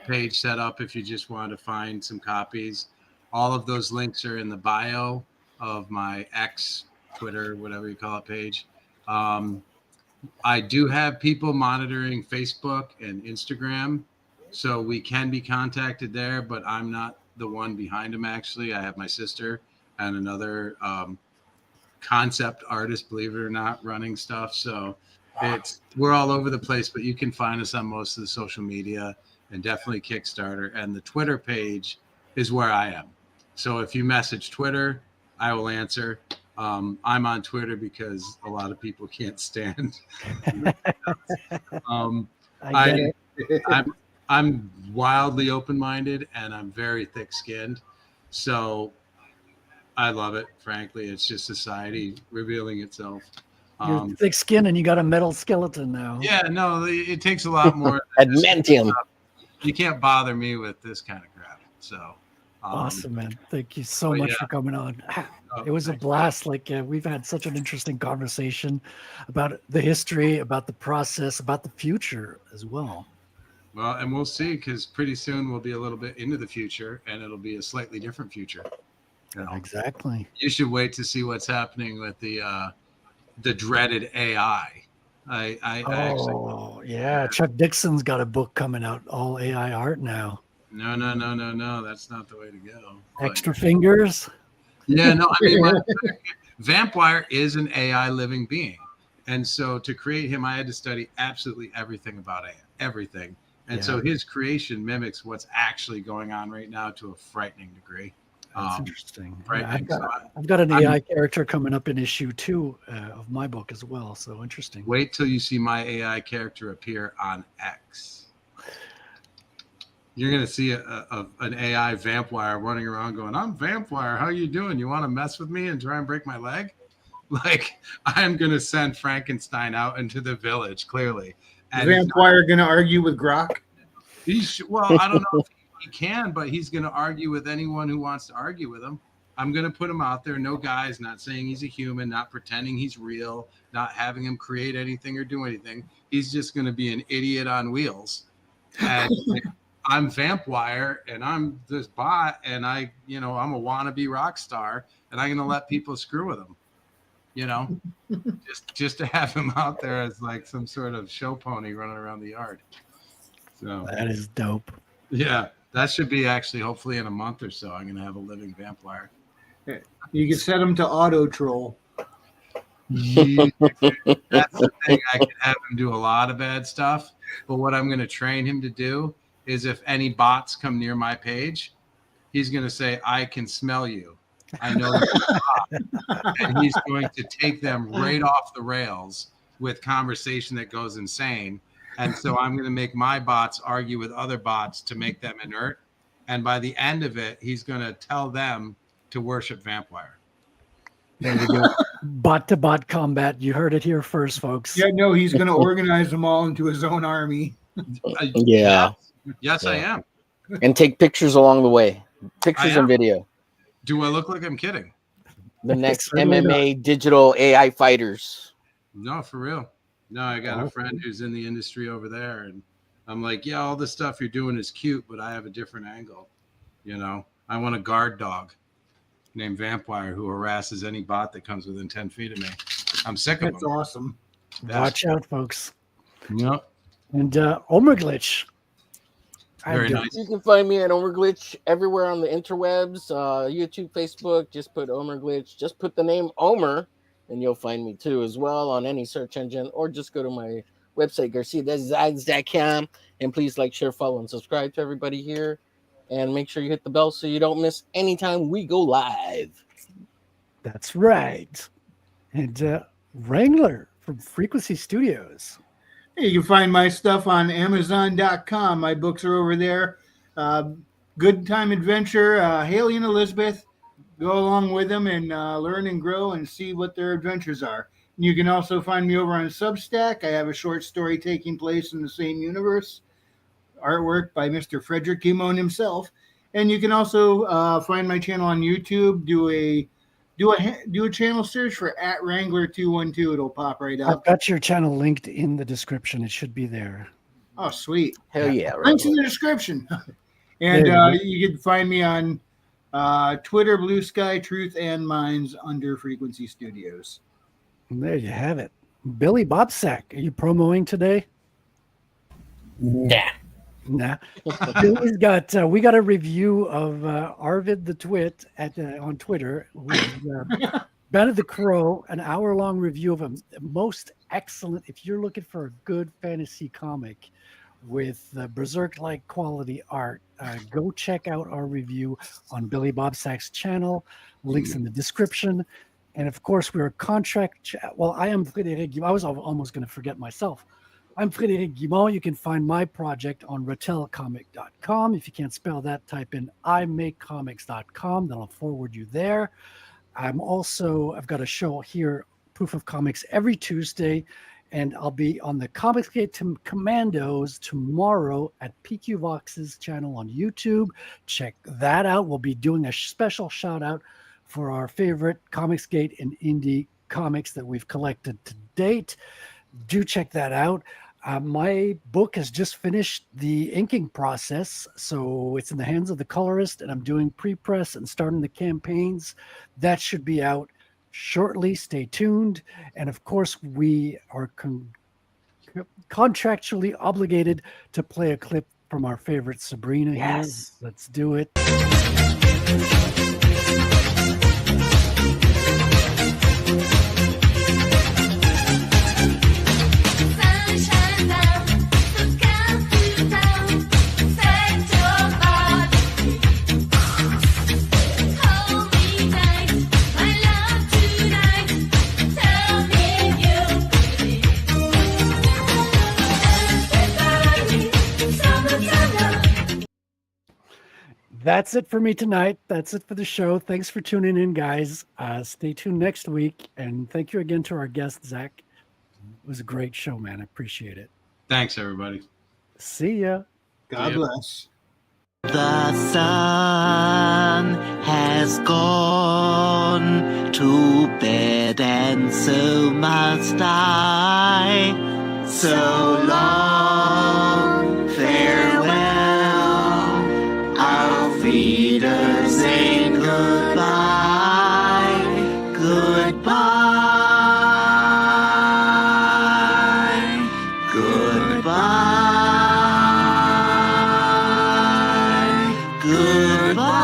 page set up if you just want to find some copies. All of those links are in the bio of my X, Twitter, whatever you call it, page. I do have people monitoring Facebook and Instagram, so we can be contacted there, but I'm not the one behind them, actually. I have my sister and another concept artist, believe it or not, running stuff. So we're all over the place, but you can find us on most of the social media and definitely Kickstarter. And the Twitter page is where I am. So if you message Twitter, I will answer. I'm on Twitter because a lot of people can't stand. I'm wildly open-minded and I'm very thick-skinned. So I love it, frankly. It's just society revealing itself. You're thick skin and you got a metal skeleton now. Yeah, no, it takes a lot more. Adamantium. You can't bother me with this kind of crap. So awesome, man. Thank you so much for coming on. It was a blast. Like we've had such an interesting conversation about the history, about the process, about the future as well. Well, and we'll see, because pretty soon we'll be a little bit into the future and it'll be a slightly different future. You know? Exactly. You should wait to see what's happening with the dreaded AI. Yeah. Chuck Dixon's got a book coming out, all AI art now. No. That's not the way to go. Extra fingers. Yeah, no, I mean, Vampire is an AI living being. And so to create him, I had to study absolutely everything about AI, everything. And so his creation mimics what's actually going on right now to a frightening degree. That's interesting. Frightening. I've got an AI character coming up in issue 2 of my book as well. So interesting. Wait till you see my AI character appear on X. You're going to see an AI vampire running around going, I'm Vampire. How you doing? You want to mess with me and try and break my leg? Like, I'm going to send Frankenstein out into the village, clearly. And Vampire going to argue with Grok? Well, I don't know if he can, but he's going to argue with anyone who wants to argue with him. I'm going to put him out there. No guys, not saying he's a human, not pretending he's real, not having him create anything or do anything. He's just going to be an idiot on wheels. And I'm Vampire and I'm this bot and I'm a wannabe rock star and I'm going to let people screw with him, just to have him out there as like some sort of show pony running around the yard. So that is dope. Yeah, that should be actually hopefully in a month or so. I'm going to have a living vampire. You can set him to auto troll. Yeah, that's the thing. I can have him do a lot of bad stuff, but what I'm going to train him to do is if any bots come near my page, he's going to say, I can smell you. I know you're a bot. And he's going to take them right off the rails with conversation that goes insane. And so I'm going to make my bots argue with other bots to make them inert. And by the end of it, he's going to tell them to worship Vampire. There you go. Bot to bot combat. You heard it here first, folks. Yeah, no, he's going to organize them all into his own army. Yeah. Yes, I am. And take pictures along the way. Pictures and video. Do I look like I'm kidding? The next MMA digital AI fighters. No, for real. No, I got a friend who's in the industry over there. And I'm like, yeah, all this stuff you're doing is cute, but I have a different angle. I want a guard dog named Vampire who harasses any bot that comes within 10 feet of me. I'm sick of them. That's awesome. Watch out, folks. Yep. And Omerglitch. Very nice. You can find me at Omerglitch everywhere on the interwebs, YouTube, Facebook. Just put Omerglitch. Just put the name Omer, and you'll find me too as well on any search engine, or just go to my website, GarciaDesigns.com. And please like, share, follow, and subscribe to everybody here. And make sure you hit the bell so you don't miss any time we go live. That's right. And Wrangler from Frequency Studios. You can find my stuff on Amazon.com. My books are over there. Good Time Adventure, Haley and Elizabeth. Go along with them and learn and grow and see what their adventures are. You can also find me over on Substack. I have a short story taking place in the same universe, artwork by Mr. Frederic Guimont himself. And you can also find my channel on YouTube. Do a channel search for @Wrangler212. It'll pop right I've up. got your channel linked in the description. It should be there. Oh, sweet. Hell yeah. Right. Links in the description. And There you can find me on Twitter, Blue Sky, Truth, and Minds under Frequency Studios. There you have it. BillyBobSac, are you promoting today? Nah. Billy's got we got a review of Arvid the Twit on Twitter with Bennett the Crow, an hour-long review of a most excellent. If you're looking for a good fantasy comic with berserk-like quality art, go check out our review on BillyBobSac's channel. Links in the description. And of course, we're a contract. Well, I am Frederic Guimont. I was almost going to forget myself. I'm Frederic Guimont. You can find my project on ratelcomic.com. If you can't spell that, type in imakecomics.com. Then I'll forward you there. I've got a show here, Proof of Comics, every Tuesday. And I'll be on the Comicsgate Commandos tomorrow at PQ Vox's channel on YouTube. Check that out. We'll be doing a special shout out for our favorite Comicsgate and indie comics that we've collected to date. Do check that out. My book has just finished the inking process, so it's in the hands of the colorist, and I'm doing pre-press and starting the campaigns. That should be out shortly. Stay tuned. And of course, we are contractually obligated to play a clip from our favorite Sabrina here. Let's do it. That's it for me tonight. That's it for the show. Thanks for tuning in, guys. Stay tuned next week. And thank you again to our guest, Zach. It was a great show, man. I appreciate it. Thanks, everybody. See ya. God bless. The sun has gone to bed, and so must I. So long, farewell. Auf Wiedersehen, goodbye, goodbye, goodbye, goodbye, goodbye.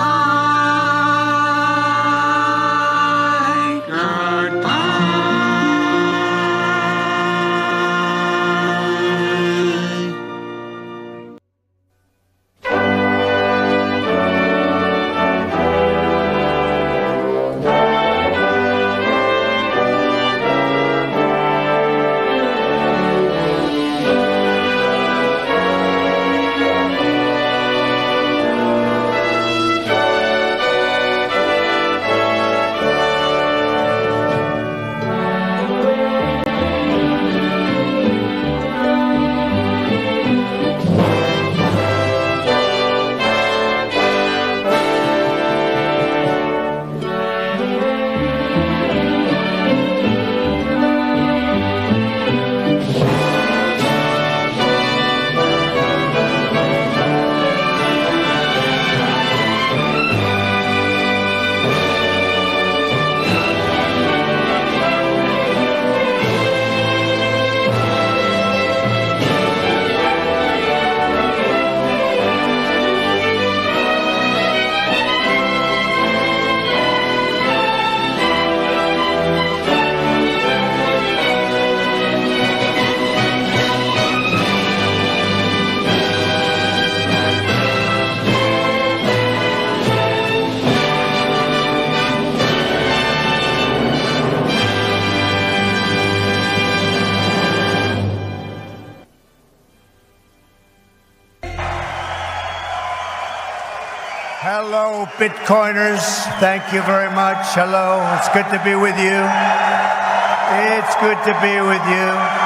Hello, Bitcoiners. Thank you very much. Hello. It's good to be with you. It's good to be with you.